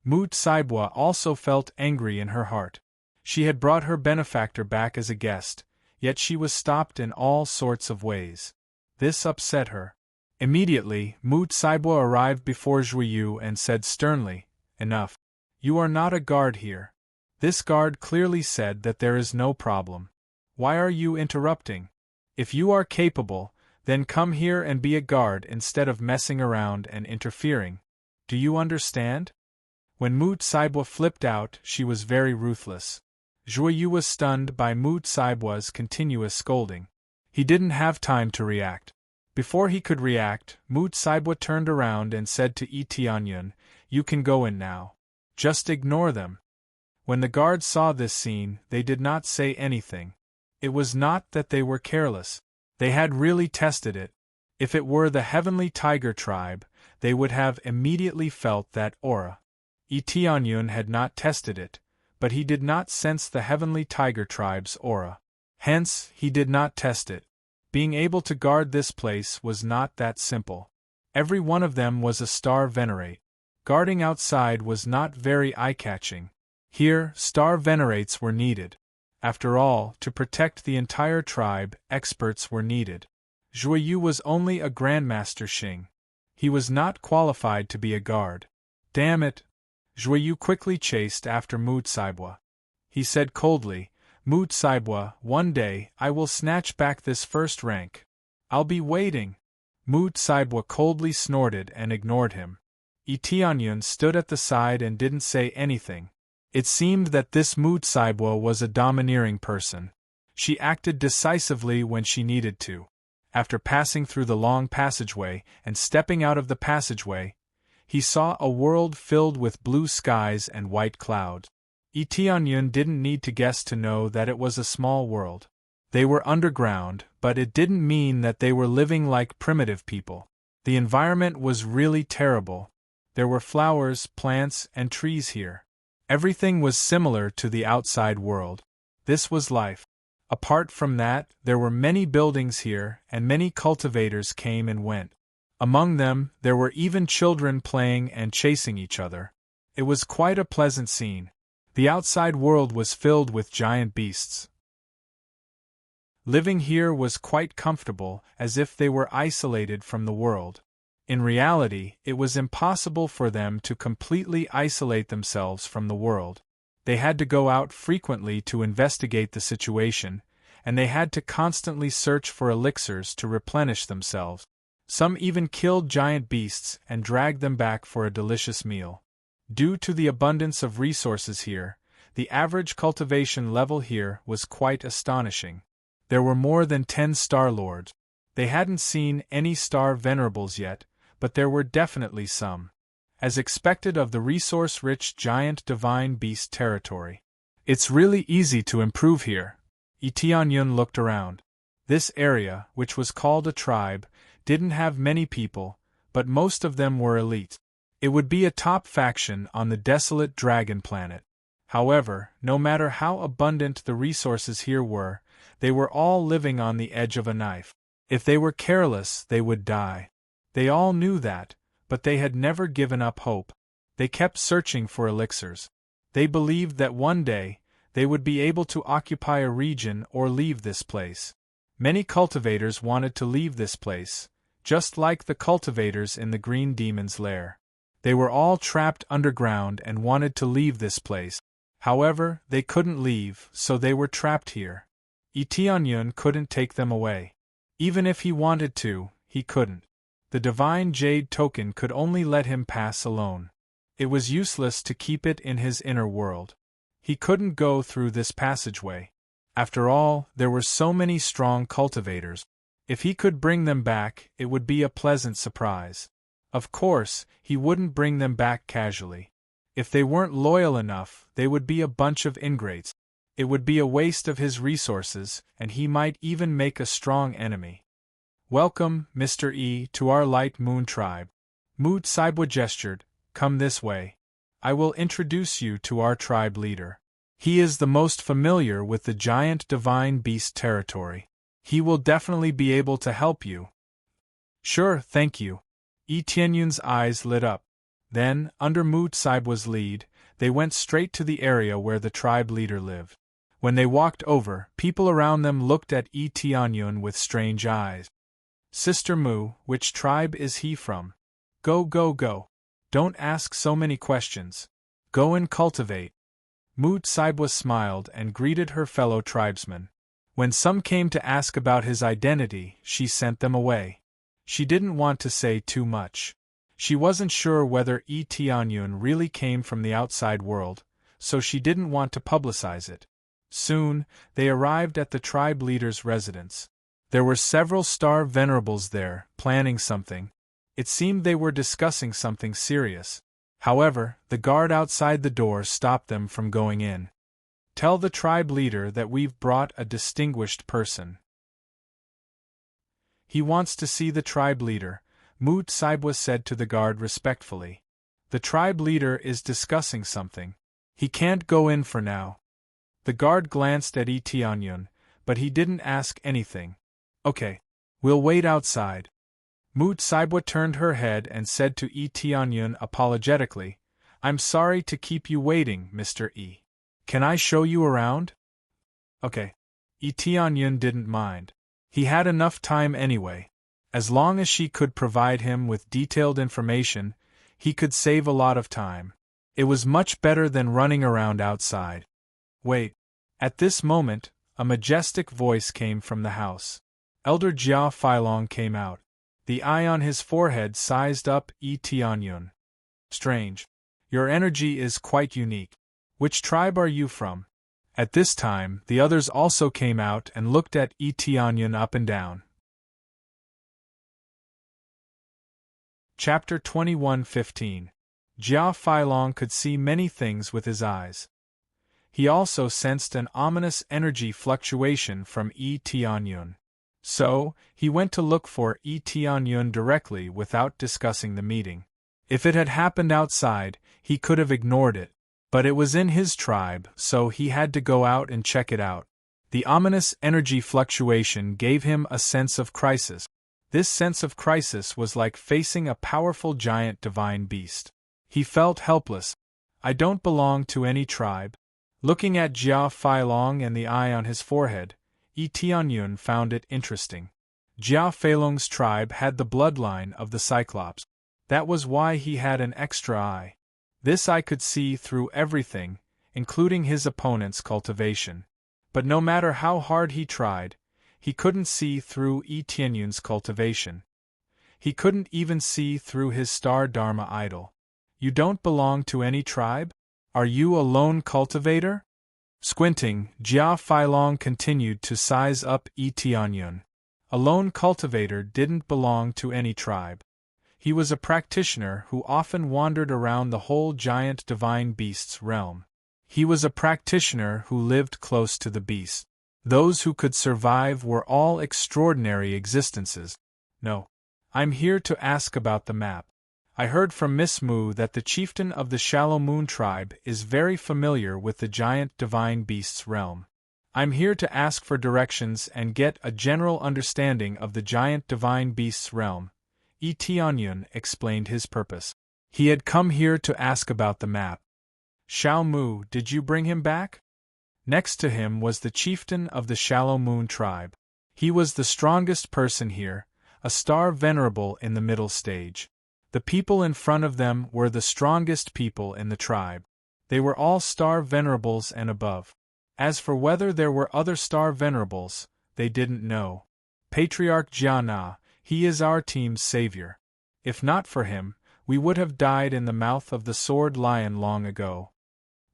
Mu Saibwa also felt angry in her heart. She had brought her benefactor back as a guest, yet she was stopped in all sorts of ways. This upset her. Immediately, Mu Saibwa arrived before Zhuyu and said sternly, "Enough. You are not a guard here." This guard clearly said that there is no problem. "Why are you interrupting? If you are capable, then come here and be a guard instead of messing around and interfering. Do you understand?" When Mu Saibwa flipped out, she was very ruthless. Zhuyu was stunned by Mu Saibwa's continuous scolding. He didn't have time to react. Before he could react, Mu Saibwa turned around and said to Yi Tianyun, "You can go in now. Just ignore them." When the guards saw this scene, they did not say anything. It was not that they were careless. They had really tested it. If it were the Heavenly Tiger tribe, they would have immediately felt that aura. Yi Tianyun had not tested it, but he did not sense the Heavenly Tiger tribe's aura. Hence, he did not test it. Being able to guard this place was not that simple. Every one of them was a star venerate. Guarding outside was not very eye-catching. Here, star venerates were needed. After all, to protect the entire tribe, experts were needed. Zhuyu was only a Grandmaster Xing. He was not qualified to be a guard. "Damn it!" Zhuyu quickly chased after Mu Saibwa. He said coldly, "Mu Saibwa, one day I will snatch back this first rank. I'll be waiting." Mu Saibwa coldly snorted and ignored him. Yi Tianyun stood at the side and didn't say anything. It seemed that this Mu Saibwa was a domineering person. She acted decisively when she needed to. After passing through the long passageway and stepping out of the passageway, he saw a world filled with blue skies and white clouds. Yi Tianyun didn't need to guess to know that it was a small world. They were underground, but it didn't mean that they were living like primitive people. The environment was really terrible. There were flowers, plants, and trees here. Everything was similar to the outside world. This was life. Apart from that, there were many buildings here, and many cultivators came and went. Among them, there were even children playing and chasing each other. It was quite a pleasant scene. The outside world was filled with giant beasts. Living here was quite comfortable, as if they were isolated from the world. In reality, it was impossible for them to completely isolate themselves from the world. They had to go out frequently to investigate the situation, and they had to constantly search for elixirs to replenish themselves. Some even killed giant beasts and dragged them back for a delicious meal. Due to the abundance of resources here, the average cultivation level here was quite astonishing. There were more than 10 Star Lords. They hadn't seen any Star Venerables yet, but there were definitely some. As expected of the resource-rich giant divine beast territory. "It's really easy to improve here." Yi Tianyun looked around. This area, which was called a tribe, didn't have many people, but most of them were elite. It would be a top faction on the desolate dragon planet. However, no matter how abundant the resources here were, they were all living on the edge of a knife. If they were careless, they would die. They all knew that, but they had never given up hope. They kept searching for elixirs. They believed that one day, they would be able to occupy a region or leave this place. Many cultivators wanted to leave this place, just like the cultivators in the Green Demon's lair. They were all trapped underground and wanted to leave this place. However, they couldn't leave, so they were trapped here. Yi Tianyun couldn't take them away. Even if he wanted to, he couldn't. The divine jade token could only let him pass alone. It was useless to keep it in his inner world. He couldn't go through this passageway. After all, there were so many strong cultivators. If he could bring them back, it would be a pleasant surprise. Of course, he wouldn't bring them back casually. If they weren't loyal enough, they would be a bunch of ingrates. It would be a waste of his resources, and he might even make a strong enemy. "Welcome, Mr. E, to our Light Moon tribe." Mu Saibwa gestured, "Come this way. I will introduce you to our tribe leader. He is the most familiar with the giant divine beast territory. He will definitely be able to help you." "Sure, thank you." Yi Tianyun's eyes lit up. Then, under Mu Saibwa's lead, they went straight to the area where the tribe leader lived. When they walked over, people around them looked at Yi Tianyun with strange eyes. Sister Mu, which tribe is he from? Go, go, go. Don't ask so many questions. Go and cultivate. Mu Saibwa smiled and greeted her fellow tribesmen. When some came to ask about his identity, she sent them away. She didn't want to say too much. She wasn't sure whether Yi Tianyun really came from the outside world, so she didn't want to publicize it. Soon, they arrived at the tribe leader's residence. There were several star venerables there, planning something. It seemed they were discussing something serious. However, the guard outside the door stopped them from going in. Tell the tribe leader that we've brought a distinguished person. He wants to see the tribe leader, Mu Saibwa said to the guard respectfully. The tribe leader is discussing something. He can't go in for now. The guard glanced at Yi Tianyun, but he didn't ask anything. Okay. We'll wait outside. Mu Saibwa turned her head and said to Yi Tianyun apologetically, I'm sorry to keep you waiting, Mr. Yi. Can I show you around? Okay. Yi Tianyun didn't mind. He had enough time anyway. As long as she could provide him with detailed information, he could save a lot of time. It was much better than running around outside. Wait. At this moment, a majestic voice came from the house. Elder Jia Feilong came out. The eye on his forehead sized up Yi Tianyun. Strange. Your energy is quite unique. Which tribe are you from? At this time, the others also came out and looked at Yi Tianyun up and down. Chapter 21:15. Jia Feilong could see many things with his eyes. He also sensed an ominous energy fluctuation from Yi Tianyun. So, he went to look for Yi Tianyun directly without discussing the meeting. If it had happened outside, he could have ignored it. But it was in his tribe, so he had to go out and check it out. The ominous energy fluctuation gave him a sense of crisis. This sense of crisis was like facing a powerful giant divine beast. He felt helpless. I don't belong to any tribe. Looking at Jia Feilong and the eye on his forehead, Yi Tianyun found it interesting. Jia Feilong's tribe had the bloodline of the Cyclops. That was why he had an extra eye. This eye could see through everything, including his opponent's cultivation. But no matter how hard he tried, he couldn't see through Yi Tianyun's cultivation. He couldn't even see through his star Dharma idol. You don't belong to any tribe? Are you a lone cultivator? Squinting, Jia Feilong continued to size up Yi Tianyun. A lone cultivator didn't belong to any tribe. He was a practitioner who often wandered around the whole giant divine beast's realm. He was a practitioner who lived close to the beast. Those who could survive were all extraordinary existences. No. I'm here to ask about the map. I heard from Miss Mu that the chieftain of the Shallow Moon tribe is very familiar with the giant divine beast's realm. I'm here to ask for directions and get a general understanding of the giant divine beast's realm. Yi Tianyun explained his purpose. He had come here to ask about the map. Xiao Mu, did you bring him back? Next to him was the chieftain of the Shallow Moon tribe. He was the strongest person here, a star venerable in the middle stage. The people in front of them were the strongest people in the tribe. They were all star venerables and above. As for whether there were other star venerables, they didn't know. Patriarch Jiana, he is our team's savior. If not for him, we would have died in the mouth of the sword lion long ago.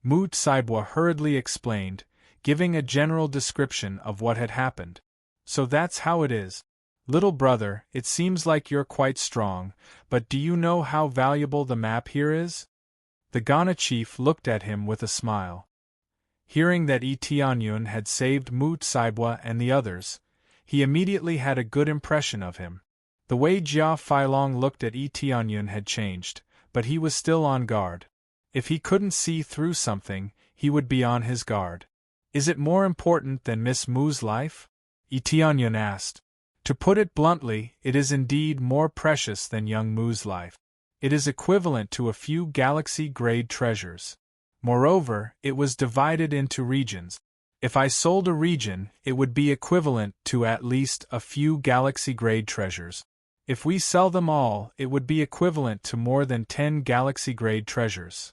Mu Saibwa hurriedly explained, giving a general description of what had happened. So that's how it is. Little brother, it seems like you're quite strong, but do you know how valuable the map here is? The Ghana chief looked at him with a smile. Hearing that Yi Tianyun had saved Mu Saibwa and the others, he immediately had a good impression of him. The way Jia Feilong looked at Yi Tianyun had changed, but he was still on guard. If he couldn't see through something, he would be on his guard. Is it more important than Miss Mu's life? Yi Tianyun asked. To put it bluntly, it is indeed more precious than young Mu's life. It is equivalent to a few galaxy-grade treasures. Moreover, it was divided into regions. If I sold a region, it would be equivalent to at least a few galaxy-grade treasures. If we sell them all, it would be equivalent to more than 10 galaxy-grade treasures.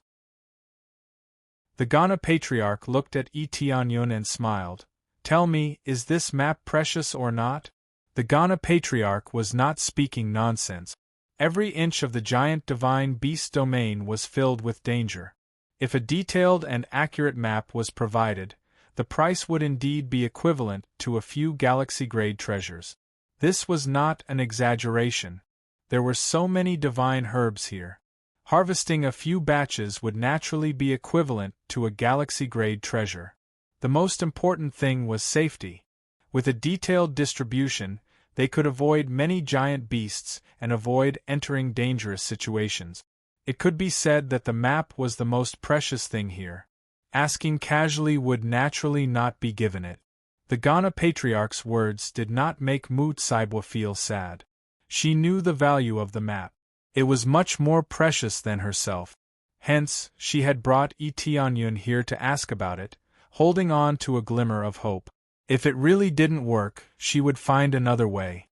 The Ghana Patriarch looked at Etianyun and smiled. Tell me, is this map precious or not? The Ghana Patriarch was not speaking nonsense. Every inch of the giant divine beast domain was filled with danger. If a detailed and accurate map was provided, the price would indeed be equivalent to a few galaxy-grade treasures. This was not an exaggeration. There were so many divine herbs here. Harvesting a few batches would naturally be equivalent to a galaxy-grade treasure. The most important thing was safety. With a detailed distribution, they could avoid many giant beasts and avoid entering dangerous situations. It could be said that the map was the most precious thing here. Asking casually would naturally not be given it. The Ghana Patriarch's words did not make Mutsibwa feel sad. She knew the value of the map. It was much more precious than herself. Hence, she had brought Etianyun here to ask about it, holding on to a glimmer of hope. If it really didn't work, she would find another way.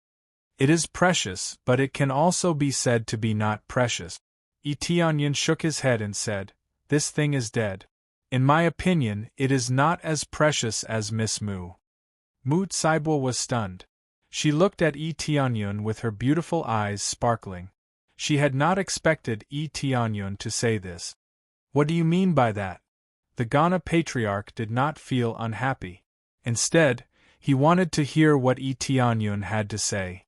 It is precious, but it can also be said to be not precious. Etianyun shook his head and said, "This thing is dead. In my opinion, it is not as precious as Miss Mu." Mutsibwa was stunned. She looked at Etianyun with her beautiful eyes sparkling. She had not expected Etianyun to say this. "What do you mean by that?" The Ghana Patriarch did not feel unhappy. Instead, he wanted to hear what Etianyun had to say.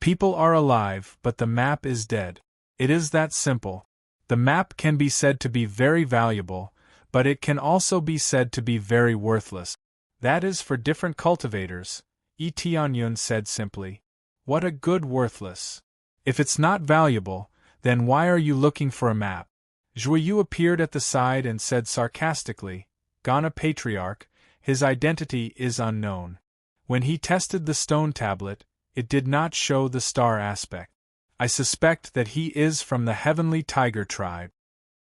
"People are alive, but the map is dead. It is that simple. The map can be said to be very valuable, but it can also be said to be very worthless. That is for different cultivators," Etianyun said simply. "What a good worthless. If it's not valuable, then why are you looking for a map?" Zhuyu appeared at the side and said sarcastically, "Ghana Patriarch, his identity is unknown. When he tested the stone tablet, it did not show the star aspect. I suspect that he is from the Heavenly Tiger tribe."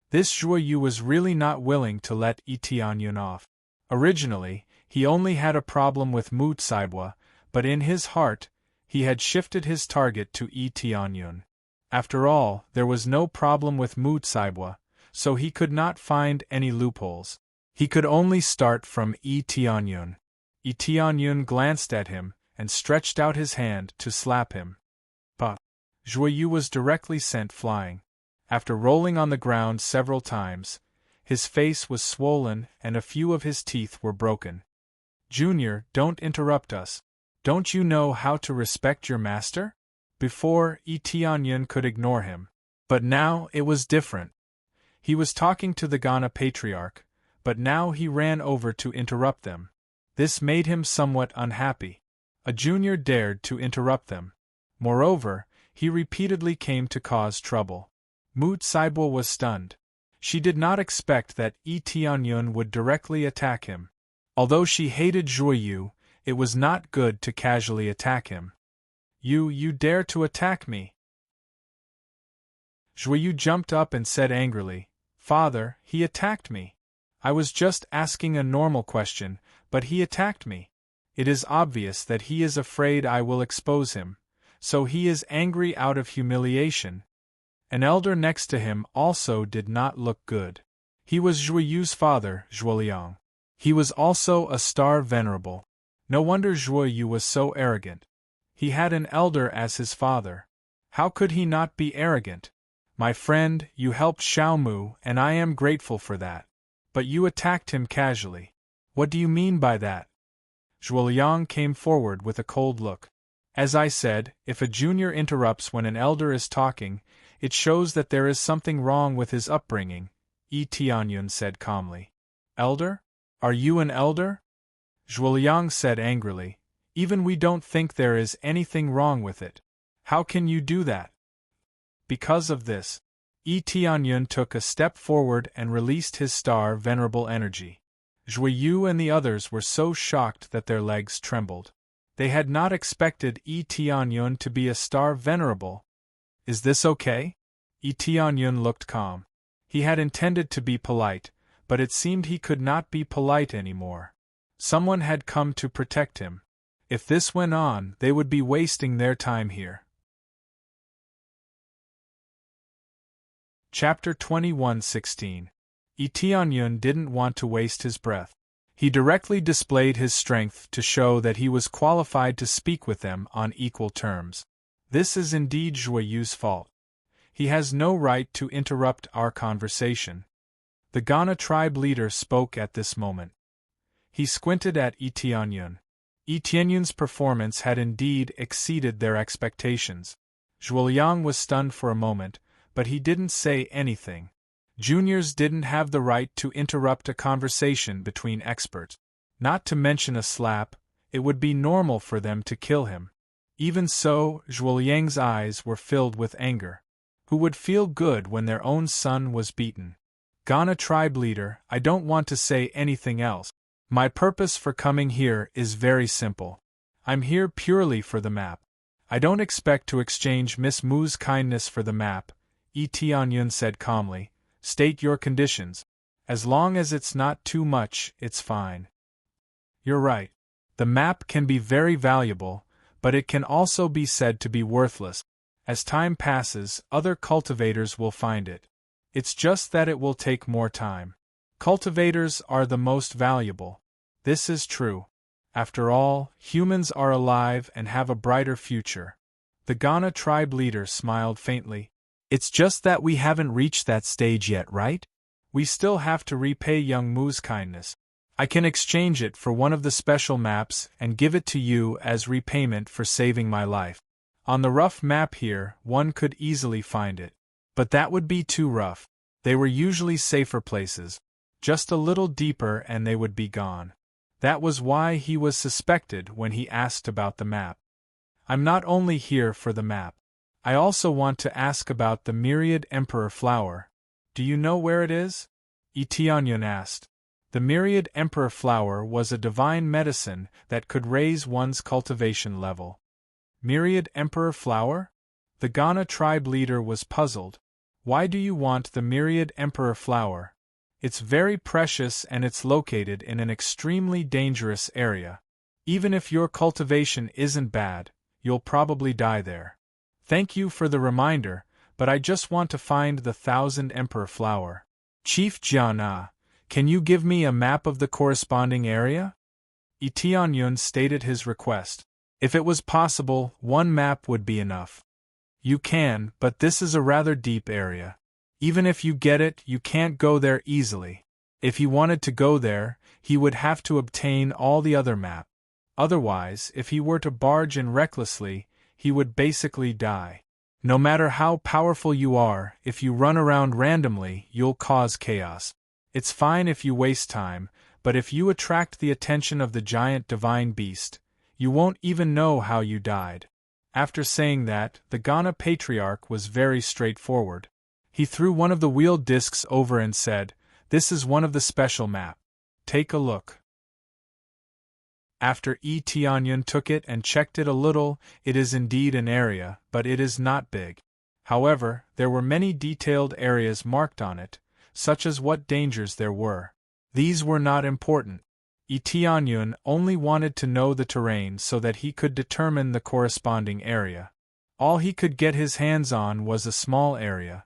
This Zhuyu was really not willing to let Etianyun off. Originally, he only had a problem with Mutsibwa, but in his heart, he had shifted his target to Etianyun. After all, there was no problem with Mutsibwa, so he could not find any loopholes. He could only start from Etianyun. Etianyun glanced at him and stretched out his hand to slap him. But Zhuyu was directly sent flying. After rolling on the ground several times, his face was swollen and a few of his teeth were broken. "Junior, don't interrupt us. Don't you know how to respect your master?" Before, Etianyun could ignore him. But now it was different. He was talking to the Ghana Patriarch, but now he ran over to interrupt them. This made him somewhat unhappy. A junior dared to interrupt them. Moreover, he repeatedly came to cause trouble. Mutsibwa was stunned. She did not expect that Etianyun would directly attack him. Although she hated Zhuyu, it was not good to casually attack him. You dare to attack me?" Zhuyu jumped up and said angrily, "Father, he attacked me. I was just asking a normal question, but he attacked me. It is obvious that he is afraid I will expose him, so he is angry out of humiliation." An elder next to him also did not look good. He was Zhuiyu's father, Zhuoliang. He was also a star venerable. No wonder Zhuoyu was so arrogant. He had an elder as his father. How could he not be arrogant? "My friend, you helped Xiaomu, and I am grateful for that. But you attacked him casually. What do you mean by that?" Zhuoliang came forward with a cold look. "As I said, if a junior interrupts when an elder is talking, it shows that there is something wrong with his upbringing," Etianyun said calmly. "Elder? Are you an elder?" Zhuoliang said angrily. "Even we don't think there is anything wrong with it. How can you do that?" Because of this, Etianyun took a step forward and released his star venerable energy. Zhuoyu and the others were so shocked that their legs trembled. They had not expected Etianyun to be a star venerable. "Is this okay?" Tianyun looked calm. He had intended to be polite, but it seemed he could not be polite anymore. Someone had come to protect him. If this went on, they would be wasting their time here. Chapter 21:16. Tianyun didn't want to waste his breath. He directly displayed his strength to show that he was qualified to speak with them on equal terms. This is indeed Zhuoyu's fault. He has no right to interrupt our conversation. The Ghana tribe leader spoke at this moment. He squinted at Tianyun. Tianyun's performance had indeed exceeded their expectations. Zhuoyang was stunned for a moment, but he didn't say anything. Juniors didn't have the right to interrupt a conversation between experts. Not to mention a slap, it would be normal for them to kill him. Even so, Zhuoyang's eyes were filled with anger. Who would feel good when their own son was beaten? Ghana tribe leader, I don't want to say anything else. My purpose for coming here is very simple. I'm here purely for the map. I don't expect to exchange Miss Mu's kindness for the map, Tianyun said calmly. State your conditions. As long as it's not too much, it's fine. You're right. The map can be very valuable, but it can also be said to be worthless. As time passes, other cultivators will find it. It's just that it will take more time. Cultivators are the most valuable. This is true. After all, humans are alive and have a brighter future. The Ghana tribe leader smiled faintly. It's just that we haven't reached that stage yet, right? We still have to repay young Mu's kindness. I can exchange it for one of the special maps and give it to you as repayment for saving my life. On the rough map here, one could easily find it. But that would be too rough. They were usually safer places. Just a little deeper and they would be gone. That was why he was suspected when he asked about the map. I'm not only here for the map. I also want to ask about the myriad emperor flower. Do you know where it is? Tianyun asked. The myriad emperor flower was a divine medicine that could raise one's cultivation level. Myriad emperor flower? The Ghana tribe leader was puzzled. Why do you want the myriad emperor flower? It's very precious and it's located in an extremely dangerous area. Even if your cultivation isn't bad, you'll probably die there. Thank you for the reminder, but I just want to find the 1000 Emperor flower. Chief Jiana, can you give me a map of the corresponding area? Tianyun stated his request. If it was possible, one map would be enough. You can, but this is a rather deep area. Even if you get it, you can't go there easily. If he wanted to go there, he would have to obtain all the other maps. Otherwise, if he were to barge in recklessly, he would basically die. No matter how powerful you are, if you run around randomly, you'll cause chaos. It's fine if you waste time, but if you attract the attention of the giant divine beast, you won't even know how you died. After saying that, the Ghana patriarch was very straightforward. He threw one of the wheeled discs over and said, "This is one of the special map. Take a look." After Tianyun took it and checked it a little, it is indeed an area, but it is not big. However, there were many detailed areas marked on it, such as what dangers there were. These were not important. Tianyun only wanted to know the terrain so that he could determine the corresponding area. All he could get his hands on was a small area.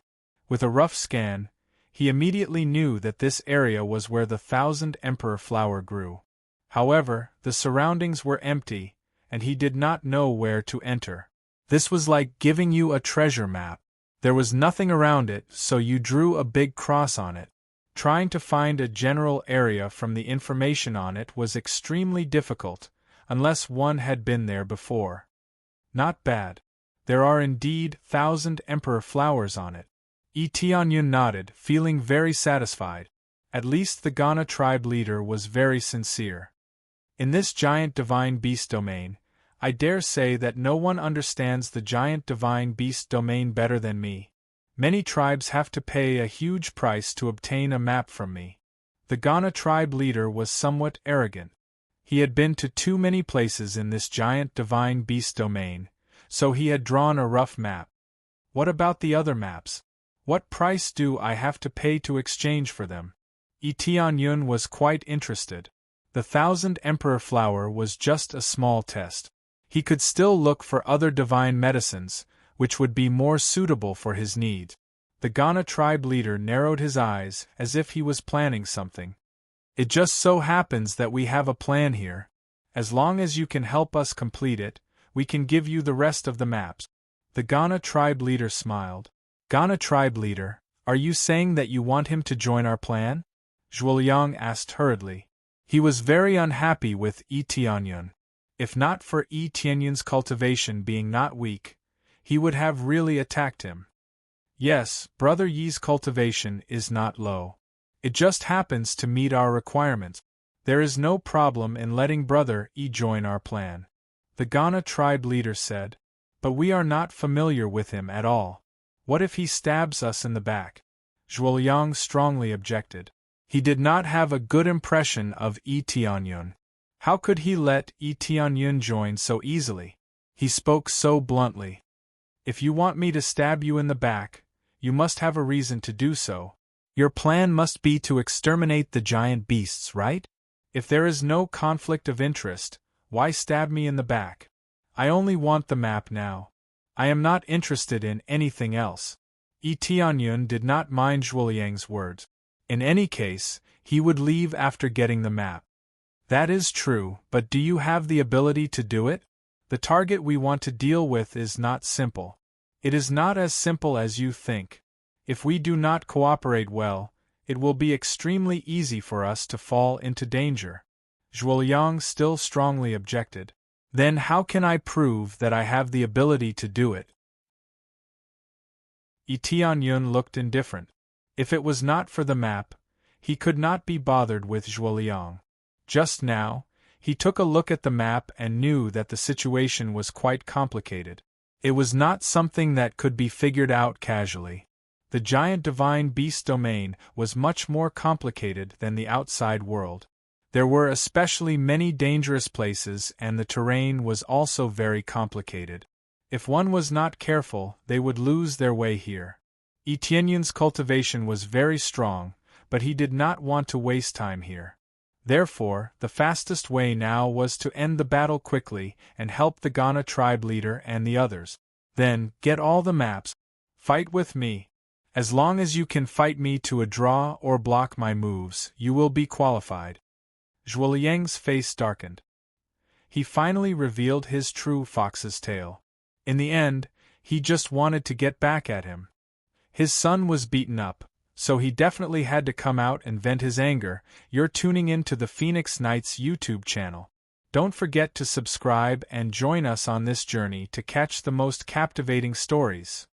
With a rough scan, he immediately knew that this area was where the 1000 Emperor flower grew. However, the surroundings were empty, and he did not know where to enter. This was like giving you a treasure map. There was nothing around it, so you drew a big cross on it. Trying to find a general area from the information on it was extremely difficult, unless one had been there before. Not bad. There are indeed 1000 Emperor flowers on it. Tianyun nodded, feeling very satisfied. At least the Ghana tribe leader was very sincere. In this giant divine beast domain, I dare say that no one understands the giant divine beast domain better than me. Many tribes have to pay a huge price to obtain a map from me. The Ghana tribe leader was somewhat arrogant. He had been to too many places in this giant divine beast domain, so he had drawn a rough map. What about the other maps? What price do I have to pay to exchange for them? Tianyun was quite interested. The 1,000 Emperor flower was just a small test. He could still look for other divine medicines, which would be more suitable for his needs. The Ghana tribe leader narrowed his eyes as if he was planning something. It just so happens that we have a plan here. As long as you can help us complete it, we can give you the rest of the maps. The Ghana tribe leader smiled. Ghana tribe leader, are you saying that you want him to join our plan? Zhuoliang asked hurriedly. He was very unhappy with Tianyun. If not for Tianyun's cultivation being not weak, he would have really attacked him. Yes, Brother Yi's cultivation is not low. It just happens to meet our requirements. There is no problem in letting Brother Yi join our plan. The Ghana tribe leader said. But we are not familiar with him at all. What if he stabs us in the back? Zhuoliang strongly objected. He did not have a good impression of Tianyun. How could he let Tianyun join so easily? He spoke so bluntly. If you want me to stab you in the back, you must have a reason to do so. Your plan must be to exterminate the giant beasts, right? If there is no conflict of interest, why stab me in the back? I only want the map now. I am not interested in anything else. Tianyun did not mind Zhuoliang's words. In any case, he would leave after getting the map. That is true, but do you have the ability to do it? The target we want to deal with is not simple. It is not as simple as you think. If we do not cooperate well, it will be extremely easy for us to fall into danger. Zhuoliang still strongly objected. Then how can I prove that I have the ability to do it? Tianyun looked indifferent. If it was not for the map, he could not be bothered with Zhuoliang. Just now, he took a look at the map and knew that the situation was quite complicated. It was not something that could be figured out casually. The giant divine beast domain was much more complicated than the outside world. There were especially many dangerous places, and the terrain was also very complicated. If one was not careful, they would lose their way here. Tianyun's cultivation was very strong, but he did not want to waste time here. Therefore, the fastest way now was to end the battle quickly and help the Ghana tribe leader and the others. Then, get all the maps. Fight with me. As long as you can fight me to a draw or block my moves, you will be qualified. Zhuoliang's face darkened. He finally revealed his true fox's tail. In the end, he just wanted to get back at him. His son was beaten up, so he definitely had to come out and vent his anger. You're tuning in to the Phoenix Knights YouTube channel. Don't forget to subscribe and join us on this journey to catch the most captivating stories.